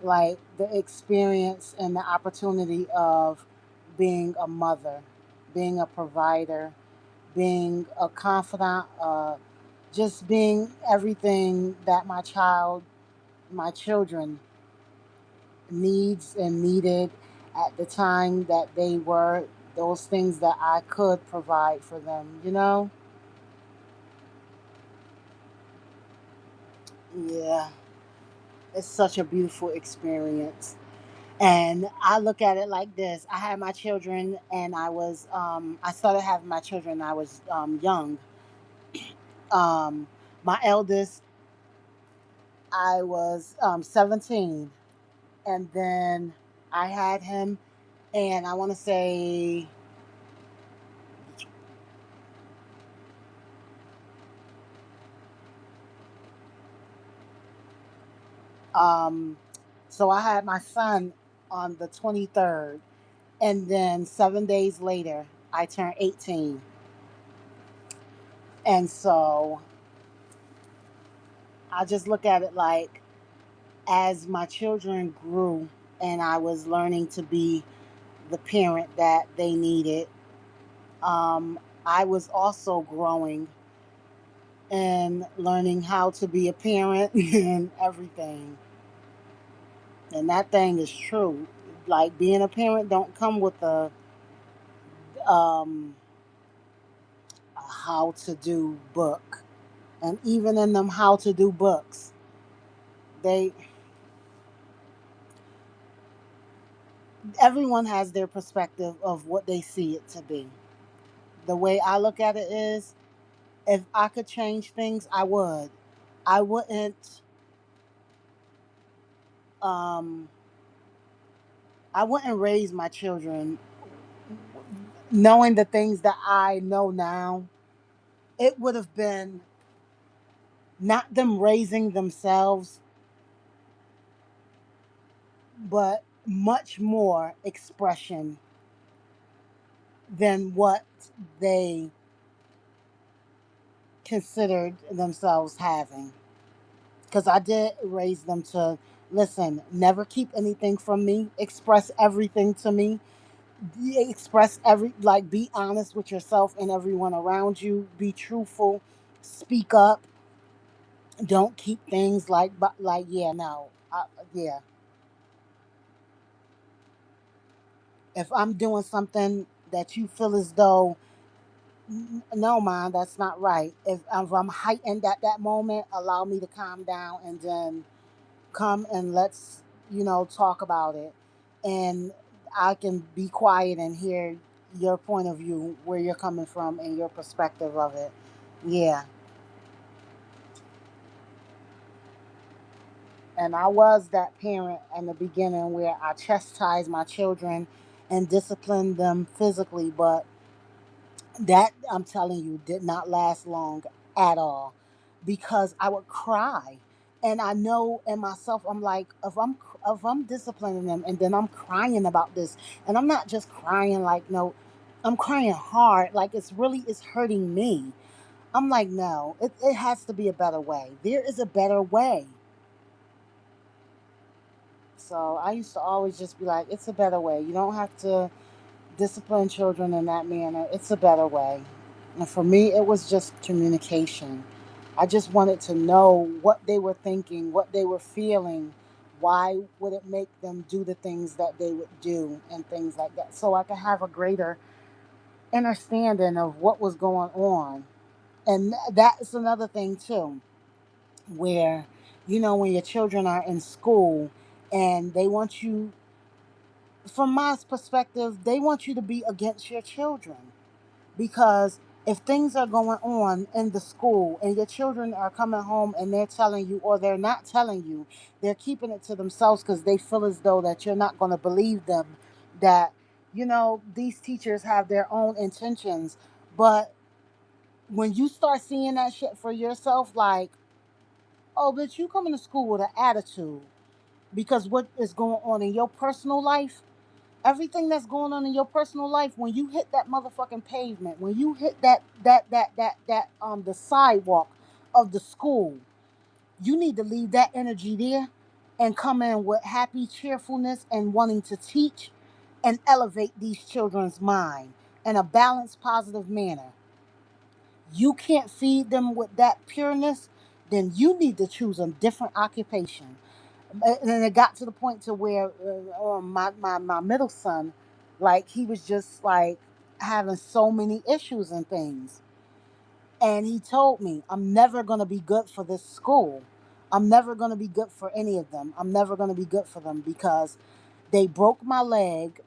like, the experience and the opportunity of being a mother, being a provider, being a confidant, just being everything that my children needs and needed at the time that they were those things that I could provide for them, you know? Yeah, it's such a beautiful experience. And I look at it like this. I had my children and I started having my children when I was young. Um, my eldest, I was 17. And then I had him, and I want to say, um, so I had my son on the 23rd. And then 7 days later, I turned 18. And so I just look at it like, as my children grew and I was learning to be the parent that they needed, I was also growing and learning how to be a parent and everything. And that thing is true. Like, being a parent don't come with um, a how to do book. And even in them how to do books, they everyone has their perspective of what they see it to be. The way I look at it is, if I could change things, I would. I wouldn't um I wouldn't raise my children knowing the things that I know now. It would have been not them raising themselves, but much more expression than what they considered themselves having. Because I did raise them to listen, never keep anything from me, express everything to me, express like, be honest with yourself and everyone around you, be truthful, speak up, don't keep things like, but like, yeah, no, yeah. If I'm doing something that you feel as though, no, man, that's not right. If I'm heightened at that moment, allow me to calm down and then come and let's, talk about it. And I can be quiet and hear your point of view, where you're coming from and your perspective of it. Yeah. And I was that parent in the beginning where I chastised my children and disciplined them physically, but that, I'm telling you, did not last long at all, because I would cry. And I know in myself, I'm like, if I'm disciplining them and then I'm crying about this, and I'm not just crying like, no, I'm crying hard, like it's hurting me. I'm like, no, it has to be a better way. There is a better way. So I used to always just be like, it's a better way. You don't have to discipline children in that manner. It's a better way. And for me, it was just communication. I just wanted to know what they were thinking, what they were feeling, why would it make them do the things that they would do, and things like that. So I could have a greater understanding of what was going on. And that's another thing, too, where, when your children are in school and they want you, from my perspective, they want you to be against your children. Because if things are going on in the school and your children are coming home and they're telling you, or they're not telling you, they're keeping it to themselves because they feel as though that you're not going to believe them, that, these teachers have their own intentions. But when you start seeing that shit for yourself, like, oh, but you coming to school with an attitude. Because what is going on in your personal life, everything that's going on in your personal life, when you hit that motherfucking pavement, when you hit that the sidewalk of the school, you need to leave that energy there and come in with happy cheerfulness and wanting to teach and elevate these children's mind in a balanced, positive manner. You can't feed them with that pureness, then you need to choose a different occupation. And then it got to the point to where my middle son, like he was just like having so many issues and things. And he told me, I'm never going to be good for this school. I'm never going to be good for any of them. I'm never going to be good for them because they broke my leg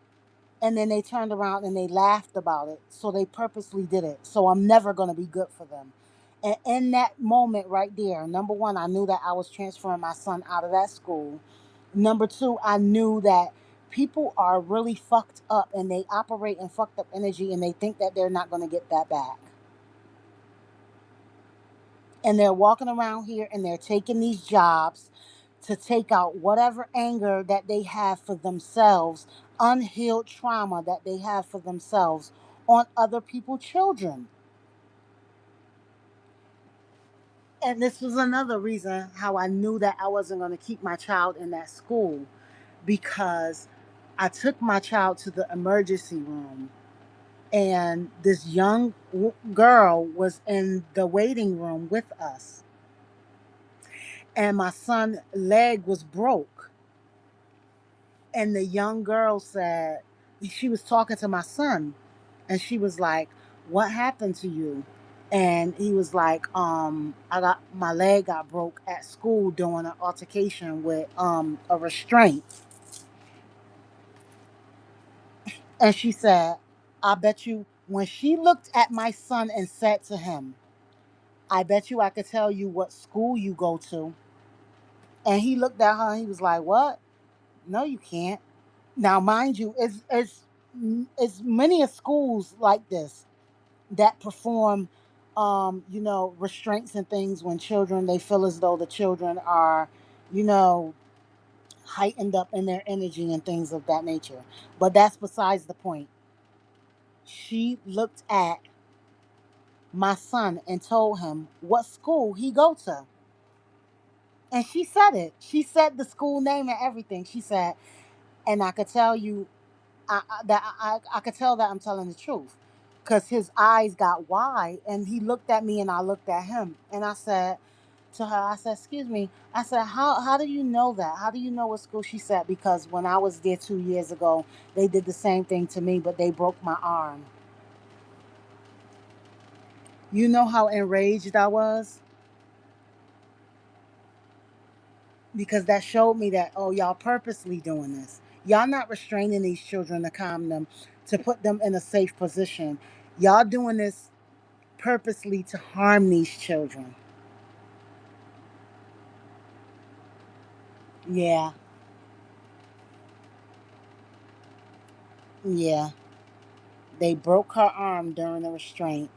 and then they turned around and they laughed about it. So they purposely did it. So I'm never going to be good for them. And in that moment right there, number one, I knew that I was transferring my son out of that school. Number two, I knew that people are really fucked up and they operate in fucked up energy and they think that they're not going to get that back. And they're walking around here and they're taking these jobs to take out whatever anger that they have for themselves, unhealed trauma that they have for themselves on other people's children. And this was another reason how I knew that I wasn't going to keep my child in that school, because I took my child to the emergency room and this young girl was in the waiting room with us, and my son's leg was broke. And the young girl said, she was talking to my son, and she was like, "What happened to you?" And he was like, I got my leg got broke at school during an altercation with a restraint." And she said, "I bet you," when she looked at my son and said to him, "I bet you I could tell you what school you go to." And he looked at her and he was like, "What? No, you can't." Now, mind you, it's many of schools like this that perform, restraints and things when children, they feel as though the children are, you know, heightened up in their energy and things of that nature. But that's besides the point. She looked at my son and told him what school he go to. And she said it. She said the school name and everything. She said, and I could tell you I could tell that I'm telling the truth, because his eyes got wide and he looked at me and I looked at him and I said to her, I said, "Excuse me." I said, how do you know that? How do you know what school?" She said, "Because when I was there 2 years ago, they did the same thing to me, but they broke my arm." You know how enraged I was, because that showed me that, oh, y'all purposely doing this. Y'all not restraining these children to calm them, to put them in a safe position. Y'all doing this purposely to harm these children. Yeah, yeah. They broke her arm during the restraint.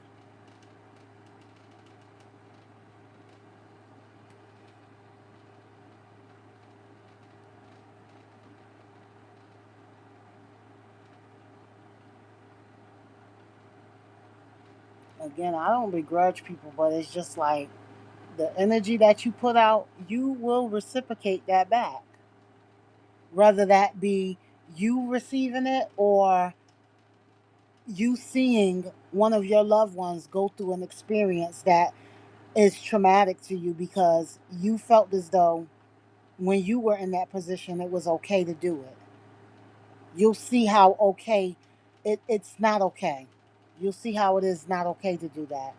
Again, I don't begrudge people, but it's just like the energy that you put out, you will reciprocate that back. Whether that be you receiving it or you seeing one of your loved ones go through an experience that is traumatic to you, because you felt as though when you were in that position it was okay to do it. You'll see how okay it's not okay. You'll see how it is not okay to do that.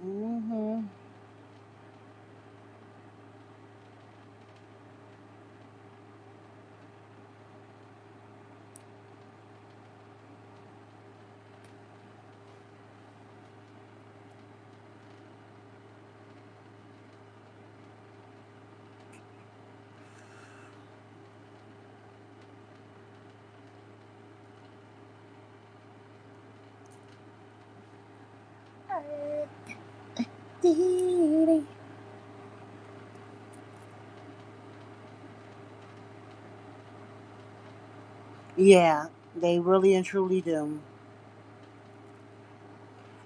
Hmm. Yeah, they really and truly do.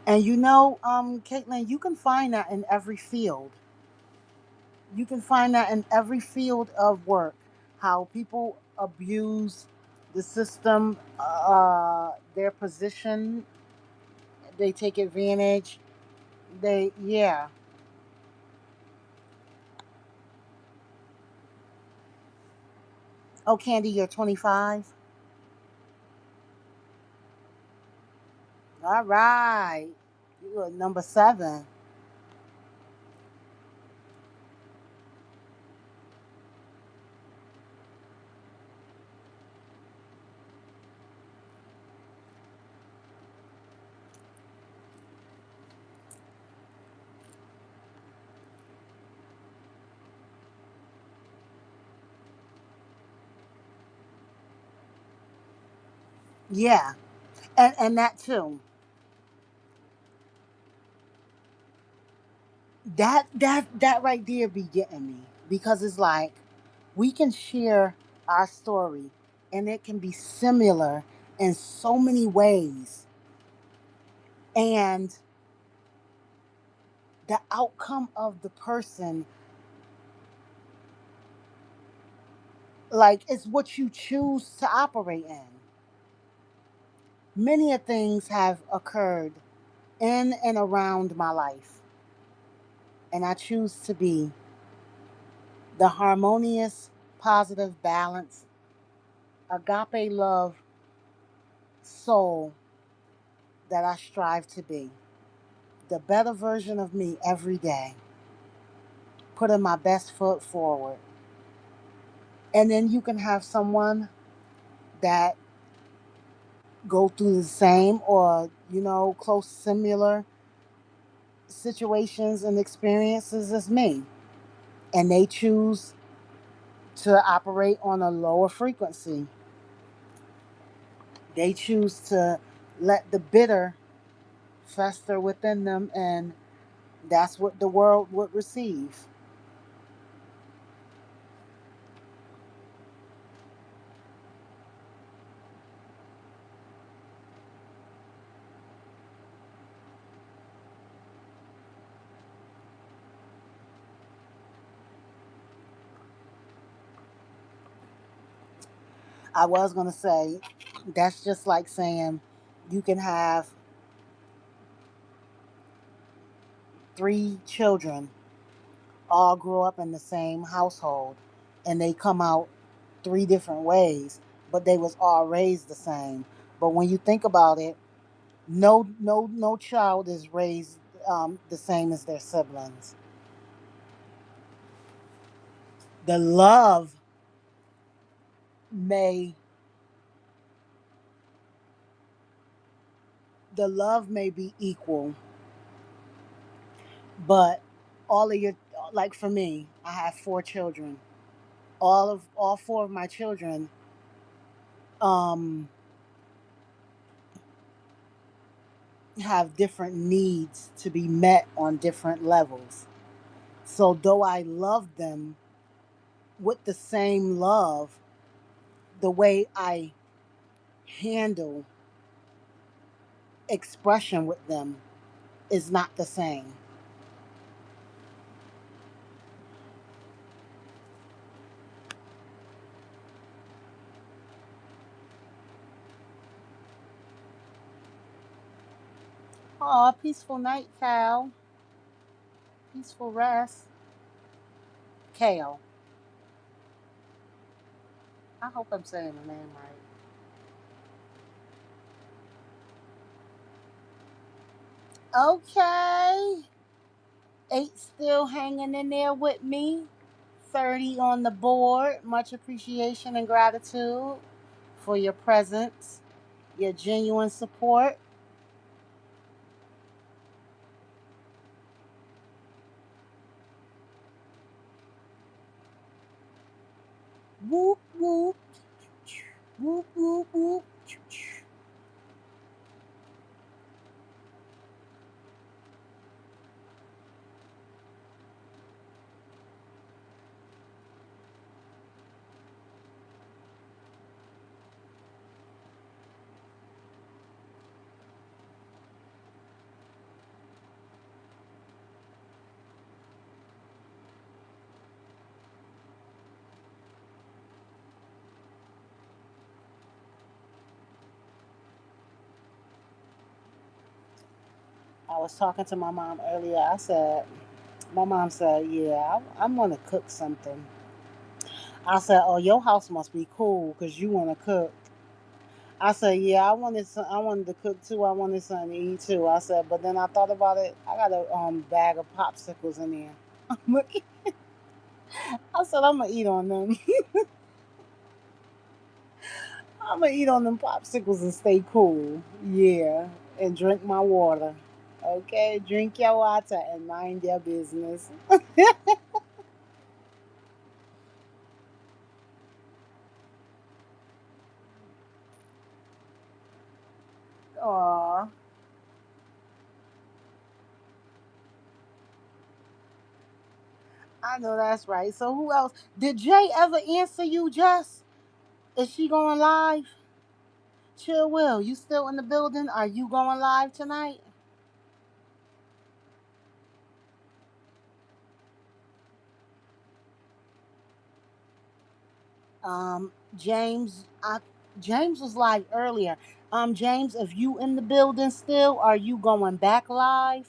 And you know, Caitlin, you can find that in every field. You can find that in every field of work. How people abuse the system, their position, they take advantage. Yeah. Oh, Candy, you're 25. All right, you are number 7. Yeah, and that too. That right there be getting me because it's like we can share our story and it can be similar in so many ways, and the outcome of the person, like, it's what you choose to operate in. Many of things have occurred in and around my life, and I choose to be the harmonious, positive, balanced, agape love soul that I strive to be. The better version of me every day, putting my best foot forward. And then you can have someone that go through the same or, close similar situations and experiences as me. And they choose to operate on a lower frequency. They choose to let the bitter fester within them, and that's what the world would receive. I was going to say, that's just like saying you can have 3 children all grow up in the same household and they come out 3 different ways, but they was all raised the same. But when you think about it, no child is raised the same as their siblings. The love may the love may be equal, but all of your, like for me, I have 4 children. All 4 of my children um have different needs to be met on different levels. So though I love them with the same love, the way I handle expression with them is not the same. Oh, peaceful night, Cal. Peaceful rest. Kale. I hope I'm saying the name right. Okay. 8 still hanging in there with me. 30 on the board. Much appreciation and gratitude for your presence, your genuine support. Whoop, whoop. Whoop, whoop, whoop. I was talking to my mom earlier. I said, my mom said, yeah, I'm going to cook something. I said, oh, your house must be cool because you want to cook. I said, yeah, I wanted to cook too. I wanted something to eat too. I said, but then I thought about it. I got a bag of popsicles in there. I said, I'm going to eat on them. I'm going to eat on them popsicles and stay cool. Yeah. And drink my water. Okay? Drink your water and mind your business. Aw. I know that's right. So who else? Did Jay ever answer you, Jess? Is she going live? Chill Will, you still in the building? Are you going live tonight? James, James was live earlier. James, if you in the building still, are you going back live?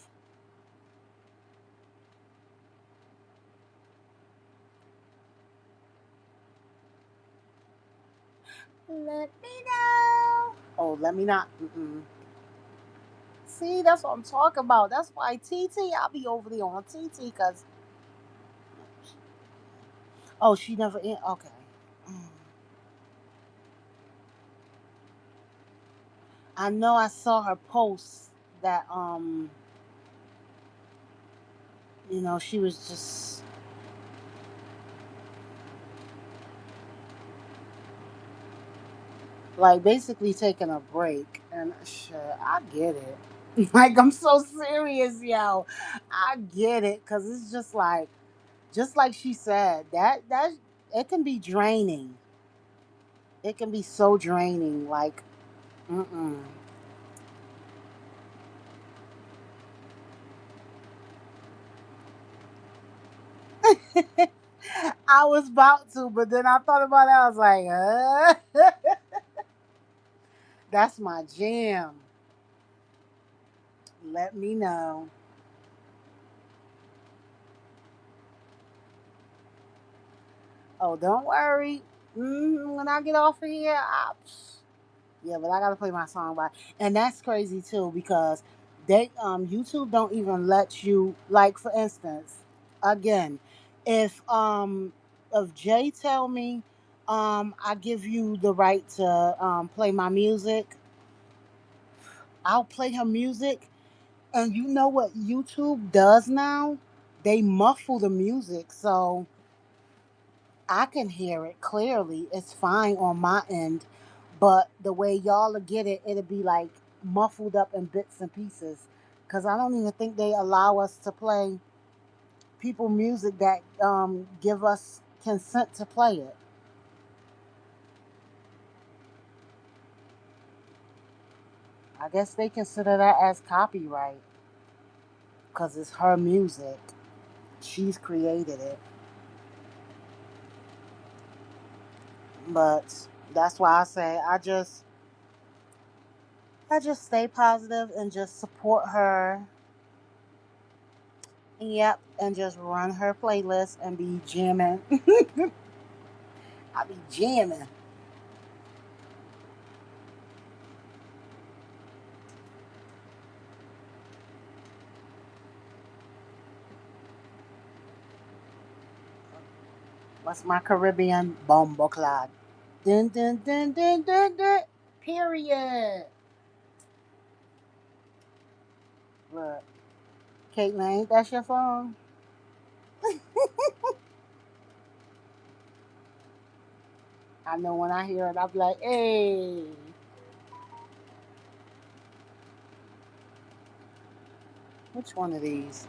Let me know. Oh, let me not. Mm-mm. See, that's what I'm talking about. That's why I'll be over there on TT because, oh, she never in. Okay. Mm. I know I saw her post that, she was just like basically taking a break. And shit, I get it. Like, I'm so serious, yo. I get it. Because it's just like she said, that it can be draining. It can be so draining. Like, mm-mm. I was about to, but then I thought about it. I was like, that's my jam. Let me know. Oh, don't worry. When I get off of here, yeah, but I gotta play my song by, and that's crazy too because they YouTube don't even let you, like, for instance, again, if Jay tell me I give you the right to play my music, I'll play her music, and you know what YouTube does now? They muffle the music so I can hear it clearly. It's fine on my end, but the way y'all will get it, it'll be like muffled up in bits and pieces. Cause I don't even think they allow us to play people music that give us consent to play it. I guess they consider that as copyright, cause it's her music. She's created it. But that's why I say I just stay positive and just support her. Yep, and just run her playlist and be jamming. I be jamming. What's my Caribbean bombo clot? Dun dun dun dun dun dun. Period. Look, Caitlin, ain't that your phone? I know when I hear it, I'll be like, hey, which one of these?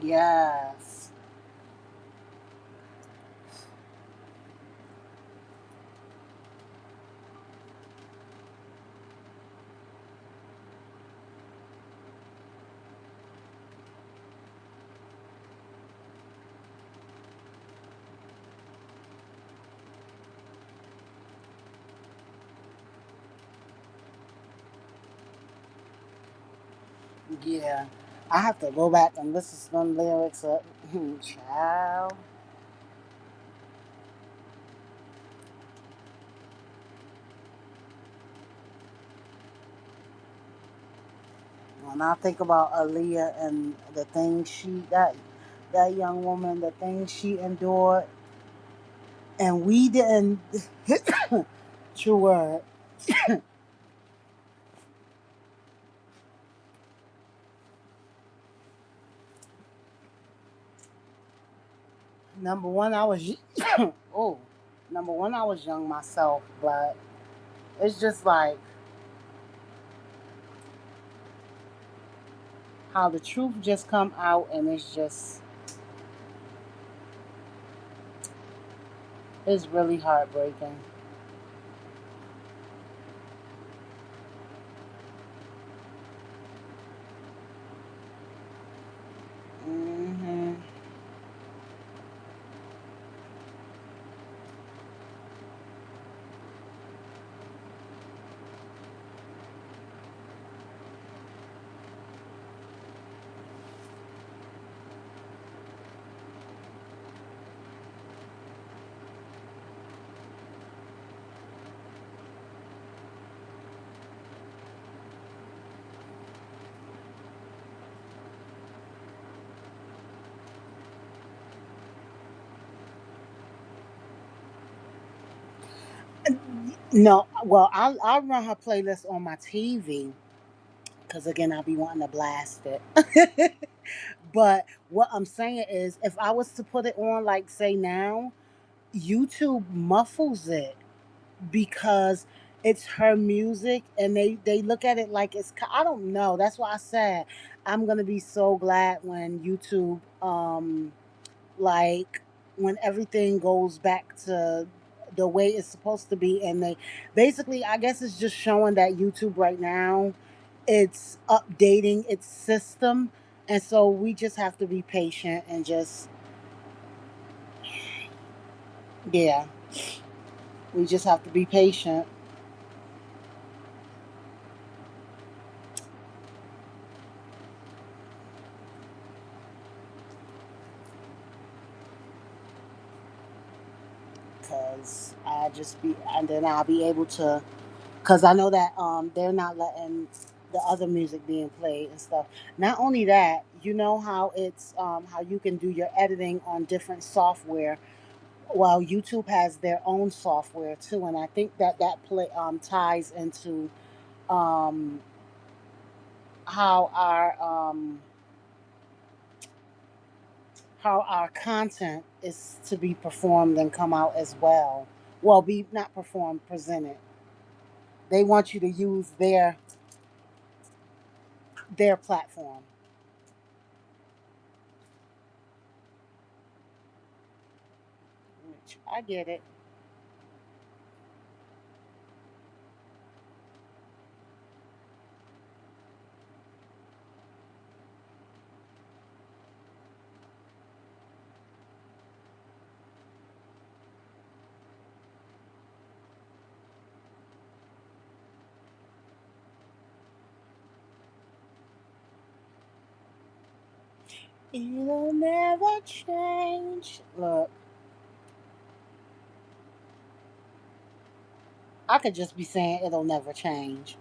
Yes. Yeah. I have to go back and listen to them lyrics up. Child. When I think about Aaliyah and the things that young woman, the things she endured, and we didn't. True word. Number one, I was oh, number one, I was young myself, but it's just like how the truth just come out, and it's really heartbreaking. Hmm. No, well, I'll run her playlist on my TV because again, I'll be wanting to blast it. But what I'm saying is, if I was to put it on, like say now, YouTube muffles it because it's her music, and they look at it like I don't know. That's why I said I'm gonna be so glad when YouTube like when everything goes back to the way it's supposed to be, and they basically, I guess it's just showing that YouTube right now it's updating its system, and so we just have to be patient and just, yeah, we just have to be patient because I just be, and then I'll be able to, because I know that they're not letting the other music being played and stuff. Not only that, you know how it's how you can do your editing on different software. Well, YouTube has their own software too, and I think that ties into um, how our content is to be performed and come out as well. Well, be not performed, presented. They want you to use their platform. Which I get it. It'll never change. Look, I could just be saying it'll never change.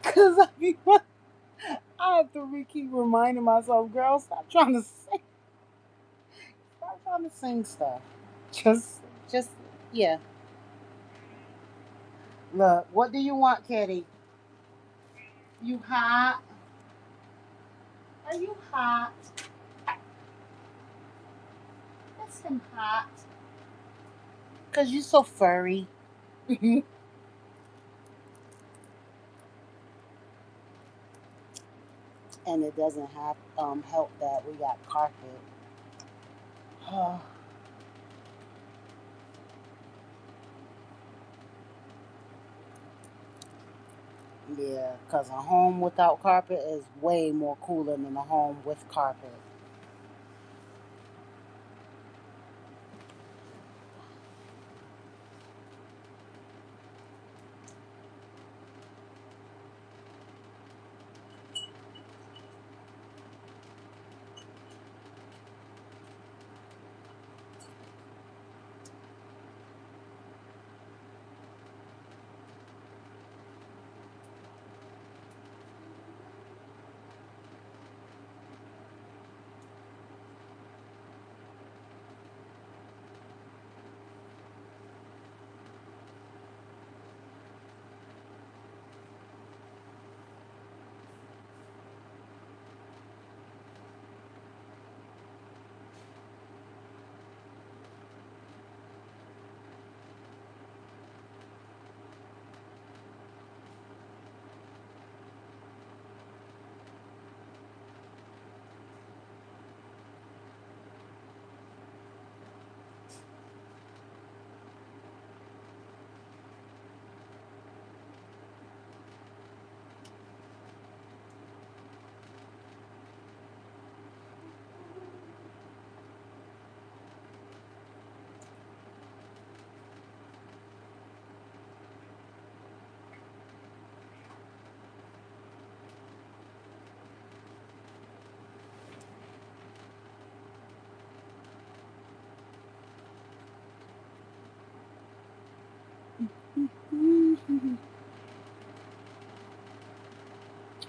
Cause I have to keep reminding myself, girl, stop trying to sing stuff. Just, just, yeah. Look, what do you want, Kitty? You hot? Are you hot? That's him hot. Cause you so furry. And and it doesn't have help that we got carpet. Yeah, because a home without carpet is way more cooler than a home with carpet.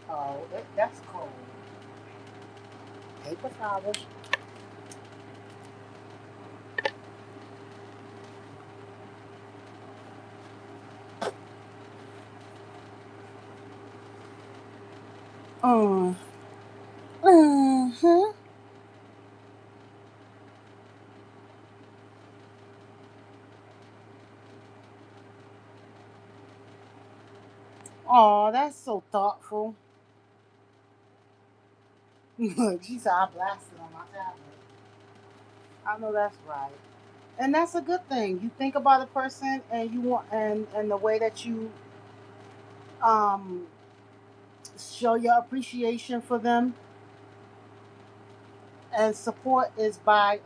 Oh, that's cold. Paper towels. Uh, uh-huh. Oh, that's so thoughtful. Look, she said I blasted on my tablet. I know that's right. And that's a good thing. You think about a person and you want and the way that you um show your appreciation for them and support is by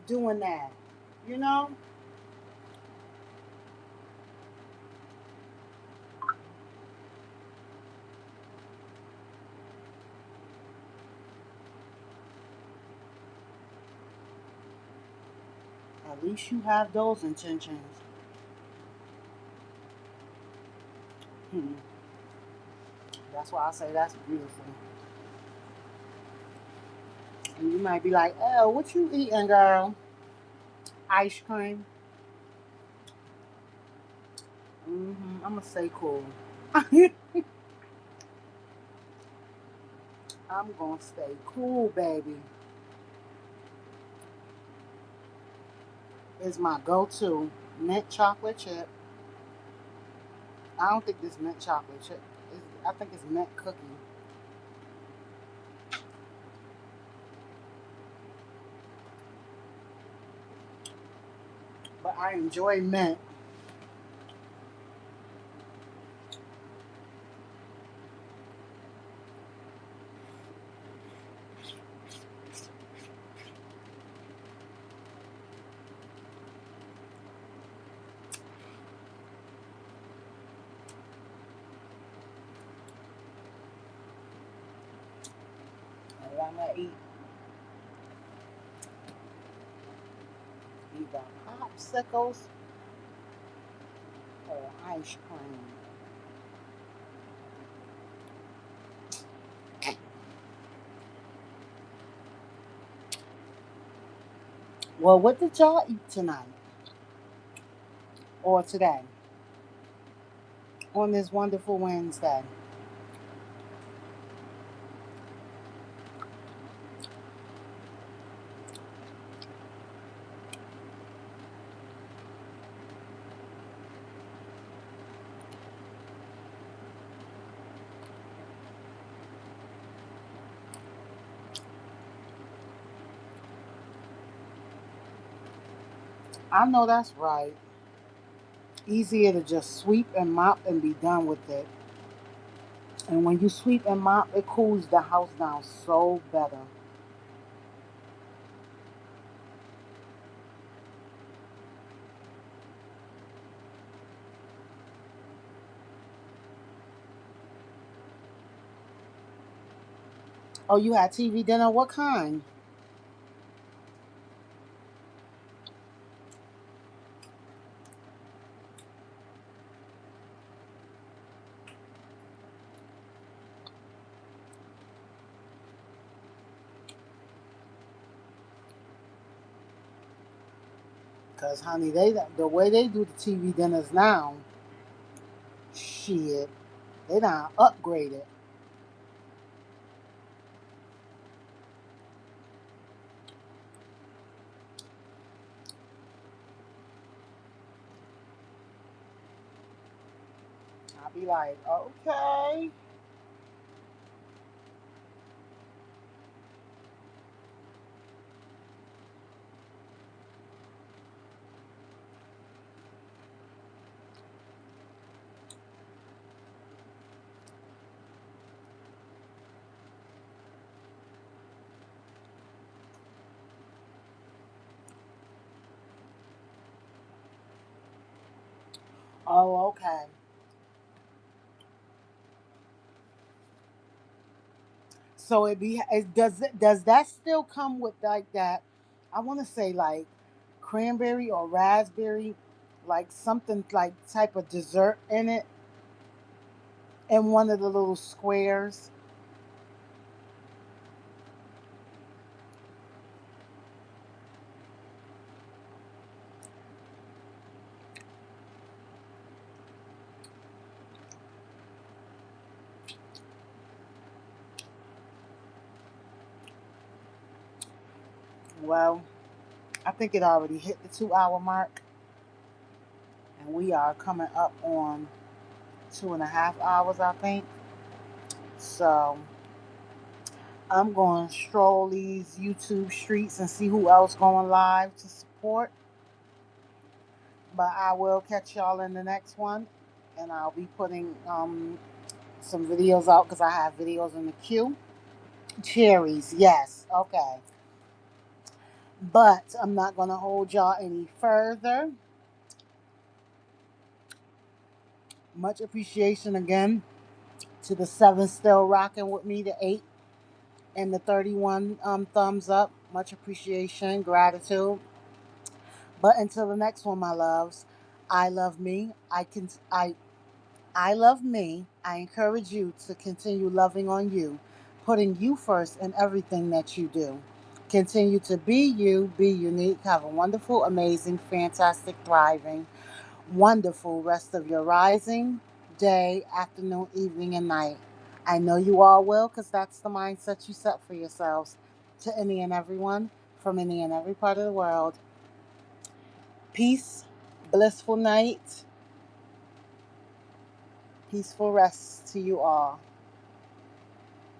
doing that. You know? At least you have those intentions. Hmm. That's why I say that's beautiful. And you might be like, oh, what you eating, girl? Ice cream. I'm gonna stay cool. I'm gonna stay cool, baby. Is my go-to mint chocolate chip. I don't think this mint chocolate chip. I think it's mint cookie. But I enjoy mint. And I'm gonna eat either popsicles or ice cream. Well, what did y'all eat tonight or today on this wonderful Wednesday? I know that's right. Easier to just sweep and mop and be done with it. And when you sweep and mop, it cools the house down so better. Oh, you had TV dinner? What kind? Cause honey, the way they do the TV dinners now, shit, they done upgraded. I'll be like, okay. Oh, okay. So does that still come with like that? I want to say like cranberry or raspberry, like something like type of dessert in it, in one of the little squares. Well, I think it already hit the 2 hour mark, and we are coming up on 2.5 hours, I think. So I'm going to stroll these YouTube streets and see who else going live to support. But I will catch y'all in the next one, and I'll be putting some videos out because I have videos in the queue. Cherries, yes, okay. But I'm not going to hold y'all any further. Much appreciation again to the seven still rocking with me, the eight and the 31 thumbs up. Much appreciation, gratitude. But until the next one, my loves, I love me. I love me. I encourage you to continue loving on you, putting you first in everything that you do. Continue to be you, be unique. Have a wonderful, amazing, fantastic, thriving, wonderful rest of your rising, day, afternoon, evening, and night. I know you all will because that's the mindset you set for yourselves. To any and everyone from any and every part of the world, peace, blissful night, peaceful rest to you all.